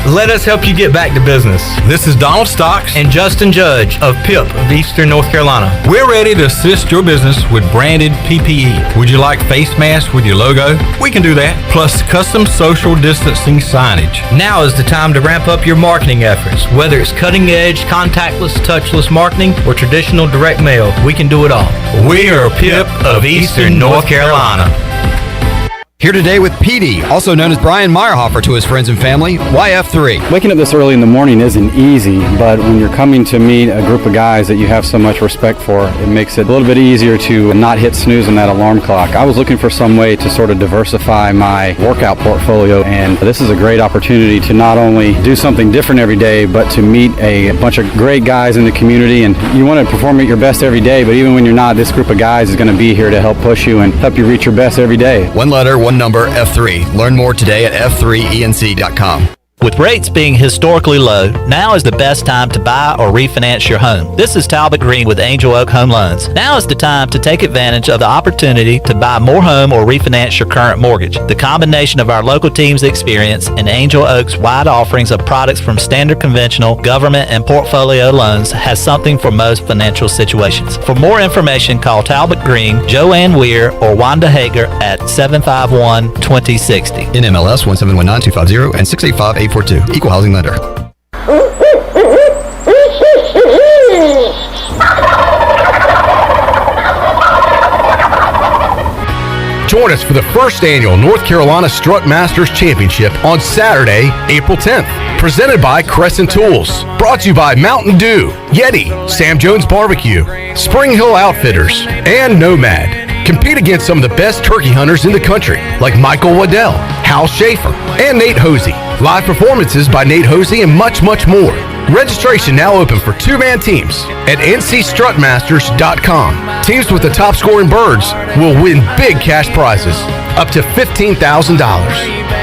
Let us help you get back to business. This is Donald Stocks and Justin Judge of PIP of Eastern North Carolina. We're ready to assist your business with branded PPE. Would you like face masks with your logo? We can do that. Plus custom social distancing signage. Now is the time to ramp up your marketing efforts. Whether it's cutting edge, contactless, touchless marketing, or traditional direct mail, we can do it all. We are PIP of Eastern North Carolina. Here today with PD, also known as Brian Meyerhofer to his friends and family, YF3. Waking up this early in the morning isn't easy, but when you're coming to meet a group of guys that you have so much respect for, it makes it a little bit easier to not hit snooze on that alarm clock. I was looking for some way to sort of diversify my workout portfolio, and this is a great opportunity to not only do something different every day, but to meet a bunch of great guys in the community. And you want to perform at your best every day, but even when you're not, this group of guys is going to be here to help push you and help you reach your best every day. One letter, one number, F3. Learn more today at f3enc.com. With rates being historically low, now is the best time to buy or refinance your home. This is Talbot Green with Angel Oak Home Loans. Now is the time to take advantage of the opportunity to buy more home or refinance your current mortgage. The combination of our local team's experience and Angel Oak's wide offerings of products from standard conventional, government, and portfolio loans has something for most financial situations. For more information, call Talbot Green, Joanne Weir, or Wanda Hager at 751-2060. NMLS 1719250 and 685-842. Equal housing lender. Join us for the first annual North Carolina Strut Masters Championship on Saturday, April 10th. Presented by Crescent Tools. Brought to you by Mountain Dew, Yeti, Sam Jones Barbecue, Spring Hill Outfitters, and Nomad. Compete against some of the best turkey hunters in the country, like Michael Waddell, Hal Schaefer, and Nate Hosey. Live performances by Nate Hosey and much, much more. Registration now open for two-man teams at ncstrutmasters.com. Teams with the top scoring birds will win big cash prizes, up to $15,000.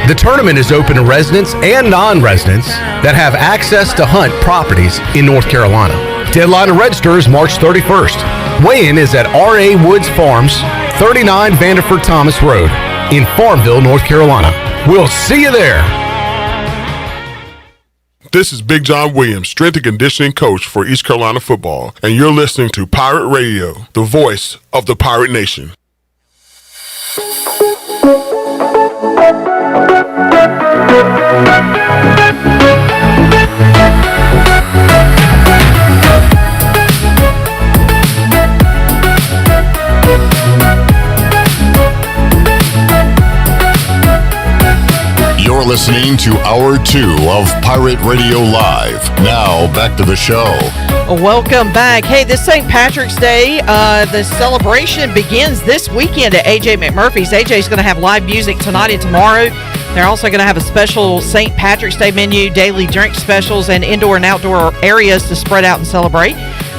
The tournament is open to residents and non-residents that have access to hunt properties in North Carolina. Deadline to register is March 31st. Weigh-in is at R.A. Woods Farms, 39 Vanderford Thomas Road in Farmville, North Carolina. We'll see you there. This is Big John Williams, strength and conditioning coach for East Carolina football, and you're listening to Pirate Radio, the voice of the Pirate Nation. You're listening to Hour 2 of Pirate Radio Live. Now, back to the show. Welcome back. Hey, this St. Patrick's Day, the celebration begins this weekend at AJ McMurphy's. AJ's going to have live music tonight and tomorrow. They're also going to have a special St. Patrick's Day menu, daily drink specials, and indoor and outdoor areas to spread out and celebrate.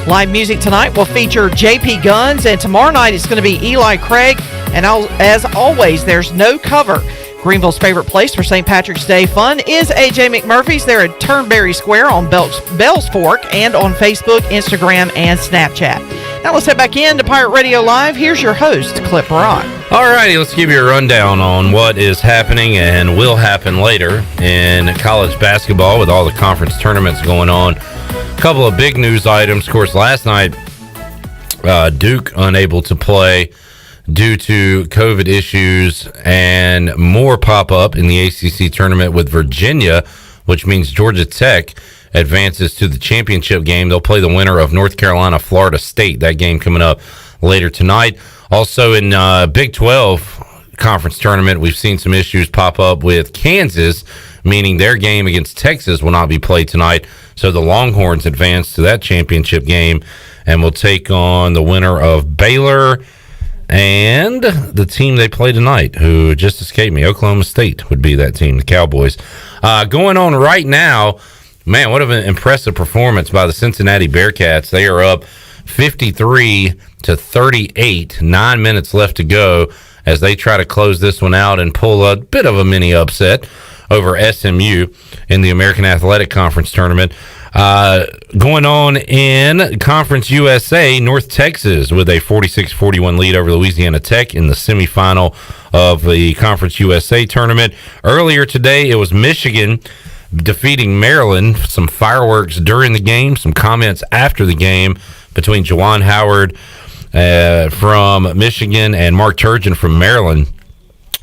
Live music tonight will feature JP Guns, and tomorrow night it's going to be Eli Craig. And as always, there's no cover. Greenville's favorite place for St. Patrick's Day fun is AJ McMurphy's. They're at Turnberry Square on Bell's Fork and on Facebook, Instagram, and Snapchat. Now let's head back in to Pirate Radio Live. Here's your host, Clip Rock. All righty, let's give you a rundown on what is happening and will happen later in college basketball with all the conference tournaments going on. A couple of big news items. Of course, last night, Duke unable to play due to COVID issues, and more pop up in the ACC tournament with Virginia, which means Georgia Tech advances to the championship game. They'll play the winner of North Carolina, Florida State. That game coming up later tonight. Also in Big 12 conference tournament, we've seen some issues pop up with Kansas, meaning their game against Texas will not be played tonight. So the Longhorns advance to that championship game and will take on the winner of Baylor and the team they play tonight, who just escaped me. Oklahoma State would be that team, the Cowboys. Going on right now, man, what an impressive performance by the Cincinnati Bearcats. They are up 53-38, 9 minutes left to go as they try to close this one out and pull a bit of a mini upset over SMU in the American Athletic Conference tournament. Going on in Conference USA, North Texas with a 46-41 lead over Louisiana Tech in the semifinal of the Conference USA tournament. Earlier today, it was Michigan defeating Maryland. Some fireworks during the game, some comments after the game between Juwan Howard from Michigan and Mark Turgeon from Maryland.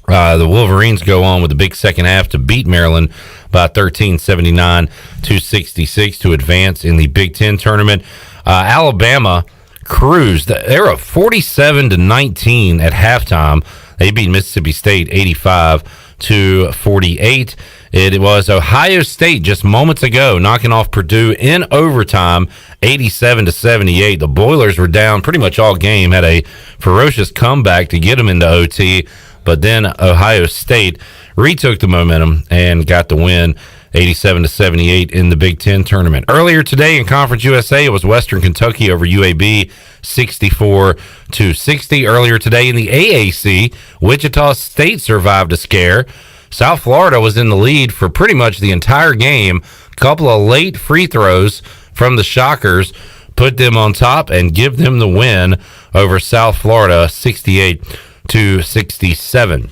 The Wolverines go on with a big second half to beat Maryland by 13-79-66 to advance in the Big Ten tournament. Alabama cruised. They're up 47-19 at halftime. They beat Mississippi State 85-48. It was Ohio State just moments ago knocking off Purdue in overtime 87-78. The Boilers were down pretty much all game, had a ferocious comeback to get them into OT. But then Ohio State retook the momentum and got the win 87-78 in the Big Ten tournament. Earlier today in Conference USA, it was Western Kentucky over UAB 64-60. Earlier today in the AAC, Wichita State survived a scare South Florida was in the lead for pretty much the entire game. A couple of late free throws from the Shockers put them on top and give them the win over South Florida, 68-67.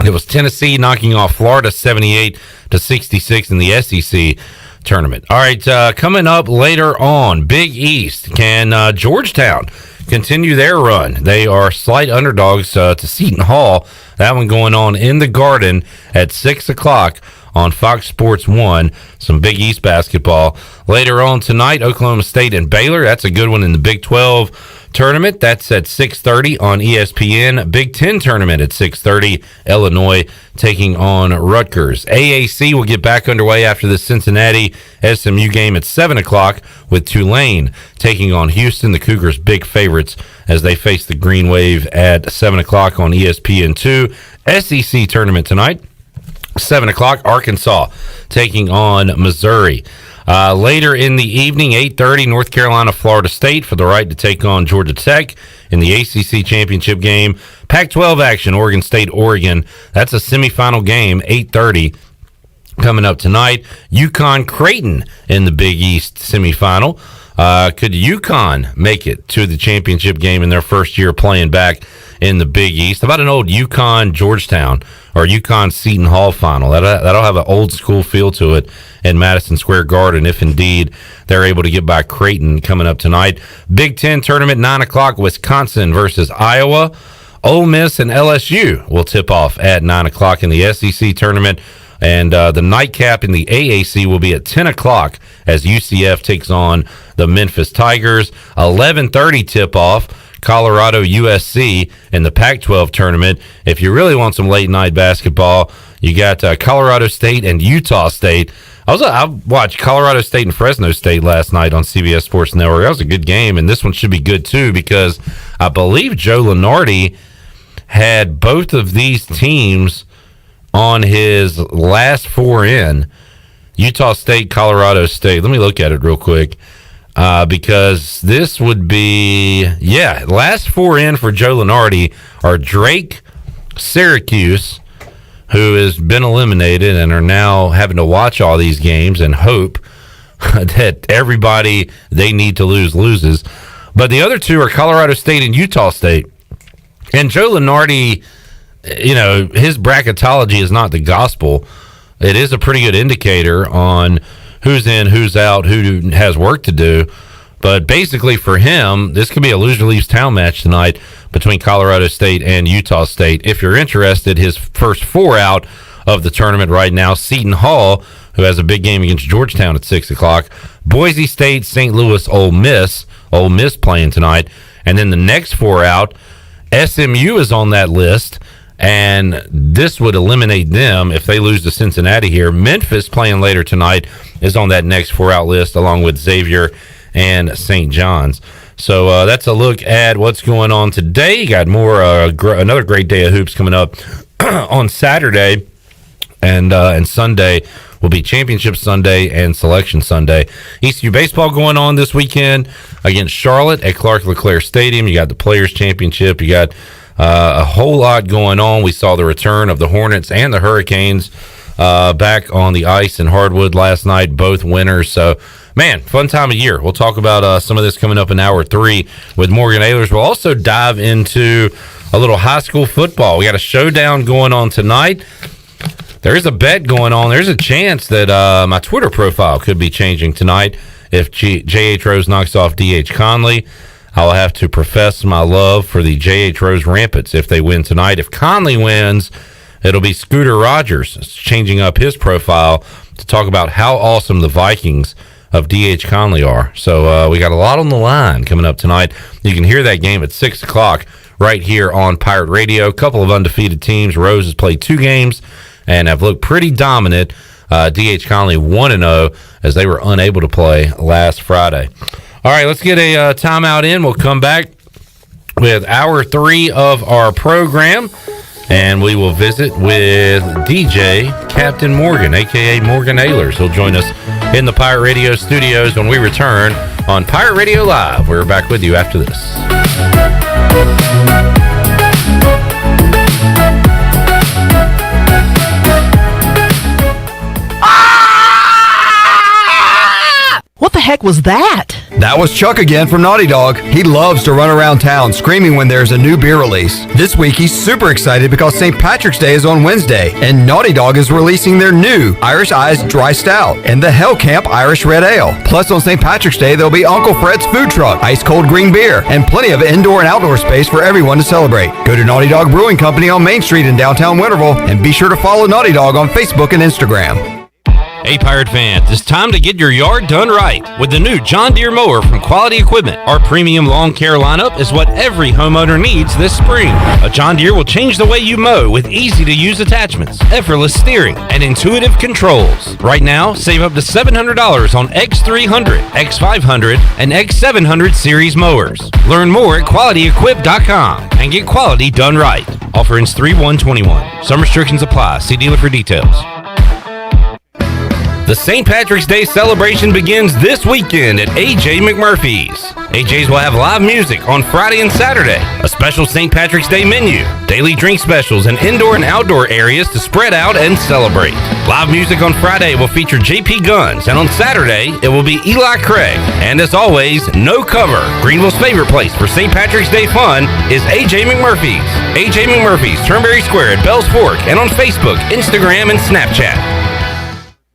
It was Tennessee knocking off Florida 78-66 in the SEC tournament. All right, coming up later on, Big East. Can Georgetown continue their run? They are slight underdogs to Seton Hall. That one going on in the Garden at 6 o'clock on Fox Sports 1. Some Big East basketball. Later on tonight, Oklahoma State and Baylor. That's a good one in the Big 12 tournament. That's at 6:30 on ESPN. Big 10 tournament at 6:30. Illinois taking on Rutgers. AAC will get back underway after the Cincinnati SMU game at 7 o'clock with Tulane taking on Houston. The Cougars big favorites as they face the Green Wave at 7 o'clock on ESPN2. SEC tournament tonight. 7 o'clock, Arkansas taking on Missouri. Later in the evening, 8:30, North Carolina, Florida State for the right to take on Georgia Tech in the ACC championship game. Pac-12 action, Oregon State, Oregon. That's a semifinal game, 8:30. Coming up tonight, UConn Creighton in the Big East semifinal. Could UConn make it to the championship game in their first year playing back in the Big East? How about an old UConn Georgetown or UConn Seton Hall final? That'll have an old school feel to it in Madison Square Garden if indeed they're able to get by Creighton coming up tonight. Big Ten tournament, 9 o'clock, Wisconsin versus Iowa. Ole Miss and LSU will tip off at 9 o'clock in the SEC tournament. And the nightcap in the AAC will be at 10 o'clock as UCF takes on the Memphis Tigers. 11:30 tip-off, Colorado USC in the Pac-12 tournament. If you really want some late-night basketball, you got Colorado State and Utah State. I watched Colorado State and Fresno State last night on CBS Sports Network. That was a good game, and this one should be good too because I believe Joe Lunardi had both of these teams on his last four in, Utah State, Colorado State. Let me look at it real quick because this would be, last four in for Joe Lunardi are Drake, Syracuse, who has been eliminated and are now having to watch all these games and hope that everybody they need to lose loses. But the other two are Colorado State and Utah State. And Joe Lunardi, his bracketology is not the gospel. It is a pretty good indicator on who's in, who's out, who has work to do. But basically for him, this could be a loser leaves town match tonight between Colorado State and Utah State. If you're interested, his first four out of the tournament right now, Seton Hall, who has a big game against Georgetown at 6 o'clock, Boise State, St. Louis, Ole Miss playing tonight. And then the next four out, SMU is on that list. And this would eliminate them if they lose to Cincinnati here. Memphis, playing later tonight, is on that next four-out list, along with Xavier and St. John's. So that's a look at what's going on today. Got more another great day of hoops coming up on Saturday, and Sunday will be Championship Sunday and Selection Sunday. ECU baseball going on this weekend against Charlotte at Clark LeClaire Stadium. You got the Players Championship. You got a whole lot going on. We saw the return of the Hornets and the Hurricanes back on the ice and hardwood last night, both winners. So, man, fun time of year. We'll talk about some of this coming up in hour 3 with Morgan Ahlers. We'll also dive into a little high school football. We got a showdown going on tonight. There's a bet going on. There's a chance that my Twitter profile could be changing tonight if J.H. Rose knocks off D.H. Conley. I'll have to profess my love for the J.H. Rose Rampants if they win tonight. If Conley wins, it'll be Scooter Rogers changing up his profile to talk about how awesome the Vikings of D.H. Conley are. So we got a lot on the line coming up tonight. You can hear that game at 6 o'clock right here on Pirate Radio. A couple of undefeated teams. Rose has played 2 games and have looked pretty dominant. D.H. Conley 1-0 as they were unable to play last Friday. All right, let's get a timeout in. We'll come back with hour 3 of our program, and we will visit with DJ Captain Morgan, a.k.a. Morgan Ahlers. He'll join us in the Pirate Radio studios when we return on Pirate Radio Live. We're back with you after this. heck was that? That was Chuck again from Naughty Dog. He loves to run around town screaming when there's a new beer release. This week he's super excited because St. Patrick's Day is on Wednesday, and Naughty Dog is releasing their new Irish Eyes Dry Stout and the Hell Camp Irish Red Ale. Plus on St. Patrick's Day there'll be Uncle Fred's Food Truck, ice cold green beer, and plenty of indoor and outdoor space for everyone to celebrate. Go to Naughty Dog Brewing Company on Main Street in downtown Winterville, and be sure to follow Naughty Dog on Facebook and Instagram. Hey Pirate fans, it's time to get your yard done right with the new John Deere mower from Quality Equipment. Our premium lawn care lineup is what every homeowner needs this spring. A John Deere will change the way you mow with easy-to-use attachments, effortless steering, and intuitive controls. Right now, save up to $700 on X300, X500, and X700 series mowers. Learn more at QualityEquip.com and get quality done right. Offer ends 3/1/21. Some restrictions apply. See dealer for details. The St. Patrick's Day celebration begins this weekend at A.J. McMurphy's. A.J.'s will have live music on Friday and Saturday, a special St. Patrick's Day menu, daily drink specials, and indoor and outdoor areas to spread out and celebrate. Live music on Friday will feature J.P. Guns, and on Saturday, it will be Eli Craig. And as always, no cover. Greenville's favorite place for St. Patrick's Day fun is A.J. McMurphy's. A.J. McMurphy's, Turnberry Square at Bells Fork, and on Facebook, Instagram, and Snapchat.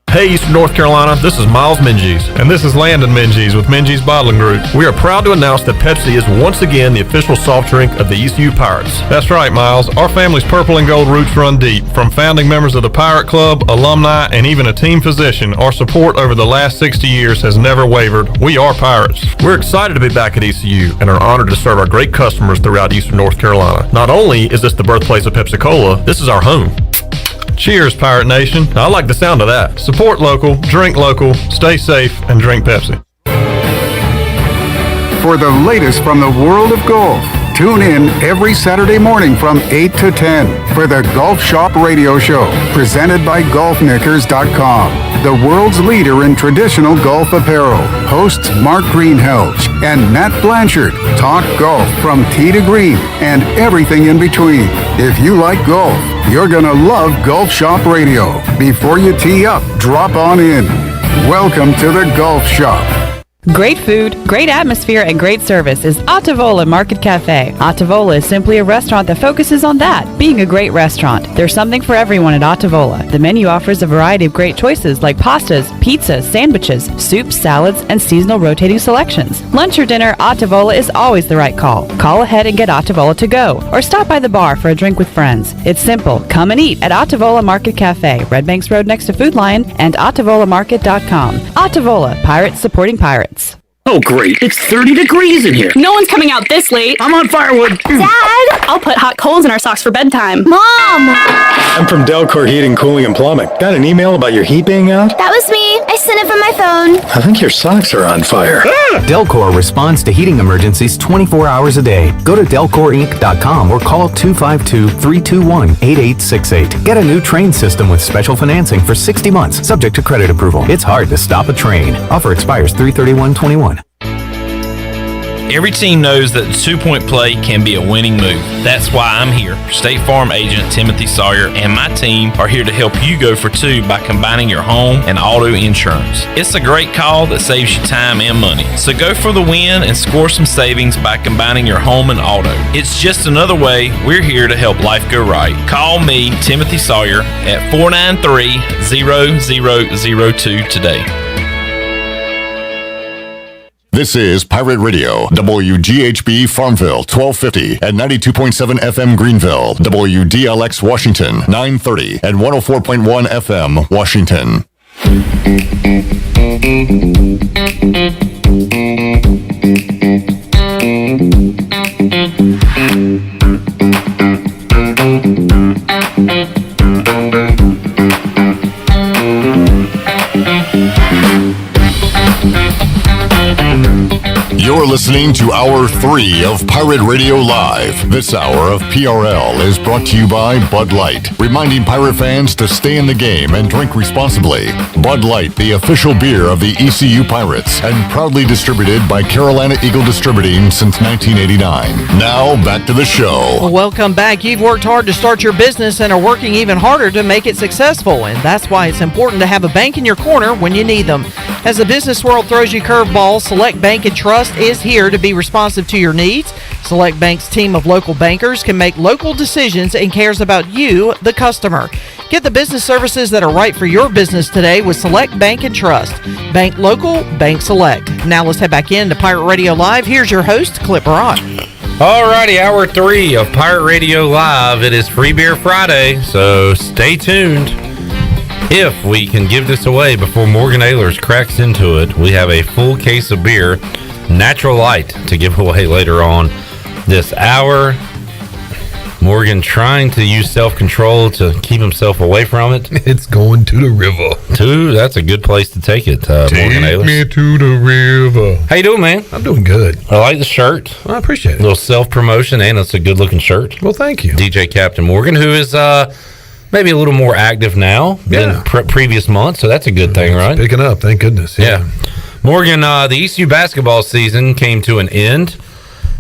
Hey, Eastern North Carolina, this is Miles Minges. And this is Landon Minges with Minges Bottling Group. We are proud to announce that Pepsi is once again the official soft drink of the ECU Pirates. That's right, Miles. Our family's purple and gold roots run deep. From founding members of the Pirate Club, alumni, and even a team physician, our support over the last 60 years has never wavered. We are Pirates. We're excited to be back at ECU and are honored to serve our great customers throughout Eastern North Carolina. Not only is this the birthplace of Pepsi-Cola, this is our home. Cheers, Pirate Nation. I like the sound of that. Support local, drink local, stay safe, and drink Pepsi. For the latest from the world of golf, tune in every Saturday morning from 8 to 10 for the Golf Shop Radio Show, presented by GolfKnickers.com, the world's leader in traditional golf apparel. Hosts Mark Greenhalgh and Matt Blanchard talk golf from tee to green and everything in between. If you like golf, you're gonna love Golf Shop Radio. Before you tee up, drop on in. Welcome to the Golf Shop. Great food, great atmosphere, and great service is Ottavola Market Cafe. Ottavola is simply a restaurant that focuses on that, being a great restaurant. There's something for everyone at Ottavola. The menu offers a variety of great choices like pastas, pizzas, sandwiches, soups, salads, and seasonal rotating selections. Lunch or dinner, Ottavola is always the right call. Call ahead and get Ottavola to go, or stop by the bar for a drink with friends. It's simple. Come and eat at Ottavola Market Cafe, Red Banks Road next to Food Lion, and OttavolaMarket.com. Ottavola, Pirates supporting Pirates. Oh, great. It's 30 degrees in here. No one's coming out this late. I'm on firewood. Dad! I'll put hot coals in our socks for bedtime. Mom! I'm from Delcor Heating, Cooling, and Plumbing. Got an email about your heat being out? That was me. I sent it from my phone. I think your socks are on fire. Delcor responds to heating emergencies 24 hours a day. Go to DelcorInc.com or call 252-321-8868. Get a new train system with special financing for 60 months, subject to credit approval. It's hard to stop a train. Offer expires 3/31/21. Every team knows that the two-point play can be a winning move. That's why I'm here. State Farm agent Timothy Sawyer and my team are here to help you go for two by combining your home and auto insurance. It's a great call that saves you time and money. So go for the win and score some savings by combining your home and auto. It's just another way we're here to help life go right. Call me, Timothy Sawyer, at 493-0002 today. This is Pirate Radio, WGHB Farmville, 1250 and 92.7 FM Greenville, WDLX Washington, 930 and 104.1 FM Washington. You're listening to Hour 3 of Pirate Radio Live. This hour of PRL is brought to you by Bud Light, reminding Pirate fans to stay in the game and drink responsibly. Bud Light, the official beer of the ECU Pirates, and proudly distributed by Carolina Eagle Distributing since 1989. Now, back to the show. Well, welcome back. You've worked hard to start your business and are working even harder to make it successful, and that's why it's important to have a bank in your corner when you need them. As the business world throws you curveballs, Select Bank and Trust is here to be responsive to your needs. Select Bank's team of local bankers can make local decisions and cares about you, the customer. Get the business services that are right for your business today with Select Bank and Trust. Bank local, bank select. Now let's head back into Pirate Radio Live. Here's your host, Clip Rock. Alrighty, hour 3 of Pirate Radio Live. It is Free Beer Friday, so stay tuned. If we can give this away before Morgan Ahlers cracks into it, we have a full case of beer, Natural Light, to give away later on this hour. Morgan trying to use self-control to keep himself away from it. It's going to the river. That's a good place to take it, Morgan Ahlers. Take me to the river. How you doing, man? I'm doing good. I like the shirt. Well, I appreciate it. A little self-promotion, and it's a good-looking shirt. Well, thank you. DJ Captain Morgan, who is maybe a little more active now than previous months, so that's a good thing, right? Picking up, thank goodness. Yeah. Morgan, the ECU basketball season came to an end.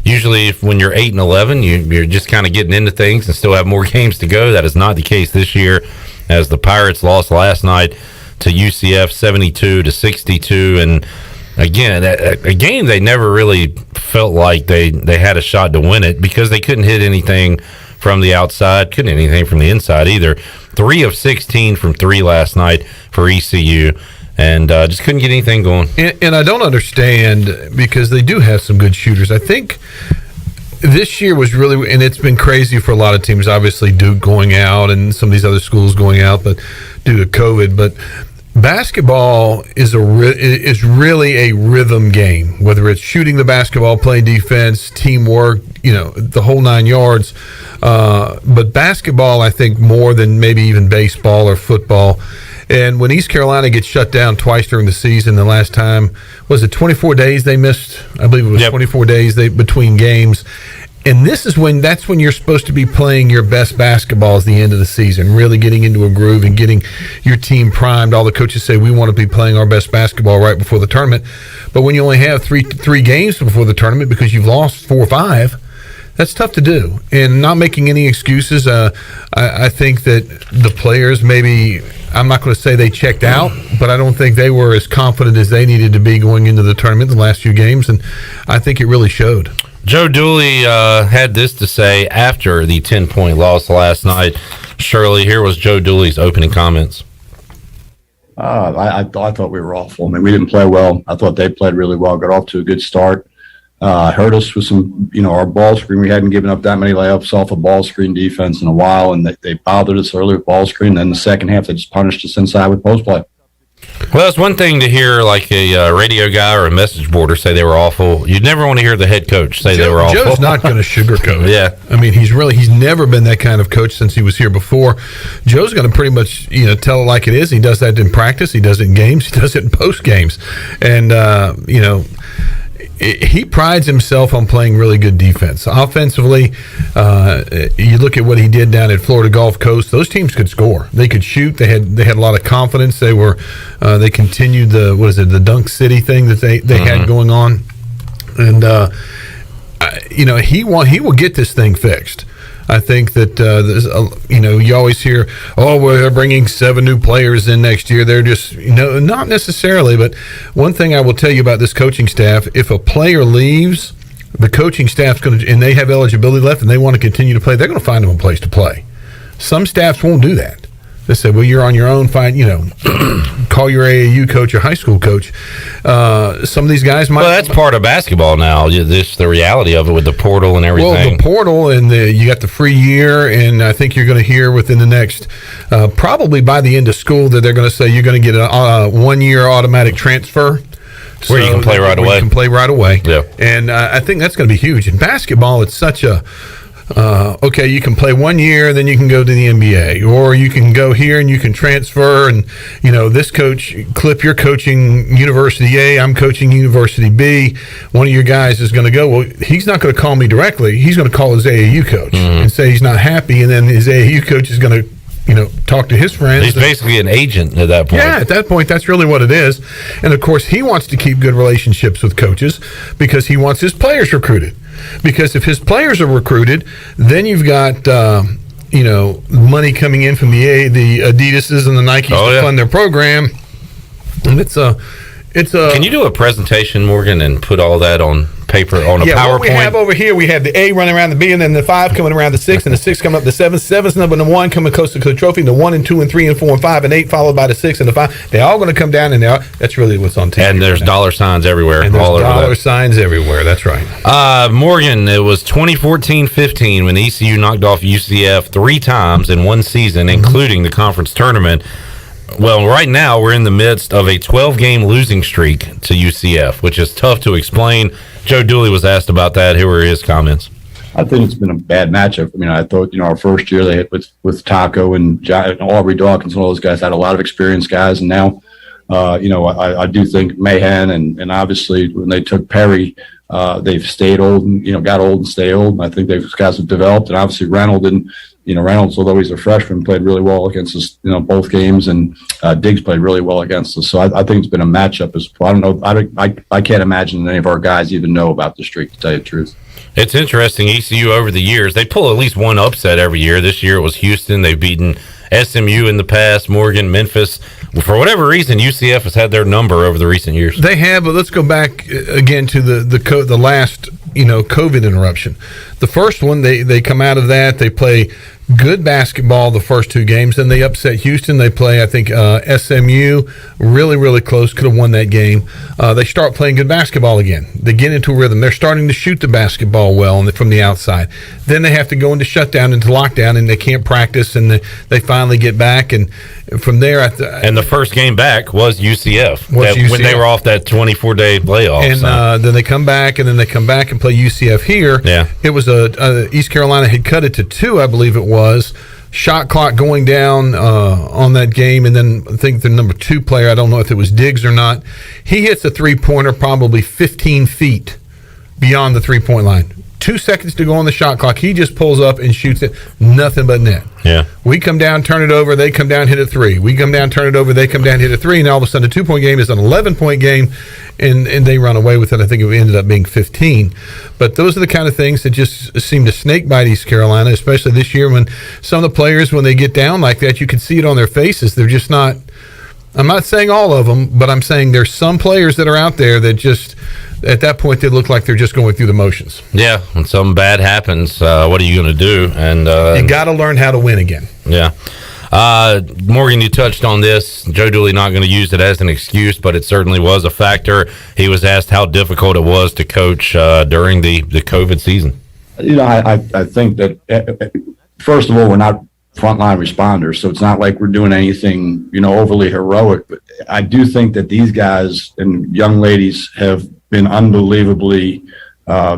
Usually, when you're 8-11, you're just kind of getting into things and still have more games to go. That is not the case this year, as the Pirates lost last night to UCF 72-62. And again, a game they never really felt like they had a shot to win it because they couldn't hit anything from the outside, couldn't hit anything from the inside either. 3 of 16 from 3 last night for ECU. And just couldn't get anything going. And I don't understand, because they do have some good shooters. I think this year was really, and it's been crazy for a lot of teams, obviously Duke going out and some of these other schools going out, but due to COVID. But basketball is really a rhythm game, whether it's shooting the basketball, playing defense, teamwork, the whole 9 yards. But basketball, I think, more than maybe even baseball or football. And when East Carolina gets shut down twice during the season, the last time, was it 24 days they missed? I believe it was 24 days between games. And that's when you're supposed to be playing your best basketball at the end of the season, really getting into a groove and getting your team primed. All the coaches say we want to be playing our best basketball right before the tournament. But when you only have three games before the tournament because you've lost 4 or 5, that's tough to do. And not making any excuses, I think that the players maybe, I'm not going to say they checked out, but I don't think they were as confident as they needed to be going into the tournament the last few games, and I think it really showed. Joe Dooley had this to say after the 10-point loss last night. Shirley, here was Joe Dooley's opening comments. I thought we were awful. I mean, we didn't play well. I thought they played really well, got off to a good start. Hurt us with some, our ball screen. We hadn't given up that many layups off of ball screen defense in a while, and they bothered us early with ball screen. Then the second half, they just punished us inside with post play. Well, it's one thing to hear like a radio guy or a message boarder say they were awful. You'd never want to hear the head coach say they were awful. Joe's not going to sugarcoat it. Yeah. I mean, he's never been that kind of coach since he was here before. Joe's going to pretty much, tell it like it is. He does that in practice. He does it in games. He does it in post games. And, he prides himself on playing really good defense. Offensively, you look at what he did down at Florida Gulf Coast. Those teams could score. They could shoot. They had a lot of confidence. They continued the Dunk City thing that they had going on, and he will get this thing fixed. I think that you always hear, we're bringing 7 new players in next year. They're just, not necessarily. But one thing I will tell you about this coaching staff: if a player leaves, the coaching staff's going to, and they have eligibility left, and they want to continue to play, they're going to find them a place to play. Some staffs won't do that. They say, well, you're on your own, fine, call your AAU coach or high school coach. Some of these guys might... Well, that's part of basketball now, just the reality of it with the portal and everything. Well, the portal, and you got the free year, and I think you're going to hear within the next, probably by the end of school, that they're going to say you're going to get a 1-year automatic transfer. Where you can play right away. You can play right away. Yeah. And I think that's going to be huge. In basketball, it's such a... you can play 1 year, then you can go to the NBA, or you can go here and you can transfer. And this coach, Clip, you're coaching University A, I'm coaching University B. One of your guys is going to go. Well, he's not going to call me directly. He's going to call his AAU coach and say he's not happy, and then his AAU coach is going to talk to his friends. He's basically an agent at that point. Yeah, at that point, that's really what it is. And of course, he wants to keep good relationships with coaches because he wants his players recruited. Because if his players are recruited, then you've got money coming in from the Adidases and the Nikes to fund their program, and Can you do a presentation, Morgan, and put all that on paper on a PowerPoint? What we have over here, we had the A running around the B, and then the 5 coming around the 6, and the 6 coming up the 7. 7's number 1 coming coast to coast trophy. The 1 and 2 and 3 and 4 and 5 and 8 followed by the 6 and the 5. They're all going to come down, and that's really what's on TV. And there's dollar signs everywhere. And there's all over dollar that. signs everywhere. That's right. Morgan, it was 2014-15 when ECU knocked off UCF 3 times in one season, including the conference tournament. Well, right now we're in the midst of a 12-game losing streak to UCF, which is tough to explain. Joe Dooley was asked about that. Here were his comments. I think it's been a bad matchup. I mean, I thought, our first year they hit with Taco and Aubrey Dawkins and all those guys had a lot of experienced guys. And now, I do think Mahan and obviously when they took Perry, they've stayed old and, got old and stay old. And I think those guys have developed. And obviously Reynolds, although he's a freshman, played really well against us, both games, and Diggs played really well against us. So I think it's been a matchup. I don't know. I can't imagine that any of our guys even know about the streak, to tell you the truth. It's interesting. ECU over the years, they pull at least one upset every year. This year it was Houston. They've beaten SMU in the past, Morgan, Memphis. For whatever reason, UCF has had their number over the recent years. They have, but let's go back again to the last COVID interruption. The first one, they come out of that. They play good basketball the first 2 games. Then they upset Houston. They play, I think, SMU, really, really close. Could have won that game. They start playing good basketball again. They get into a rhythm. They're starting to shoot the basketball well from the outside. Then they have to go into shutdown, into lockdown, and they can't practice, and they finally get back. And from there, and the first game back was UCF, when they were off that 24-day layoff. And then they come back, and then they come back and play UCF here. Yeah. It was East Carolina had cut it to 2, I believe it was. Shot clock going down on that game, and then I think the number 2 player, I don't know if it was Diggs or not, he hits a 3-pointer probably 15 feet beyond the 3-point line. 2 seconds to go on the shot clock. He just pulls up and shoots it. Nothing but net. Yeah. We come down, turn it over. They come down, hit a 3. We come down, turn it over. They come down, hit a 3. And all of a sudden, a 2-point game is an 11-point game, and they run away with it. I think it ended up being 15. But those are the kind of things that just seem to snake bite East Carolina, especially this year when some of the players, when they get down like that, you can see it on their faces. They're just not. I'm not saying all of them, but I'm saying there's some players that are out there that just, at that point, they look like they're just going through the motions. Yeah, when something bad happens, what are you going to do? And you got to learn how to win again. Yeah. Morgan, you touched on this. Joe Dooley not going to use it as an excuse, but it certainly was a factor. He was asked how difficult it was to coach during the COVID season. I think that, first of all, we're not frontline responders, so it's not like we're doing anything, overly heroic. But I do think that these guys and young ladies have been unbelievably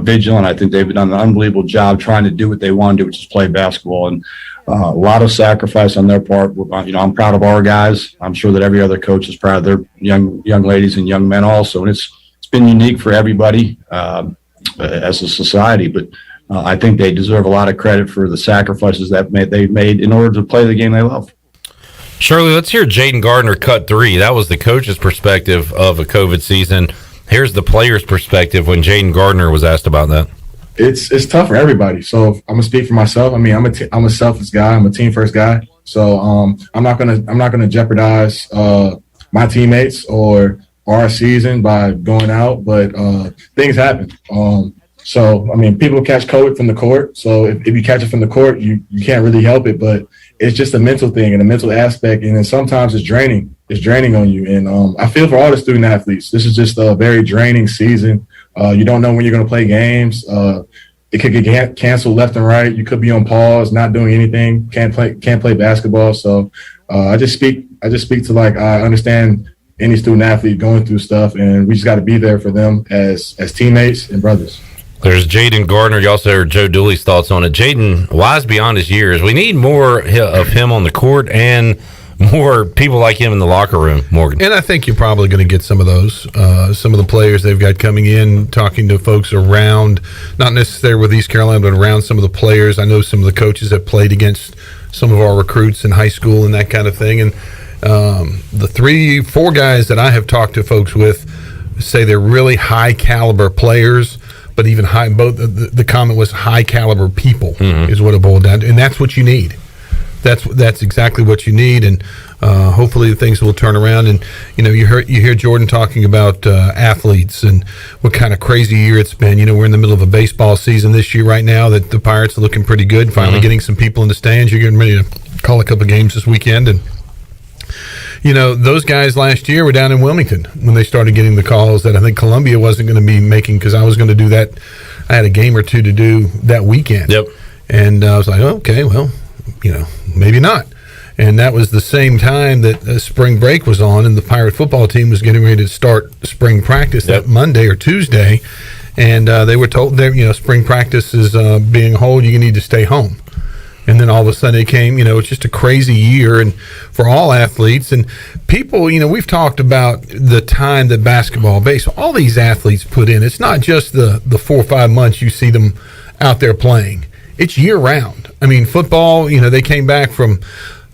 vigilant. I think they've done an unbelievable job trying to do what they want to do, which is play basketball. And a lot of sacrifice on their part. I'm proud of our guys. I'm sure that every other coach is proud of their young ladies and young men also. And it's been unique for everybody as a society, but I think they deserve a lot of credit for the sacrifices that they've made in order to play the game they love. Shirley, let's hear Jaden Gardner cut 3. That was the coach's perspective of a COVID season. Here's the player's perspective when Jaden Gardner was asked about that. It's tough for everybody. So I'm gonna speak for myself. I mean, I'm a selfless guy. I'm a team first guy. So I'm not gonna jeopardize my teammates or our season by going out. But things happen. So I mean, people catch COVID from the court. So if you catch it from the court, you can't really help it. But it's just a mental thing and a mental aspect. And then sometimes it's draining. It's draining on you. And I feel for all the student athletes. This is just a very draining season. You don't know when you're going to play games. It could get canceled left and right. You could be on pause, not doing anything. Can't play basketball. So I just speak to, like, I understand any student athlete going through stuff, and we just got to be there for them as teammates and brothers. There's Jaden Gardner. You also heard Joe Dooley's thoughts on it. Jaden, wise beyond his years. We need more of him on the court and more people like him in the locker room, Morgan. And I think you're probably going to get some of those. Some of the players they've got coming in, talking to folks around, not necessarily with East Carolina, but around some of the players. I know some of the coaches have played against some of our recruits in high school and that kind of thing. And the 3-4 guys that I have talked to folks with say they're really high caliber players, but even high, both the comment was high caliber people is what it boiled down to. And that's what you need. That's exactly what you need. And Hopefully things will turn around. And you hear Jordan talking about athletes and what kind of crazy year it's been. We're in the middle of a baseball season this year right now that the Pirates are looking pretty good. Finally getting some people in the stands. You're getting ready to call a couple games this weekend. And those guys last year were down in Wilmington when they started getting the calls that I think Columbia wasn't going to be making, because I was going to do that. I had a game or two to do that weekend. Yep. And I was like, okay, well, maybe not. And that was the same time that spring break was on, and the Pirate football team was getting ready to start spring practice that Monday or Tuesday. And they were told that, spring practice is being held, you need to stay home. And then all of a sudden it came, it's just a crazy year and for all athletes and people. We've talked about the time that basketball, baseball, all these athletes put in. It's not just the 4 or 5 months you see them out there playing. It's year round. I mean, football, they came back from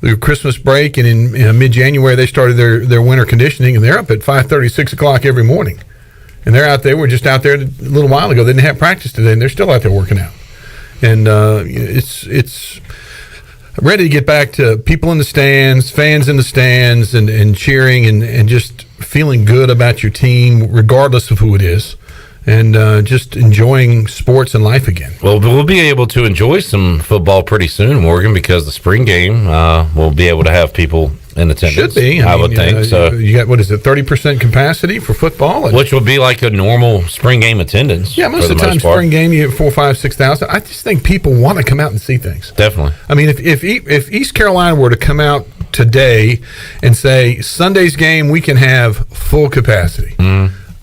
the Christmas break, and in mid-January they started their winter conditioning, and they're up at 5:30, 6 o'clock every morning. And they're out there. We're just out there a little while ago. They didn't have practice today, and they're still out there working out. And it's ready to get back to people in the stands, fans in the stands, and cheering and just feeling good about your team, regardless of who it is. And just enjoying sports and life again. Well, we'll be able to enjoy some football pretty soon, Morgan, because the spring game will be able to have people in attendance. Should be. I would think so. You got, 30% capacity for football? Which would be like a normal spring game attendance. Yeah, most of the time, spring game, you have 4,000, 5,000, 6,000. I just think people want to come out and see things. Definitely. I mean, if East Carolina were to come out today and say, Sunday's game, we can have full capacity.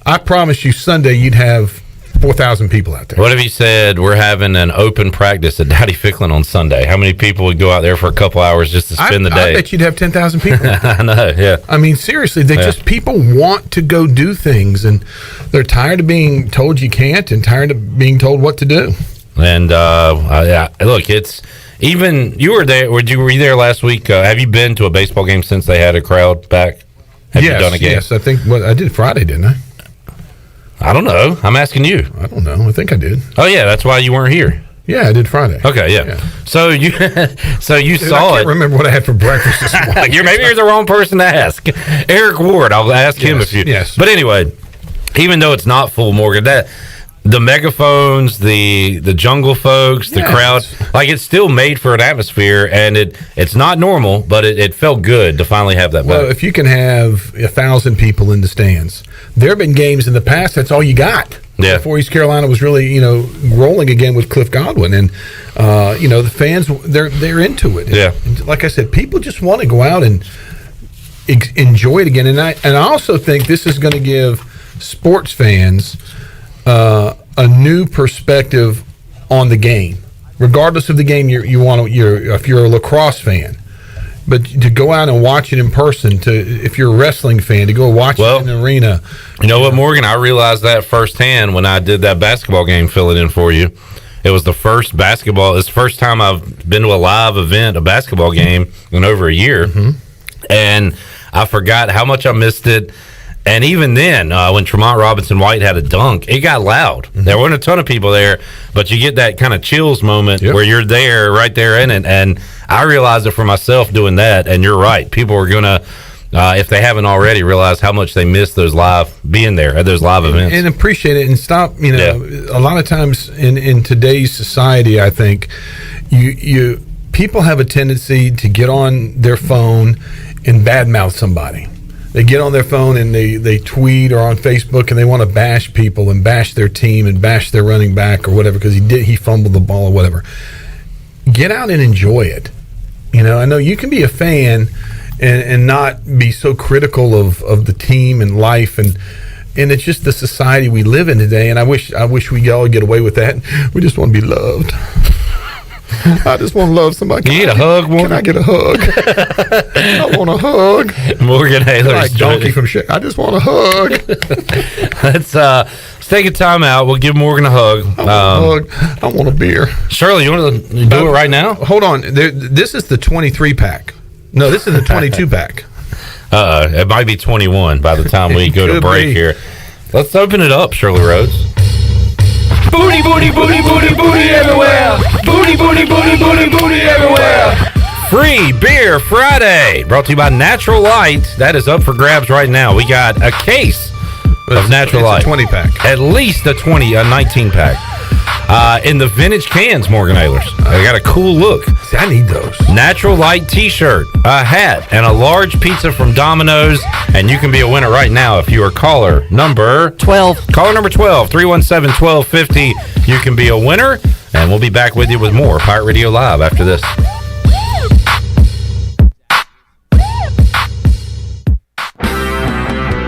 I promise you Sunday you'd have 4,000 people out there. What if you said we're having an open practice at Dowdy Ficklin on Sunday? How many people would go out there for a couple hours just to spend the day? I bet you'd have 10,000 people. I know, yeah. I mean, seriously, people want to go do things, and they're tired of being told you can't and tired of being told what to do. And look, it's even you were there. Were you there last week? Have you been to a baseball game since they had a crowd back? Have you done a game? Yes, I think I did Friday, didn't I? I don't know. I'm asking you. I don't know. I think I did. Oh yeah, that's why you weren't here. Yeah, I did Friday. Okay, yeah. So you saw it. I can't remember what I had for breakfast this morning. Maybe you're the wrong person to ask. Eric Ward. I'll ask him if you. Yes. But anyway, even though it's not full, Morgan, that the megaphones, the jungle folks, the crowd, like it's still made for an atmosphere, and it's not normal, but it felt good to finally have that. Well, if you can have 1,000 people in the stands, there have been games in the past that's all you got. Yeah. Before East Carolina was really rolling again with Cliff Godwin, and the fans they're into it. Yeah. And like I said, people just want to go out and enjoy it again, and I also think this is going to give sports fans a new perspective on the game, regardless of the game if you're a lacrosse fan. But to go out and watch it in person, if you're a wrestling fan, to go watch it in the arena. You know what, Morgan? I realized that firsthand when I did that basketball game, fill it in for you. It was the first basketball. It's the first time I've been to a live event, a basketball game, in over a year. And I forgot how much I missed it. And even then, when Tremont Robinson-White had a dunk, it got loud. There weren't a ton of people there, but you get that kind of chills moment where you're there, right there in it. And I realized it for myself doing that. And you're right. People are going to, if they haven't already, realize how much they miss those being there at those live events. And appreciate it and stop, a lot of times in today's society, I think, people have a tendency to get on their phone and badmouth somebody. They get on their phone and they tweet or on Facebook and they want to bash people and bash their team and bash their running back or whatever because he fumbled the ball or whatever. Get out and enjoy it. I know you can be a fan and not be so critical of the team and life and it's just the society we live in today. And I wish we all get away with that. We just want to be loved. I just want to love somebody. You need a hug, Morgan? Can I get a hug? I want a hug. Morgan Ahlers. Like Donkey from Shit. I just want a hug. Let's take a time out. We'll give Morgan a hug. I want a hug. I want a beer. Shirley, you want to do it right now? Hold on. This is the 23 pack. No, this is the 22 pack. It might be 21 by the time we go to break here. Let's open it up, Shirley Rhodes. Booty, booty, booty, booty, booty everywhere. Booty, booty, booty, booty, booty everywhere. Free Beer Friday, brought to you by Natural Light. That is up for grabs right now. We got a case of Natural Light. It's a 20-pack. At least a 19-pack. In the vintage cans, Morgan Ahlers. I got a cool look. See, I need those. Natural Light t-shirt, a hat, and a large pizza from Domino's. And you can be a winner right now if you are caller number 12. Caller number 12, 317-1250. You can be a winner. And we'll be back with you with more Pirate Radio Live after this.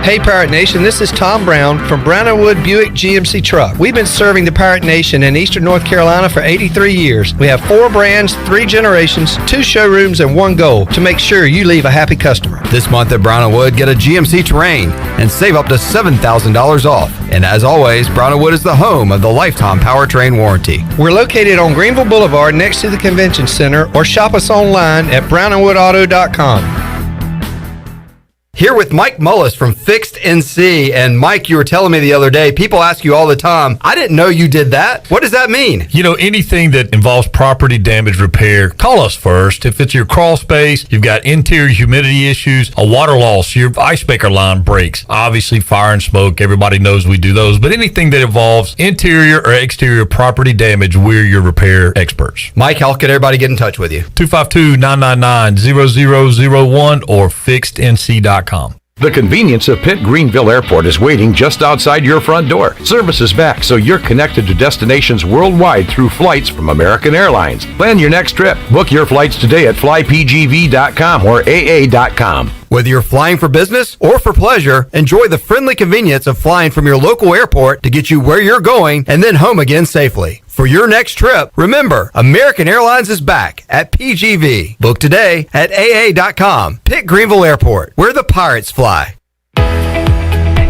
Hey Pirate Nation, this is Tom Brown from Brown & Wood Buick GMC Truck. We've been serving the Pirate Nation in Eastern North Carolina for 83 years. We have 4 brands, 3 generations, 2 showrooms, and 1 goal to make sure you leave a happy customer. This month at Brown & Wood, get a GMC Terrain and save up to $7,000 off. And as always, Brown & Wood is the home of the lifetime powertrain warranty. We're located on Greenville Boulevard next to the Convention Center, or shop us online at brownandwoodauto.com. Here with Mike Mullis from Fixed NC. And Mike, you were telling me the other day, people ask you all the time, I didn't know you did that. What does that mean? You know, anything that involves property damage repair, call us first. If it's your crawl space, you've got interior humidity issues, a water loss, your ice maker line breaks, obviously fire and smoke, everybody knows we do those, but anything that involves interior or exterior property damage, we're your repair experts. Mike, how can everybody get in touch with you? 252-999-0001 or fixednc.com. The convenience of Pitt Greenville Airport is waiting just outside your front door. Service is back, so you're connected to destinations worldwide through flights from American Airlines. Plan your next trip. Book your flights today at flypgv.com or aa.com. Whether you're flying for business or for pleasure, enjoy the friendly convenience of flying from your local airport to get you where you're going and then home again safely. For your next trip, remember, American Airlines is back at PGV. Book today at aa.com. Pitt Greenville Airport, where the pirates fly.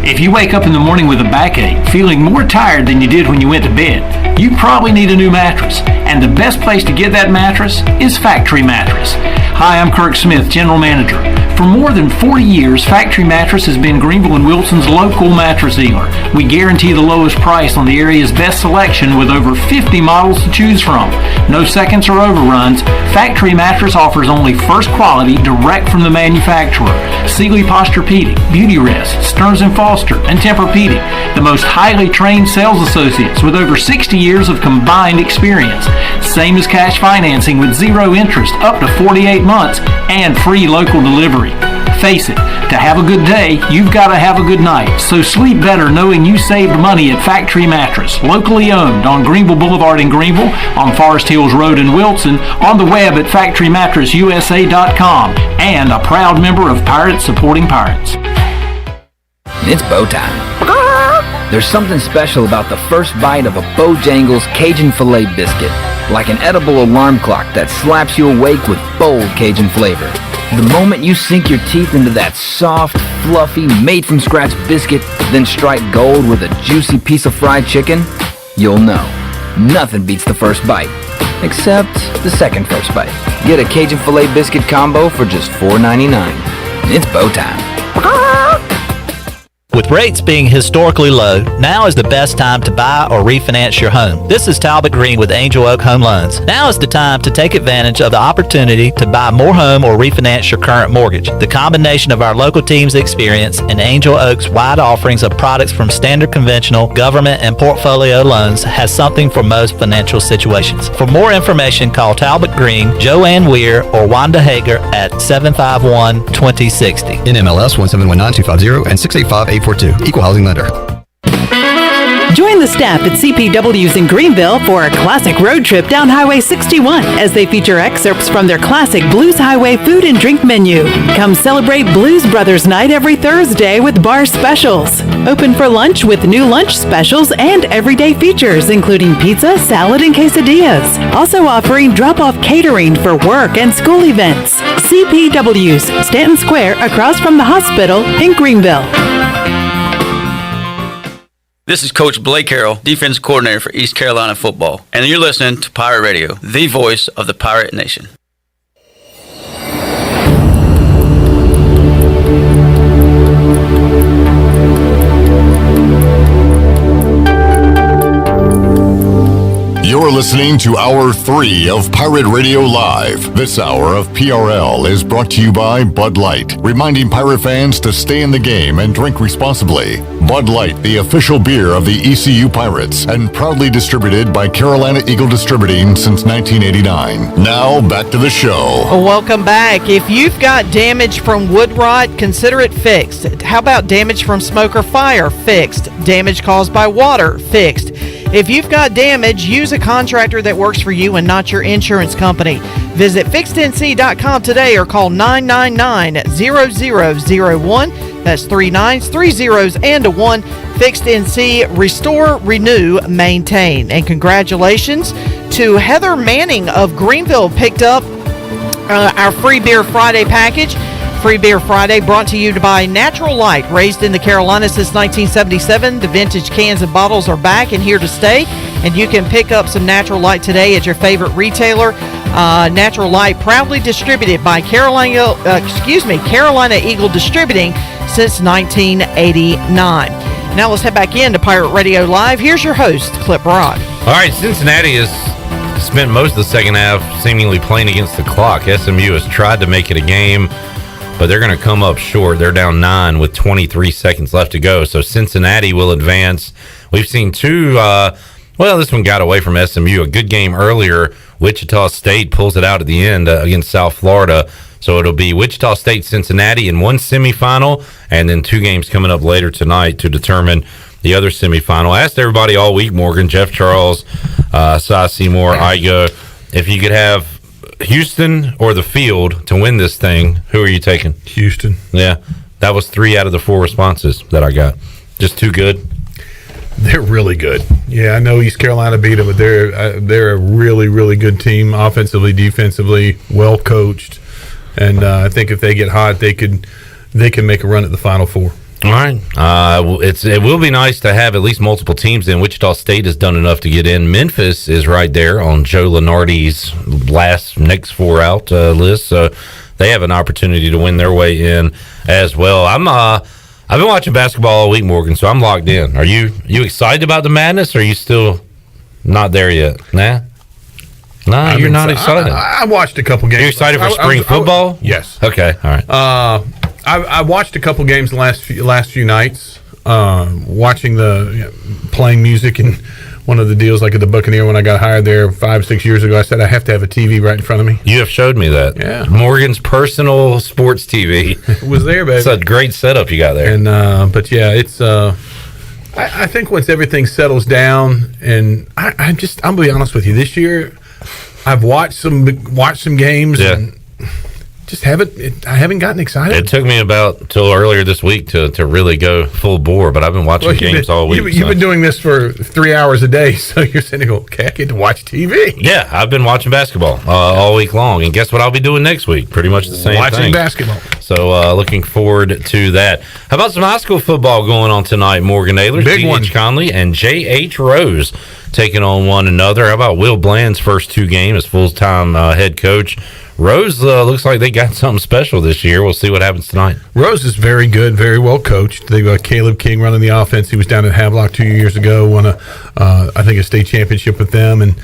If you wake up in the morning with a backache, feeling more tired than you did when you went to bed, you probably need a new mattress. And the best place to get that mattress is Factory Mattress. Hi, I'm Kirk Smith, General Manager. For more than 40 years, Factory Mattress has been Greenville and Wilson's local mattress dealer. We guarantee the lowest price on the area's best selection with over 50 models to choose from. No seconds or overruns. Factory Mattress offers only first quality direct from the manufacturer. Sealy Posturepedic, Beauty Rest, Stearns & Foster, and Tempur-Pedic. The most highly trained sales associates with over 60 years of combined experience. Same as cash financing with 0 interest up to 48 months and free local delivery. Face it, to have a good day, you've got to have a good night. So sleep better knowing you saved money at Factory Mattress, locally owned on Greenville Boulevard in Greenville, on Forest Hills Road in Wilson, on the web at factorymattressusa.com, and a proud member of Pirates Supporting Pirates. It's bow time. There's something special about the first bite of a Bojangles Cajun Filet biscuit, like an edible alarm clock that slaps you awake with bold Cajun flavor. The moment you sink your teeth into that soft, fluffy, made-from-scratch biscuit, then strike gold with a juicy piece of fried chicken, you'll know. Nothing beats the first bite, except the second first bite. Get a Cajun Filet biscuit combo for just $4.99. It's bow time. With rates being historically low, now is the best time to buy or refinance your home. This is Talbot Green with Angel Oak Home Loans. Now is the time to take advantage of the opportunity to buy more home or refinance your current mortgage. The combination of our local team's experience and Angel Oak's wide offerings of products from standard conventional, government, and portfolio loans has something for most financial situations. For more information, call Talbot Green, Joanne Weir, or Wanda Hager at 751-2060. NMLS 1719250 and 685-842. Equal housing lender. Join the staff at CPW's in Greenville for a classic road trip down Highway 61 as they feature excerpts from their classic Blues Highway food and drink menu. Come celebrate Blues Brothers Night every Thursday with bar specials. Open for lunch with new lunch specials and everyday features including pizza, salad, and quesadillas. Also offering drop-off catering for work and school events. CPW's, Stanton Square across from the hospital in Greenville. This is Coach Blake Carroll, defense coordinator for East Carolina football, and you're listening to Pirate Radio, the voice of the Pirate Nation. You're You're listening to Hour 3 of Pirate Radio Live. This hour of PRL is brought to you by Bud Light, reminding Pirate fans to stay in the game and drink responsibly. Bud Light, the official beer of the ECU Pirates, and proudly distributed by Carolina Eagle Distributing since 1989. Now, back to the show. Welcome back. If you've got damage from wood rot, consider it fixed. How about damage from smoke or fire? Fixed. Damage caused by water? Fixed. If you've got damage, use a contractor that works for you and not your insurance company. Visit fixednc.com today or call 999-0001. That's 3 9s, 3 zeros, and a 1. Fixed NC, restore, renew, maintain. And congratulations to Heather Manning of Greenville, picked up our Free Beer Friday package. Free Beer Friday brought to you by Natural Light, raised in the Carolinas since 1977. The vintage cans and bottles are back and here to stay, and you can pick up some Natural Light today at your favorite retailer. Natural Light, proudly distributed by Carolina Eagle Distributing since 1989. Now let's head back into Pirate Radio Live. Here's your host, Clip Rock. All right, Cincinnati has spent most of the second half seemingly playing against the clock. SMU has tried to make it a game, but they're going to come up short. They're down 9 with 23 seconds left to go. So Cincinnati will advance. We've seen two, this one got away from SMU. A good game earlier. Wichita State pulls it out at the end against South Florida. So it'll be Wichita State, Cincinnati in one semifinal, and then 2 games coming up later tonight to determine the other semifinal. I asked everybody all week, Morgan, Jeff Charles, Cy Seymour, Igo, if you could have Houston or the field to win this thing, who are you taking? Houston. Yeah, that was 3 out of the 4 responses that I got. Just too good. They're really good. Yeah, I know East Carolina beat them, but they're a really, really good team, offensively, defensively, well coached, and I think if they get hot, they can make a run at the Final Four. All right. It will be nice to have at least multiple teams in. Wichita State has done enough to get in. Memphis is right there on Joe Lunardi's next 4 out list, so they have an opportunity to win their way in as well. I've been watching basketball all week, Morgan, so I'm locked in. Are you excited about the madness, or are you still not there yet? Nah, you're not excited. I watched a couple games. You're excited for spring football? Yes. Okay. All right. I watched a couple games the last few nights. Watching playing music, and one of the deals, like at the Buccaneer when I got hired there 5-6 years ago, I said I have to have a TV right in front of me. You have showed me that. Yeah. Morgan's personal sports TV. It was there, baby. It's a great setup you got there. And but yeah, it's I think once everything settles down, and I'm gonna be honest with you, this year I've watched some games, and I haven't gotten excited. It took me about till earlier this week to really go full bore, but I've been watching games all week. You've been doing this for 3 hours a day, so you're sitting there, okay, I get to watch TV. Yeah, I've been watching basketball all week long, and guess what I'll be doing next week? Pretty much the same thing. Watching basketball. So looking forward to that. How about some high school football going on tonight, Morgan Ahlers, Big one. Conley, and J.H. Rose taking on one another. How about Will Bland's first 2 games as full-time head coach? Rose looks like they got something special this year. We'll see what happens tonight. Rose is very good, very well coached. They've got Caleb King running the offense. He was down at Havelock 2 years ago, won a state championship with them, and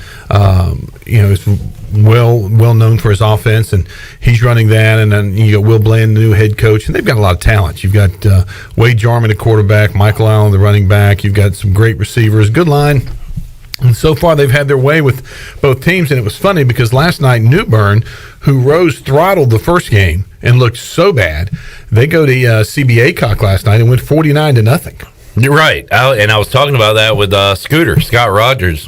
is well known for his offense, and he's running that. And then you got Will Bland, the new head coach, and they've got a lot of talent. You've got Wade Jarman, the quarterback, Michael Allen, the running back. You've got some great receivers, good line. And so far, they've had their way with both teams, and it was funny because last night, New Bern, who Rose throttled the first game and looked so bad, they go to CB Aycock last night and went 49-0. You're right, and I was talking about that with Scott Rogers,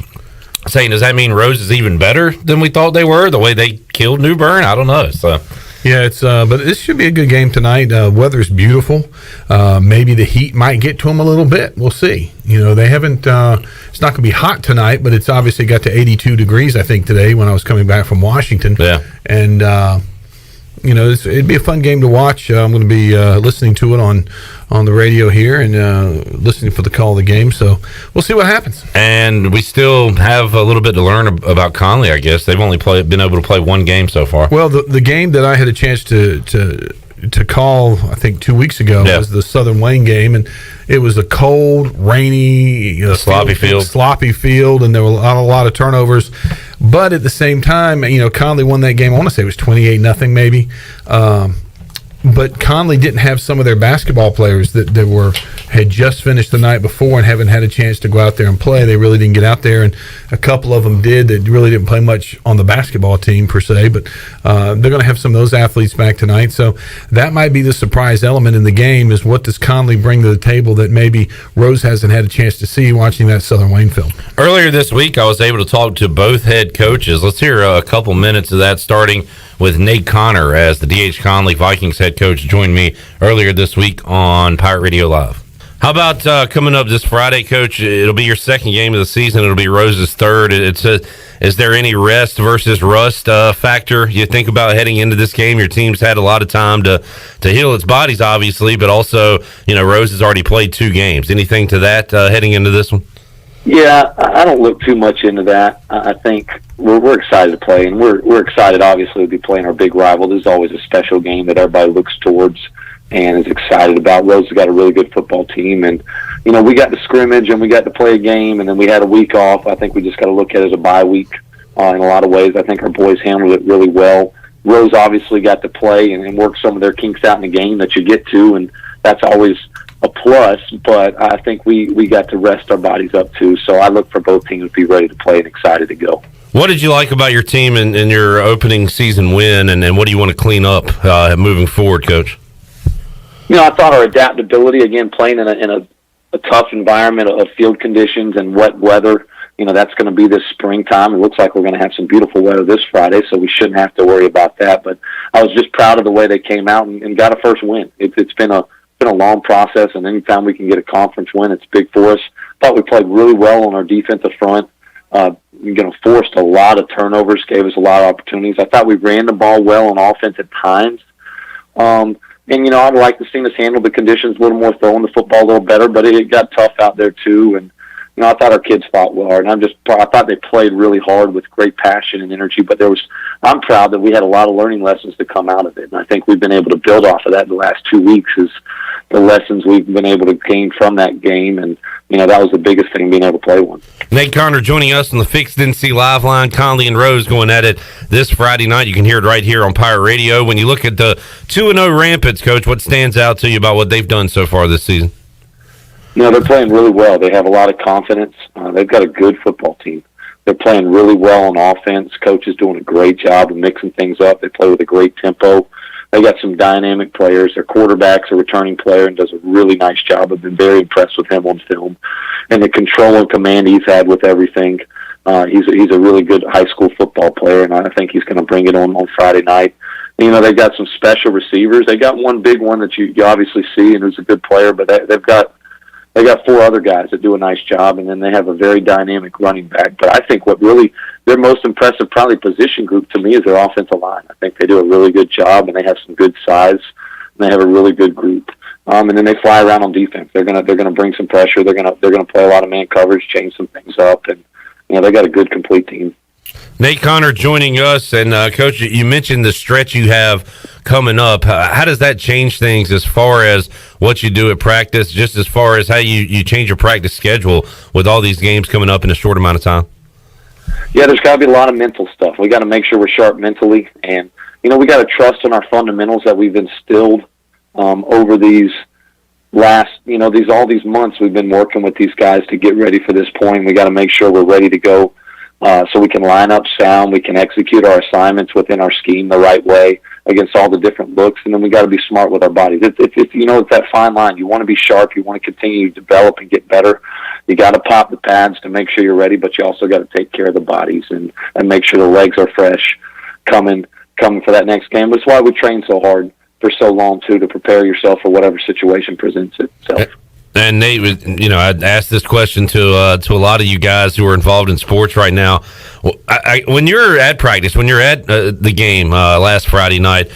saying, does that mean Rose is even better than we thought they were, the way they killed New Bern? I don't know, so... Yeah, it's but this should be a good game tonight. Weather's beautiful. Maybe the heat might get to them a little bit. We'll see. They haven't. It's not going to be hot tonight, but it's obviously got to 82 degrees. I think today when I was coming back from Washington. Yeah. And it'd be a fun game to watch. I'm going to be listening to it on the radio here and listening for the call of the game. So we'll see what happens. And we still have a little bit to learn about Conley, I guess. They've only been able to play 1 game so far. Well, the game that I had a chance to call, I think 2 weeks ago, was the Southern Wayne game, and it was a cold, rainy, sloppy field, and there were a lot of turnovers. But at the same time, Conley won that game. I want to say it was 28-0 maybe. But Conley didn't have some of their basketball players that had just finished the night before and haven't had a chance to go out there and play. They really didn't get out there, and a couple of them did that really didn't play much on the basketball team per se, but they're going to have some of those athletes back tonight. So that might be the surprise element in the game, is what does Conley bring to the table that maybe Rose hasn't had a chance to see watching that Southern Wayne film. Earlier this week, I was able to talk to both head coaches. Let's hear a couple minutes of that, starting with Nate Connor, as the D.H. Conley Vikings head coach joined me earlier this week on Pirate Radio Live. How about coming up this Friday, Coach? It'll be your second game of the season. It'll be Rose's third. Is there any rest versus rust factor you think about heading into this game? Your team's had a lot of time to heal its bodies, obviously, but also, Rose has already played 2 games. Anything to that heading into this one? Yeah, I don't look too much into that. I think we're excited to play, and we're excited, obviously, to be playing our big rival. This is always a special game that everybody looks towards and is excited about. Rose has got a really good football team, and, we got to scrimmage and we got to play a game, and then we had a week off. I think we just got to look at it as a bye week in a lot of ways. I think our boys handled it really well. Rose obviously got to play and work some of their kinks out in the game that you get to, and that's always a plus, but I think we got to rest our bodies up too. So I look for both teams to be ready to play and excited to go. What did you like about your team in your opening season win, and what do you want to clean up moving forward, Coach? I thought our adaptability, again, playing in a tough environment of field conditions and wet weather, that's going to be this springtime. It looks like we're going to have some beautiful weather this Friday, so we shouldn't have to worry about that. But I was just proud of the way they came out and got a first win. It's been a long process, and anytime we can get a conference win, it's big for us. Thought we played really well on our defensive front. Forced a lot of turnovers, gave us a lot of opportunities. I thought we ran the ball well on offense at times. I'd like to see us handle the conditions a little more, throwing the football a little better, but it got tough out there too. And I thought our kids fought well hard, and I thought they played really hard with great passion and energy. But I'm proud that we had a lot of learning lessons to come out of it, and I think we've been able to build off of that in the last 2 weeks. Is the lessons we've been able to gain from that game, and that was the biggest thing, being able to play one. Nate Connor joining us on the Fixed NC Live line. Conley and Rose going at it this Friday night. You can hear it right here on Pirate Radio. When you look at the 2-0 Rampants, Coach, what stands out to you about what they've done so far this season? They're playing really well. They have a lot of confidence. They've got a good football team. They're playing really well on offense. Coach is doing a great job of mixing things up. They play with a great tempo. They got some dynamic players. Their quarterback's a returning player and does a really nice job. I've been very impressed with him on film. And the control and command he's had with everything. He's a really good high school football player, and I think he's going to bring it on Friday night. They've got some special receivers. They got one big one that you obviously see and who's a good player, but they've got 4 other guys that do a nice job, and then they have a very dynamic running back. But I think what really their most impressive probably position group to me is their offensive line. I think they do a really good job, and they have some good size, and they have a really good group. And then they fly around on defense. They're gonna bring some pressure. They're gonna play a lot of man coverage, change some things up, and they got a good complete team. Nate Connor joining us, and Coach, you mentioned the stretch you have coming up. How does that change things as far as what you do at practice, just as far as how you change your practice schedule with all these games coming up in a short amount of time? Yeah, there's got to be a lot of mental stuff. We got to make sure we're sharp mentally, and we got to trust in our fundamentals that we've instilled over these last, all these months we've been working with these guys to get ready for this point. We got to make sure we're ready to go. So we can line up sound, we can execute our assignments within our scheme the right way against all the different looks, and then we got to be smart with our bodies. It's that fine line. You want to be sharp, you want to continue to develop and get better. You got to pop the pads to make sure you're ready, but you also got to take care of the bodies and make sure the legs are fresh coming for that next game. That's why we train so hard for so long too, to prepare yourself for whatever situation presents itself. And Nate, I'd asked this question to a lot of you guys who are involved in sports right now. When you're at practice, when you're at the game last Friday night,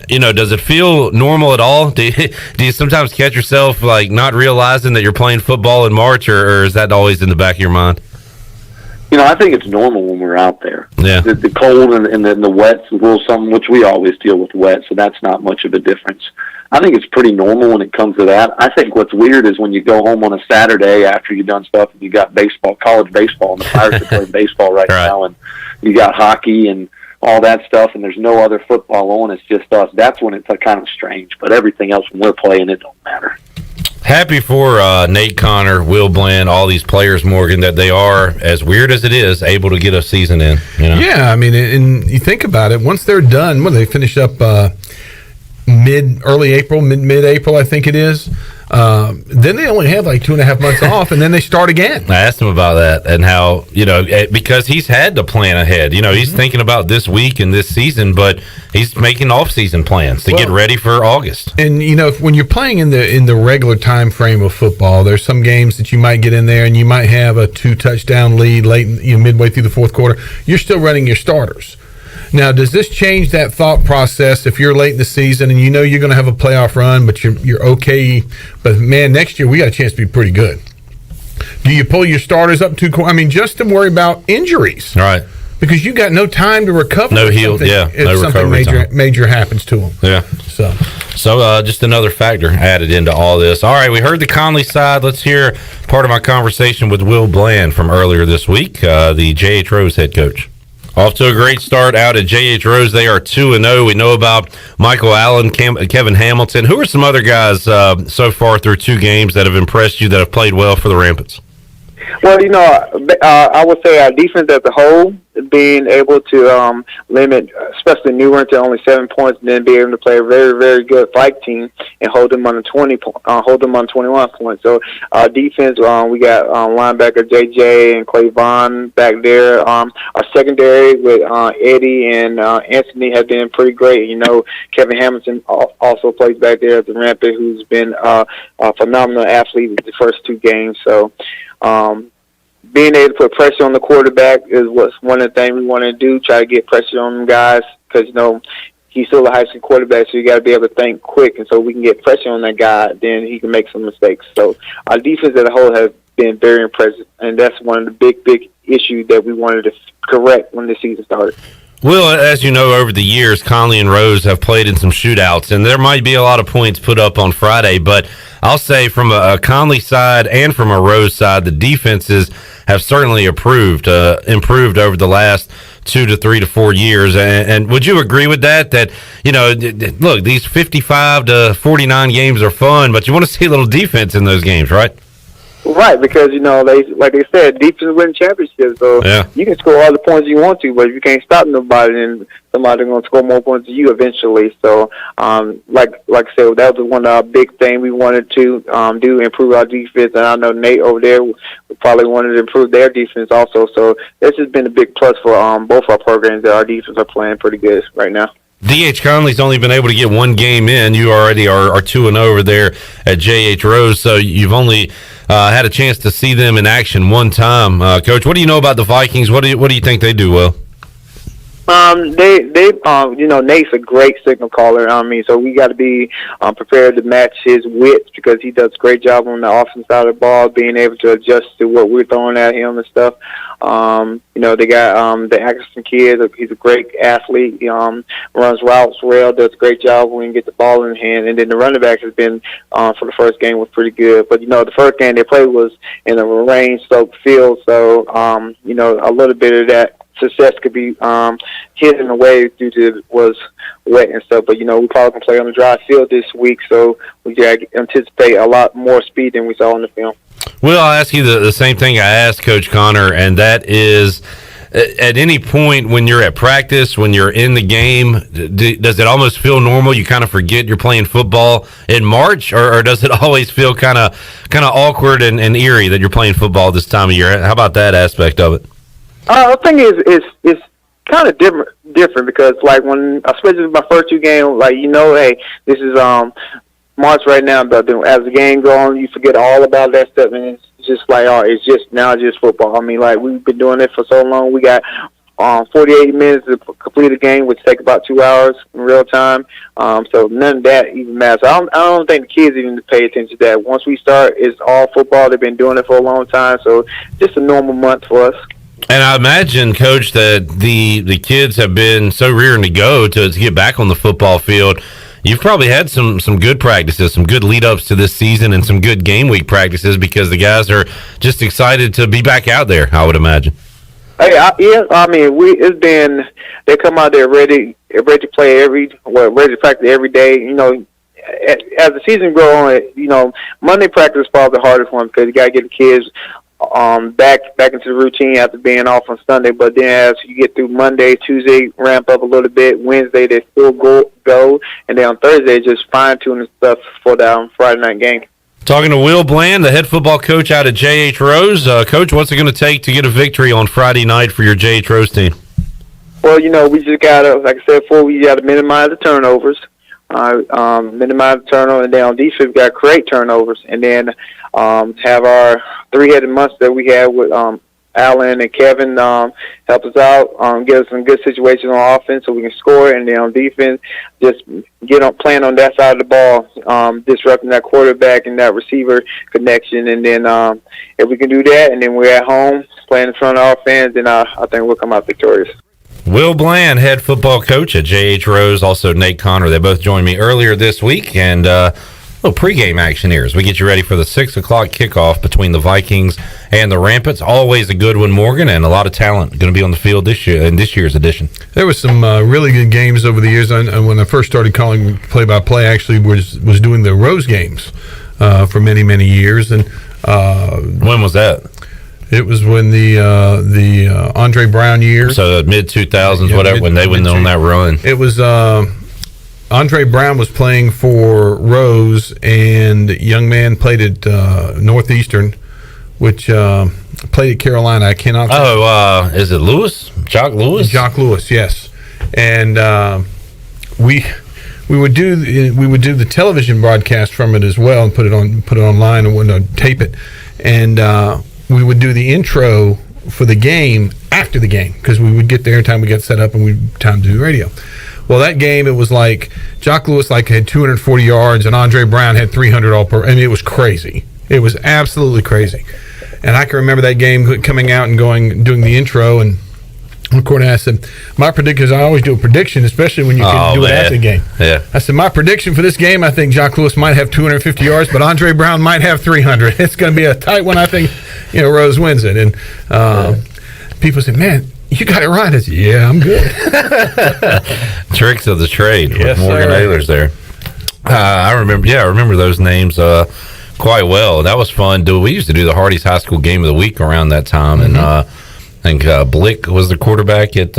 does it feel normal at all? Do you sometimes catch yourself not realizing that you're playing football in March, or is that always in the back of your mind? I think it's normal when we're out there. Yeah. The cold and the wet's a little something, which we always deal with wet, so that's not much of a difference. I think it's pretty normal when it comes to that. I think what's weird is when you go home on a Saturday after you've done stuff and you got baseball, college baseball, and the Pirates are playing baseball right now, and you got hockey and all that stuff, and there's no other football on. It's just us. That's when it's kind of strange. But everything else when we're playing, it don't matter. Happy for Nate Connor, Will Bland, all these players, Morgan, that they are, as weird as it is, able to get a season in. You know? Yeah, I mean, and you think about it, once they're done, when they finish up mid-April, I think it is, then they only have like 2.5 months off, and then they start again. I asked him about that and how, because he's had to plan ahead. He's thinking about this week and this season, but he's making off-season plans to get ready for August. And, when you're playing in the regular time frame of football, there's some games that you might get in there and you might have a 2-touchdown lead late, midway through the fourth quarter. You're still running your starters. Now, does this change that thought process if you're late in the season and you're going to have a playoff run, but you're okay, but man, next year we got a chance to be pretty good? Do you pull your starters up too? Just to worry about injuries, right? Because you got no time to recover. No heal, if something major happens to them. Yeah. So just another factor added into all this. All right, we heard the Conley side. Let's hear part of my conversation with Will Bland from earlier this week, the J.H. Rose head coach. Off to a great start out at J.H. Rose. They are 2-0. We know about Michael Allen, Kevin Hamilton. Who are some other guys so far through 2 games that have impressed you, that have played well for the Rampants? Well, I would say our defense as a whole, being able to limit, especially New Orleans, to only 7 points, and then be able to play a very, very good fight team and hold them on 21 points. So our defense, we got linebacker JJ and Clay Vaughn back there. Our secondary with Eddie and Anthony have been pretty great. Kevin Hamilton also plays back there at the Rampant, who's been a phenomenal athlete with the first 2 games. So being able to put pressure on the quarterback is what's one of the things we want to do, try to get pressure on them guys, because, he's still a high school quarterback, so you got to be able to think quick, and so we can get pressure on that guy, then he can make some mistakes. So our defense as a whole has been very impressive, and that's one of the big issues that we wanted to correct when the season started. Well, as you know, over the years, Conley and Rose have played in some shootouts, and there might be a lot of points put up on Friday, but I'll say from a Conley side and from a Rose side, the defenses have certainly improved over the last 2 to 3 to 4 years. And would you agree with that? That, look, these 55 to 49 games are fun, but you want to see a little defense in those games, right? Right, because, like they said, defense win championships. So you can score all the points you want to, but if you can't stop nobody, then somebody's going to score more points than you eventually. So, like I said, that was one of our big things we wanted to do, improve our defense. And I know Nate over there probably wanted to improve their defense also. So this has been a big plus for both our programs, that our defense are playing pretty good right now. D.H. Conley's only been able to get 1 game in. You already are 2-0 over there at J.H. Rose, so you've only had a chance to see them in action 1 time. Coach, what do you know about the Vikings? What do you think they do well? Nate's a great signal caller. So we got to be prepared to match his wits, because he does a great job on the offensive side of the ball, being able to adjust to what we're throwing at him and stuff. They got the Atkinson kid. He's a great athlete. He runs routes well, does a great job when he gets the ball in hand. And then the running back has been, for the first game, was pretty good. But, the first game they played was in a rain-soaked field. So, a little bit of that success could be hidden away due to it was wet and stuff. But, we probably can play on the dry field this week, so we got to anticipate a lot more speed than we saw in the film. Well, I'll ask you the same thing I asked Coach Connor, and that is, at any point when you're at practice, when you're in the game, does it almost feel normal? You kind of forget you're playing football in March, or does it always feel kind of awkward and eerie that you're playing football this time of year? How about that aspect of it? I think it's kind of different because, like, when, especially my first 2 games, like, hey, this is March right now, but as the game goes on, you forget all about that stuff, and it's just like, it's just football. I mean, like, we've been doing it for so long. We got 48 minutes to complete a game, which take about 2 hours in real time. So none of that even matters. I don't think the kids even pay attention to that. Once we start, it's all football. They've been doing it for a long time, so just a normal month for us. And I imagine, Coach, that the kids have been so rearing to go to get back on the football field. You've probably had some good practices, some good lead-ups to this season, and some good game week practices because the guys are just excited to be back out there, I would imagine. Hey, they come out there ready to play ready to practice every day. You know, as the season goes on, you know, Monday practice is probably the hardest one because you got to get the kids back into the routine after being off on Sunday. But then as you get through Monday, Tuesday, ramp up a little bit. Wednesday, they still go, and then on Thursday, just fine-tuning stuff for the Friday night game. Talking to Will Bland, the head football coach out at J.H. Rose. Coach, what's it going to take to get a victory on Friday night for your J.H. Rose team? Well, you know, we just got to, like I said before, we got to minimize the turnovers. Minimize the turnover, and then on defense, we got to create turnovers, and then have our three-headed monster that we had with Alan and Kevin help us out, get us some good situations on offense so we can score, and then on defense, just playing on that side of the ball, disrupting that quarterback and that receiver connection, and then if we can do that, and then we're at home playing in front of our fans, then I think we'll come out victorious. Will Bland, head football coach at J.H. Rose, also Nate Connor. They both joined me earlier this week, and little pregame action here as we get you ready for the 6 o'clock kickoff between the Vikings and the Rampants. Always a good one, Morgan, and a lot of talent going to be on the field this year in this year's edition. There was some really good games over the years. When I first started calling play-by-play, actually was doing the Rose games for many, many years. And when was that? It was when the Andre Brown years. So mid 2000s, whatever, when they went on that run. It was Andre Brown was playing for Rose, and a young man played at Northeastern, which played at Carolina. I cannot. Is it Lewis? Jock Lewis? Jock Lewis, yes. And we would do the television broadcast from it as well, and put it online and would tape it, and we would do the intro for the game after the game because we would get there in time. We got set up and we'd time to do radio. Well, that game, it was like Jock Lewis had 240 yards and Andre Brown had 300 all per. I mean, it was crazy. It was absolutely crazy. And I can remember that game coming out and doing the intro, and I said, my prediction is I always do a prediction, especially when you can do it after the game. Yeah. I said, my prediction for this game, I think Jock Lewis might have 250 yards, but Andre Brown might have 300. It's going to be a tight one. I think, Rose wins it. And people said, man, you got it right. I said, yeah, I'm good. Tricks of the trade with Morgan Ahlers there. I remember those names quite well. That was fun. We used to do the Hardee's High School Game of the Week around that time, and I think Blick was the quarterback at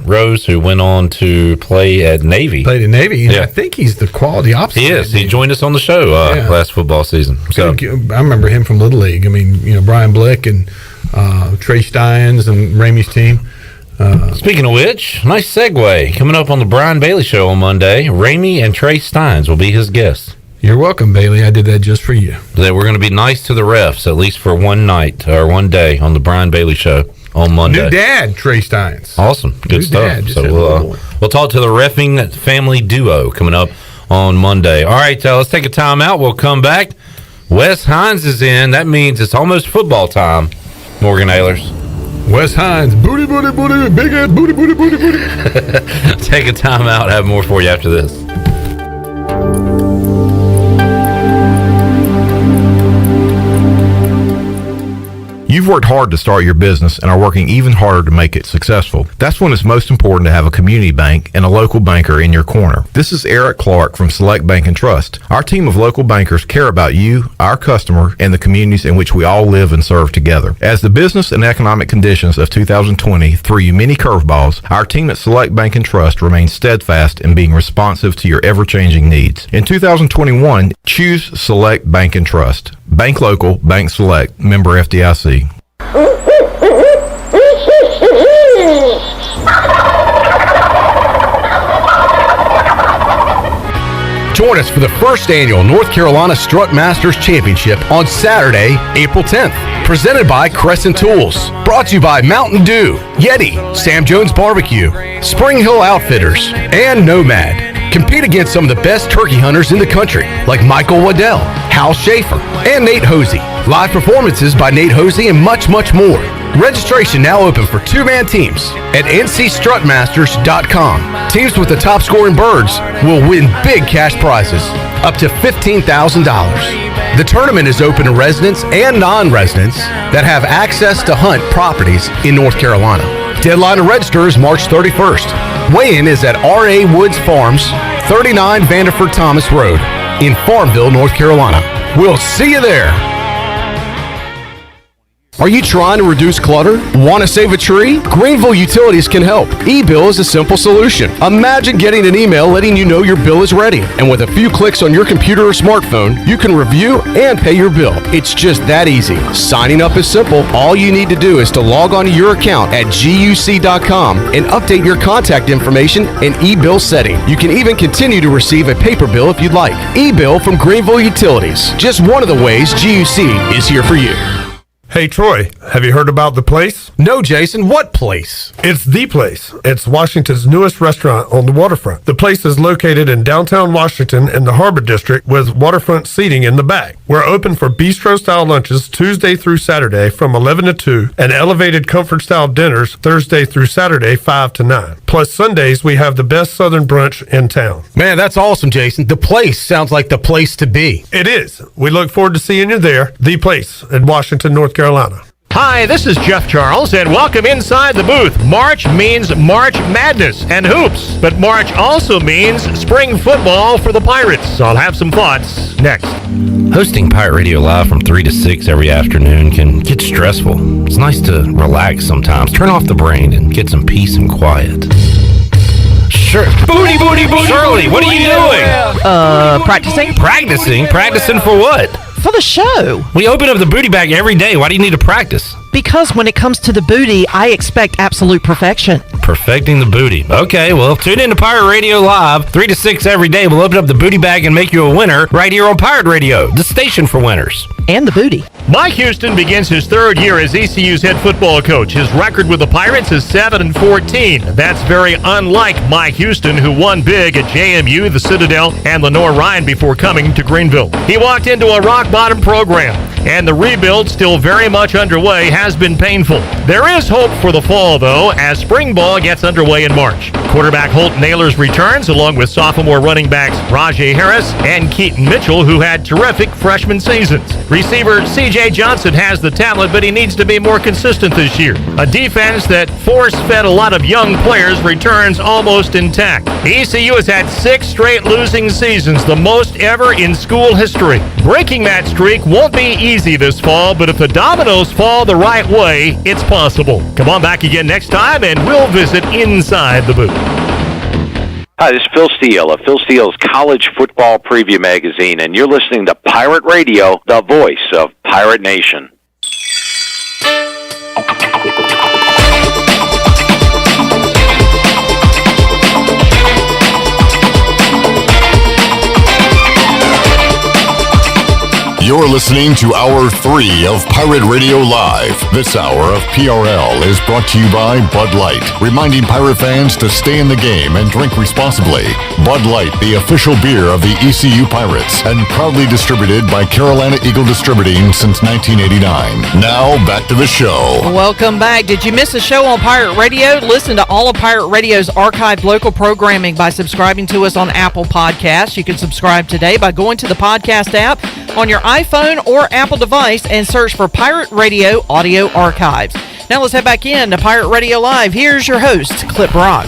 Rose, who went on to play at Navy. Played at Navy. Yeah. I think he's the quality opposite. He is. He joined us on the show last football season. So I remember him from Little League. I mean, Brian Blick and Trey Steins and Ramey's team. Speaking of which, nice segue. Coming up on the Brian Bailey Show on Monday, Ramey and Trey Steins will be his guests. You're welcome, Bailey. I did that just for you. We're going to be nice to the refs, at least for one night or one day on the Brian Bailey Show on Monday. New dad, Trey Steins. Awesome. Good New stuff. Dad, So we'll talk to the reffing family duo coming up on Monday. All right, let's take a time out. We'll come back. Wes Hines is in. That means it's almost football time. Morgan Ahlers. Wes Hines, booty, booty, booty, big ass booty, booty, booty, booty. Take a time out. I have more for you after this. You've worked hard to start your business and are working even harder to make it successful. That's when it's most important to have a community bank and a local banker in your corner. This is Eric Clark from Select Bank and Trust. Our team of local bankers care about you, our customer, and the communities in which we all live and serve together. As the business and economic conditions of 2020 threw you many curveballs, our team at Select Bank and Trust remains steadfast in being responsive to your ever-changing needs. In 2021, choose Select Bank and Trust. Bank local, bank select, member FDIC. Join us for the first annual North Carolina Strut Masters Championship on Saturday, April 10th. Presented by Crescent Tools. Brought to you by Mountain Dew, Yeti, Sam Jones Barbecue, Spring Hill Outfitters, and Nomad. Compete against some of the best turkey hunters in the country, like Michael Waddell, Hal Schaefer, and Nate Hosey. Live performances by Nate Hosey and much, much more. Registration now open for two-man teams at ncstrutmasters.com. Teams with the top scoring birds will win big cash prizes, up to $15,000. The tournament is open to residents and non-residents that have access to hunt properties in North Carolina. Deadline to register is March 31st. Weigh-in is at R.A. Woods Farms, 39 Vanderford Thomas Road in Farmville, North Carolina. We'll see you there. Are you trying to reduce clutter? Want to save a tree? Greenville Utilities can help. E-bill is a simple solution. Imagine getting an email letting you know your bill is ready. And with a few clicks on your computer or smartphone, you can review and pay your bill. It's just that easy. Signing up is simple. All you need to do is to log onto your account at guc.com and update your contact information and e-bill setting. You can even continue to receive a paper bill if you'd like. E-bill from Greenville Utilities. Just one of the ways GUC is here for you. Hey, Troy, have you heard about The Place? No, Jason. What place? It's The Place. It's Washington's newest restaurant on the waterfront. The Place is located in downtown Washington in the Harbor District with waterfront seating in the back. We're open for bistro-style lunches Tuesday through Saturday from 11 to 2 and elevated comfort-style dinners Thursday through Saturday 5 to 9. Plus, Sundays, we have the best Southern brunch in town. Man, that's awesome, Jason. The Place sounds like the place to be. It is. We look forward to seeing you there. The Place in Washington, North Carolina. Hi, this is Jeff Charles, and welcome inside the booth. March means March Madness and hoops, but March also means spring football for the Pirates. So I'll have some thoughts next. Hosting Pirate Radio Live from 3 to 6 every afternoon can get stressful. It's nice to relax sometimes, turn off the brain, and get some peace and quiet. Sure. Booty, booty, booty. Shirley, what are you doing? Practicing. Practicing? Practicing for what? For the show. We open up the booty bag every day. Why do you need to practice? Because when it comes to the booty, I expect absolute perfection. Perfecting the booty. Okay, well, tune in to Pirate Radio Live, 3 to 6 every day. We'll open up the booty bag and make you a winner right here on Pirate Radio, the station for winners. And the booty. Mike Houston begins his third year as ECU's head football coach. His record with the Pirates is 7-14. That's very unlike Mike Houston, who won big at JMU, the Citadel, and Lenore Ryan before coming to Greenville. He walked into a rock-bottom program, and the rebuild, still very much underway, has been painful. There is hope for the fall, though, as spring ball gets underway in March. Quarterback Holt Naylors returns, along with sophomore running backs Rajay Harris and Keaton Mitchell, who had terrific freshman seasons. Receiver C.J. Johnson has the talent, but he needs to be more consistent this year. A defense that force-fed a lot of young players returns almost intact. ECU has had 6 straight losing seasons, the most ever in school history. Breaking that streak won't be easy this fall, but if the dominoes fall the right way, it's possible. Come on back again next time, and we'll visit inside the booth. Hi, this is Phil Steele of Phil Steele's College Football Preview Magazine, and you're listening to Pirate Radio, the voice of Pirate Nation. You're listening to Hour 3 of Pirate Radio Live. This hour of PRL is brought to you by Bud Light, reminding Pirate fans to stay in the game and drink responsibly. Bud Light, the official beer of the ECU Pirates, and proudly distributed by Carolina Eagle Distributing since 1989. Now, back to the show. Welcome back. Did you miss a show on Pirate Radio? Listen to all of Pirate Radio's archived local programming by subscribing to us on Apple Podcasts. You can subscribe today by going to the podcast app on your iPhone or Apple device and search for Pirate Radio Audio Archives. Now let's head back in to Pirate Radio Live. Here's your host, Clip Brock.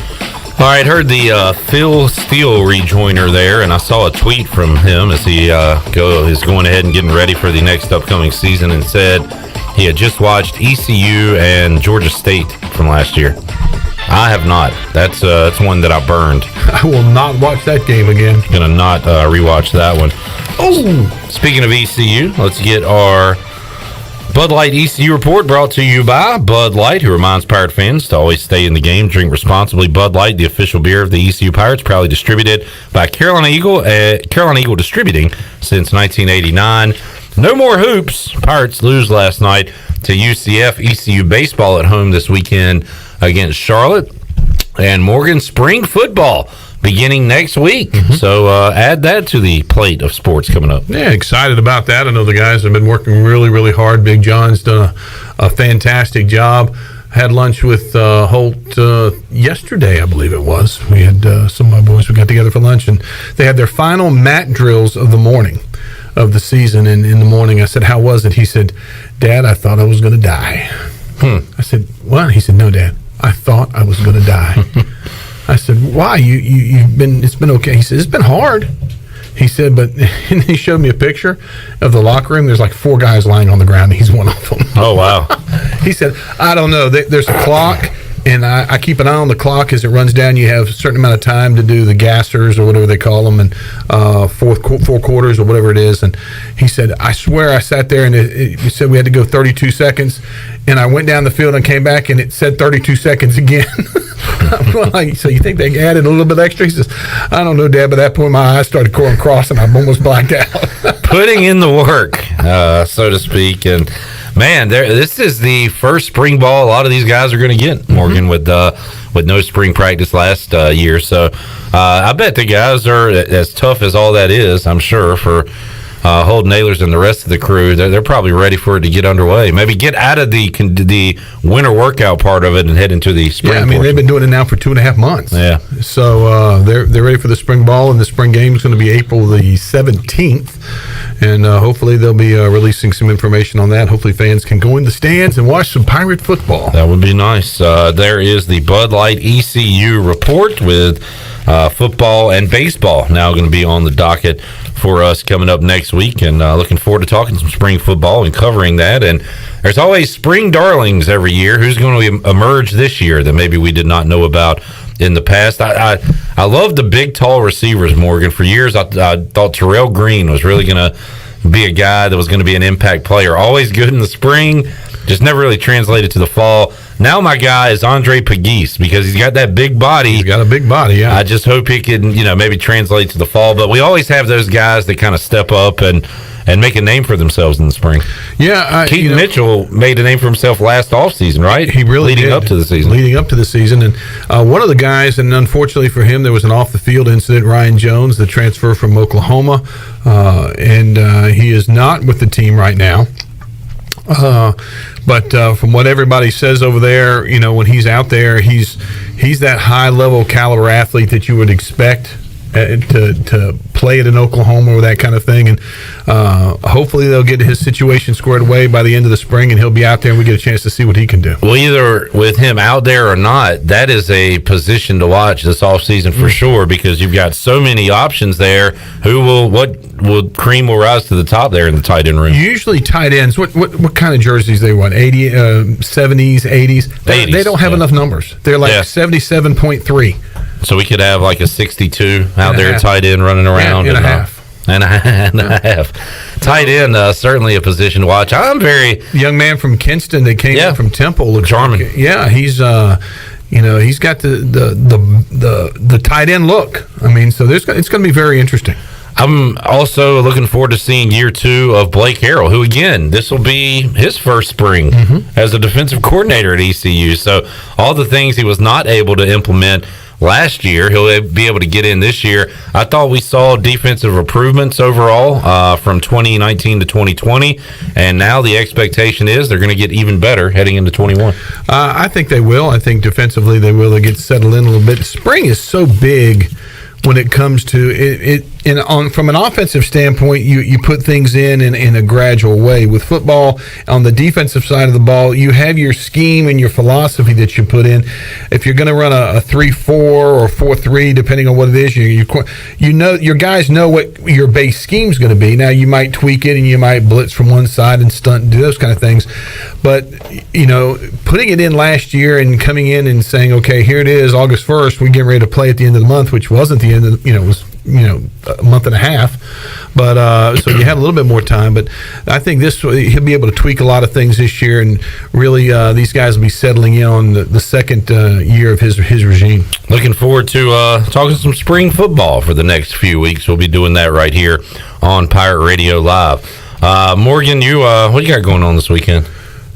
All right, heard the Phil Steele rejoiner there, and I saw a tweet from him as he is going ahead and getting ready for the next upcoming season, and said he had just watched ECU and Georgia State from last year. I have not. That's one that I burned. I will not watch that game again. Gonna not rewatch that one. Oh! Speaking of ECU, let's get our Bud Light ECU report brought to you by Bud Light, who reminds Pirate fans to always stay in the game, drink responsibly. Bud Light, the official beer of the ECU Pirates, proudly distributed by Carolina Eagle Distributing since 1989. No more hoops. Pirates lose last night to UCF. ECU baseball at home this weekend against Charlotte. And Morgan spring football beginning next week. So add that to the plate of sports coming up. Yeah, excited about that. I know the guys have been working really, really hard. Big John's done a fantastic job. Had lunch with Holt yesterday, I believe it was. We had some of my boys, we got together for lunch, and they had their final mat drills of the morning of the season. And in the morning, I said, how was it? He said, Dad, I thought I was going to die. I said, what? He said, no, Dad, I thought I was going to die. I said, why? It's been okay. He said, it's been hard. He said, but and he showed me a picture of the locker room. There's like 4 guys lying on the ground, and he's one of them. Oh, wow. He said, I don't know. There's a clock, and I keep an eye on the clock as it runs down. You have a certain amount of time to do the gassers or whatever they call them, and 4 quarters or whatever it is. And he said, I swear I sat there, and it said we had to go 32 seconds. And I went down the field and came back, and it said 32 seconds again. I'm like, so you think they added a little bit extra? He says, I don't know, Dad, but at that point my eyes started going cross and I'm almost blacked out. Putting in the work, so to speak. And man, this is the first spring ball a lot of these guys are going to get, Morgan, with no spring practice last year. So I bet the guys are as tough as all that is, I'm sure, for Holden Ahlers and the rest of the crew. They're probably ready for it to get underway. Maybe get out of the winter workout part of it and head into the spring. Yeah, I mean, they've been doing it now for 2.5 months. Yeah. So they're ready for the spring ball, and the spring game is going to be April the 17th. And hopefully they'll be releasing some information on that. Hopefully fans can go in the stands and watch some Pirate football. That would be nice. There is the Bud Light ECU report with football and baseball now going to be on the docket for us coming up next week, and looking forward to talking some spring football and covering that. And there's always spring darlings every year. Who's going to emerge this year that maybe we did not know about in the past? I love the big, tall receivers, Morgan. For years, I thought Terrell Green was really going to be a guy that was going to be an impact player. Always good in the spring, just never really translated to the fall. Now my guy is Andre Pegues because he's got that big body. He's got a big body, yeah. I just hope he can, maybe translate to the fall. But we always have those guys that kind of step up and make a name for themselves in the spring. Yeah. Keaton Mitchell made a name for himself last offseason, right? He really Leading did. up to the season. Leading up to the season. And one of the guys, and unfortunately for him, there was an off-the-field incident, Ryan Jones, the transfer from Oklahoma. And he is not with the team right now. But from what everybody says over there, when he's out there, he's that high-level caliber athlete that you would expect to play it in Oklahoma or that kind of thing. And hopefully they'll get his situation squared away by the end of the spring, and he'll be out there and we get a chance to see what he can do. Well, either with him out there or not, that is a position to watch this offseason for sure, because you've got so many options there. What cream will rise to the top there in the tight end room? Usually tight ends, what kind of jerseys they want? 80, 70s, 80s? They don't have enough numbers. They're like 77.3. So we could have like a 62 out there, tight end running around. And a half. And a half. Tight end, certainly a position to watch. I'm very young man from Kinston that came in from Temple. Charming. He's he's got the tight end look. I mean, so it's going to be very interesting. I'm also looking forward to seeing year 2 of Blake Harrell, who, again, this will be his first spring as a defensive coordinator at ECU. So all the things he was not able to implement last year, he'll be able to get in this year. I thought we saw defensive improvements overall from 2019 to 2020, and now the expectation is they're going to get even better heading into 21. I think they will. I think defensively they will. They get settled in a little bit. Spring is so big when it comes to it from an offensive standpoint, you put things in a gradual way. With football, on the defensive side of the ball, you have your scheme and your philosophy that you put in. If you're going to run a 3-4 or 4-3, depending on what it is, you know your guys know what your base scheme is going to be. Now you might tweak it and you might blitz from one side and stunt and do those kind of things. But putting it in last year and coming in and saying, okay, here it is, August 1st, we're getting ready to play at the end of the month, which wasn't the end of it was a month and a half, but so you had a little bit more time. But I think he'll be able to tweak a lot of things this year, and really these guys will be settling in on the second year of his regime. Looking forward to talking some spring football for the next few weeks. We'll be doing that right here on Pirate Radio Live. Morgan, what you got going on this weekend?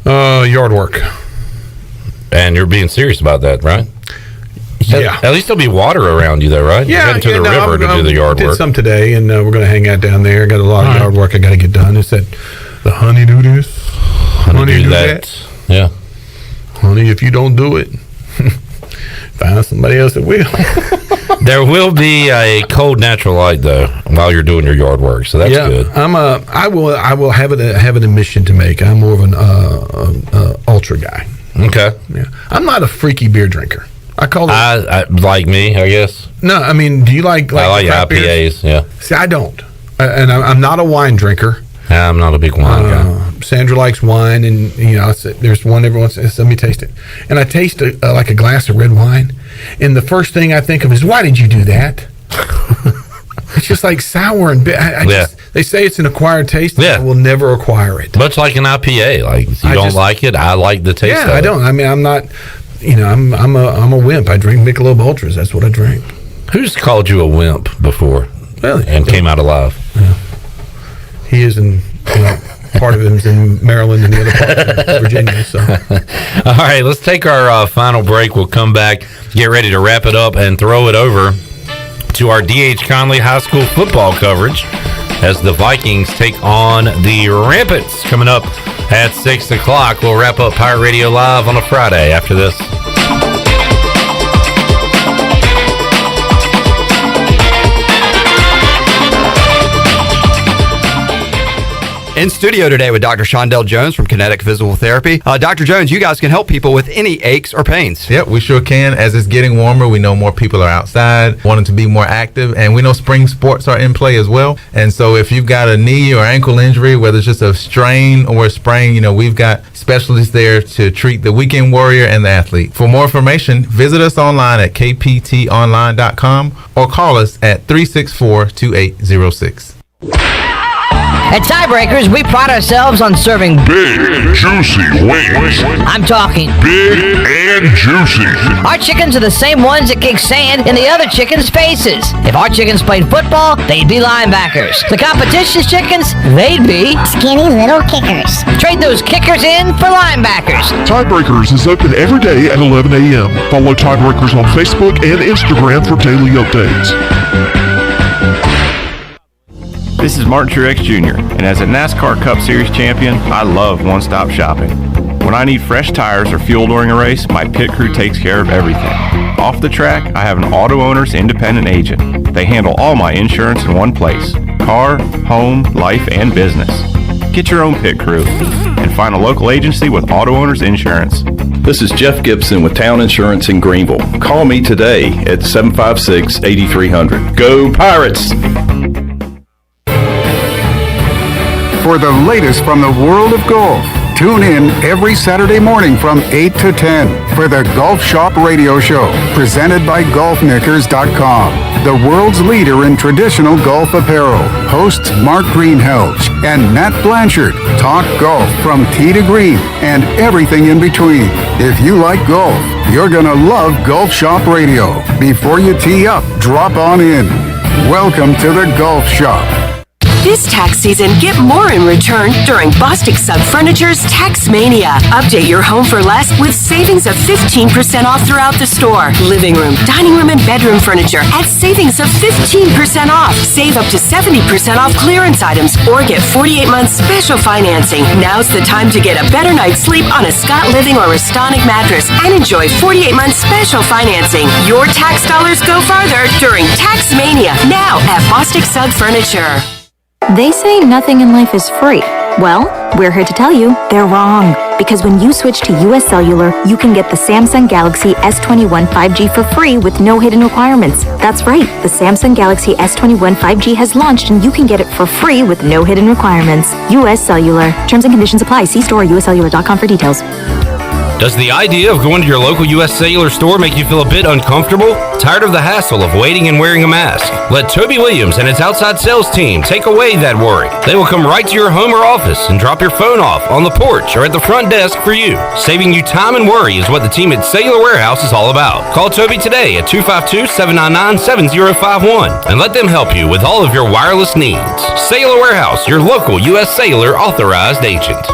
Yard work. And you're being serious about that, right? Yeah. At least there'll be water around you, though, right? Yeah, You're heading to the river to do the yard did work. some today, and we're going to hang out down there. Got a lot of yard work I got to get done. It's that the honey do this, honey do that. Yeah. Honey, if you don't do it, find somebody else that will. There will be a cold natural light though while you're doing your yard work, so that's good. I will have an admission to make. I'm more of an ultra guy. Okay. Yeah. I'm not a freaky beer drinker. I call it. I like me, I guess. No, I mean, do you like I like craft IPAs. beers? Yeah. See, I don't, and I'm not a wine drinker. I'm not a big wine guy. Sandra likes wine, and there's one every once. Let me taste it, and I taste like a glass of red wine, and the first thing I think of is, why did you do that? It's just like sour and bitter. They say it's an acquired taste. Yeah. I will never acquire it. Much like an IPA, like if you don't like it, I like the taste. Yeah, of it. I don't. I mean, I'm not. I'm a wimp. I drink Michelob Ultras. That's what I drink. Who's called you a wimp before? Really? And came out alive. Yeah. He is in. Part of him is in Maryland and the other part of Virginia. So, all right, let's take our final break. We'll come back, get ready to wrap it up, and throw it over to our D.H. Conley High School football coverage as the Vikings take on the Rampants coming up at 6 o'clock. We'll wrap up Pirate Radio Live on a Friday after this. In studio today with Dr. Shondell Jones from Kinetic Physical Therapy. Dr. Jones, you guys can help people with any aches or pains. Yep, we sure can. As it's getting warmer, we know more people are outside wanting to be more active, and we know spring sports are in play as well. And so if you've got a knee or ankle injury, whether it's just a strain or a sprain, we've got specialists there to treat the weekend warrior and the athlete. For more information, visit us online at kptonline.com or call us at 364-2806. At Tiebreakers, we pride ourselves on serving big, juicy wings. I'm talking big and juicy. Our chickens are the same ones that kick sand in the other chickens' faces. If our chickens played football, they'd be linebackers. The competition's chickens, they'd be skinny little kickers. Trade those kickers in for linebackers. Tiebreakers is open every day at 11 a.m. Follow Tiebreakers on Facebook and Instagram for daily updates. This is Martin Truex Jr., and as a NASCAR Cup Series champion, I love one-stop shopping. When I need fresh tires or fuel during a race, my pit crew takes care of everything. Off the track, I have an Auto Owners independent agent. They handle all my insurance in one place: car, home, life, and business. Get your own pit crew and find a local agency with Auto Owners Insurance. This is Jeff Gibson with Town Insurance in Greenville. Call me today at 756-8300. Go Pirates! For the latest from the world of golf, tune in every Saturday morning from 8 to 10 for the Golf Shop Radio Show, presented by GolfKnickers.com, the world's leader in traditional golf apparel. Hosts Mark Greenhalgh and Nat Blanchard talk golf from tee to green and everything in between. If you like golf, you're going to love Golf Shop Radio. Before you tee up, drop on in. Welcome to the Golf Shop. This tax season, get more in return during Bostic Sugg Furniture's Tax Mania. Update your home for less with savings of 15% off throughout the store. Living room, dining room, and bedroom furniture at savings of 15% off. Save up to 70% off clearance items or get 48 months special financing. Now's the time to get a better night's sleep on a Scott Living or Restonic mattress and enjoy 48 months special financing. Your tax dollars go farther during Tax Mania, now at Bostic Sugg Furniture. They say nothing in life is free. Well, we're here to tell you they're wrong. Because when you switch to US Cellular, you can get the Samsung Galaxy S21 5G for free with no hidden requirements. That's right, the Samsung Galaxy S21 5G has launched and you can get it for free with no hidden requirements. US Cellular. Terms and conditions apply. See store or uscellular.com for details. Does the idea of going to your local U.S. Cellular store make you feel a bit uncomfortable? Tired of the hassle of waiting and wearing a mask? Let Toby Williams and his outside sales team take away that worry. They will come right to your home or office and drop your phone off on the porch or at the front desk for you. Saving you time and worry is what the team at Cellular Warehouse is all about. Call Toby today at 252-799-7051 and let them help you with all of your wireless needs. Cellular Warehouse, your local U.S. Cellular authorized agent.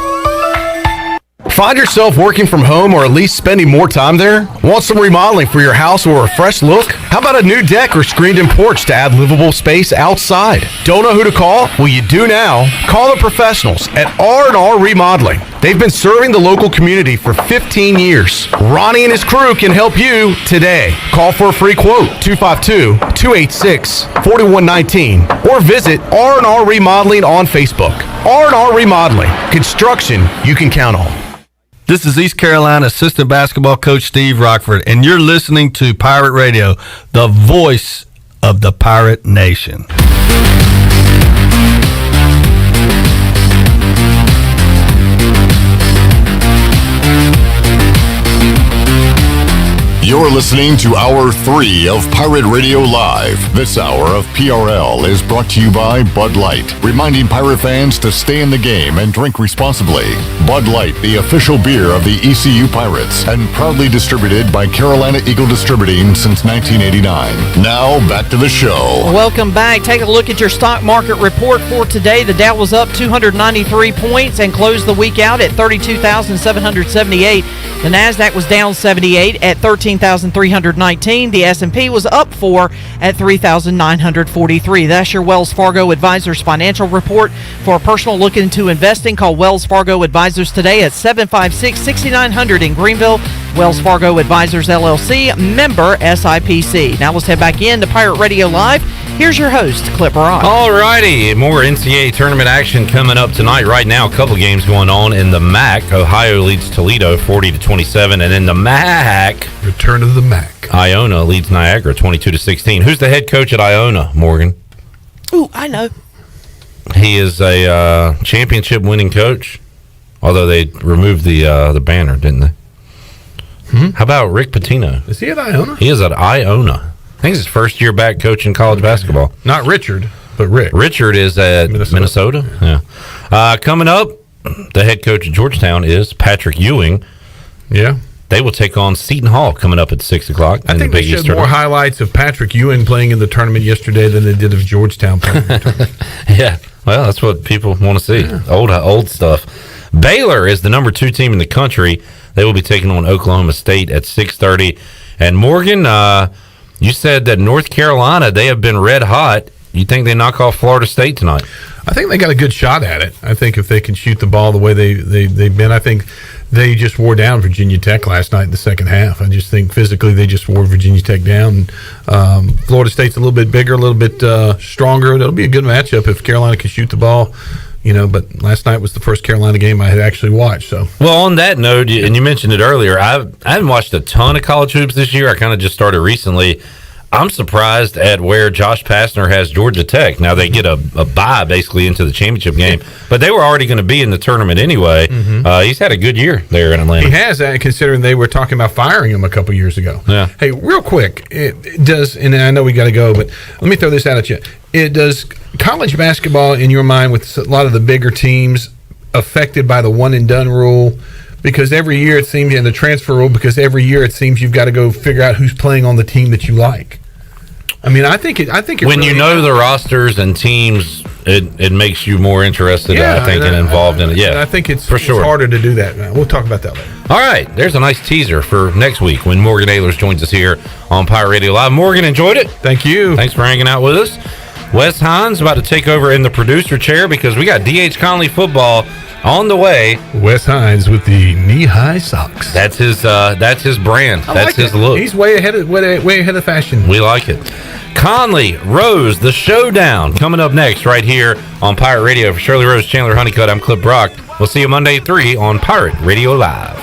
Find yourself working from home or at least spending more time there? Want some remodeling for your house or a fresh look? How about a new deck or screened-in porch to add livable space outside? Don't know who to call? Well, you do now. Call the professionals at R&R Remodeling. They've been serving the local community for 15 years. Ronnie and his crew can help you today. Call for a free quote, 252-286-4119, or visit R&R Remodeling on Facebook. R&R Remodeling, construction you can count on. This is East Carolina assistant basketball coach Steve Rockford, and you're listening to Pirate Radio, the voice of the Pirate Nation. You're listening to Hour 3 of Pirate Radio Live. This hour of PRL is brought to you by Bud Light, reminding Pirate fans to stay in the game and drink responsibly. Bud Light, the official beer of the ECU Pirates, and proudly distributed by Carolina Eagle Distributing since 1989. Now, back to the show. Welcome back. Take a look at your stock market report for today. The Dow was up 293 points and closed the week out at 32,778. The NASDAQ was down 78 at 13,319. The S&P was up 4 at 3,943. That's your Wells Fargo Advisors financial report. For a personal look into investing, call Wells Fargo Advisors today at 756-6900 in Greenville. Wells Fargo Advisors, LLC, member SIPC. Now let's head back in to Pirate Radio Live. Here's your host, Clip Rock. All righty. More NCAA tournament action coming up tonight. Right now, a couple games going on in the MAC. Ohio leads Toledo 40-27. And in the MAC, return of the MAC, Iona leads Niagara 22-16. Who's the head coach at Iona, Morgan? Ooh, I know. He is a championship winning coach, although they removed the banner, didn't they? How about Rick Pitino? Is he at Iona? He is at Iona. I think it's his first year back coaching college basketball. Not Richard, but Rick. Richard is at Minnesota. Yeah. Coming up, the head coach of Georgetown is Patrick Ewing. Yeah. They will take on Seton Hall coming up at 6 o'clock. I think they showed more highlights of Patrick Ewing playing in the tournament yesterday than they did of Georgetown playing in the tournament. Yeah. Well, that's what people want to see. Yeah. Old stuff. Baylor is the number 2 team in the country. They will be taking on Oklahoma State at 6:30. And Morgan, you said that North Carolina, they have been red hot. You think they knock off Florida State tonight? I think they got a good shot at it. I think if they can shoot the ball the way they've been, I think they just wore down Virginia Tech last night in the second half. I just think physically they just wore Virginia Tech down. Florida State's a little bit bigger, a little bit stronger. That'll be a good matchup if Carolina can shoot the ball. But last night was the first Carolina game I had actually watched. So, well, on that note, and you mentioned it earlier, I haven't watched a ton of college hoops this year. I kind of just started recently. I'm surprised at where Josh Pastner has Georgia Tech. Now they get a bye basically into the championship game, but they were already going to be in the tournament anyway. Mm-hmm. He's had a good year there in Atlanta. He has, considering they were talking about firing him a couple years ago. Yeah. Hey, real quick, it does, and I know we got to go, but let me throw this out at you. It does college basketball, in your mind, with a lot of the bigger teams affected by the one and done rule? Because every year it seems, in the transfer rule, because every year it seems you've got to go figure out who's playing on the team that you like. I mean, I think it when really, you know the rosters and teams, it makes you more interested, I think, and involved in it. Yeah, I think it's for sure. It's harder to do that now. We'll talk about that later. All right, there's a nice teaser for next week when Morgan Ahlers joins us here on Pirate Radio Live. Morgan, enjoyed it. Thank you. Thanks for hanging out with us. Wes Hines about to take over in the producer chair because we got D.H. Conley football on the way. Wes Hines with the knee-high socks. That's his brand. That's his look. He's way ahead of fashion. We like it. Conley, Rose, the showdown coming up next right here on Pirate Radio. For Shirley Rose, Chandler Honeycutt, I'm Clip Brock. We'll see you Monday at 3 on Pirate Radio Live.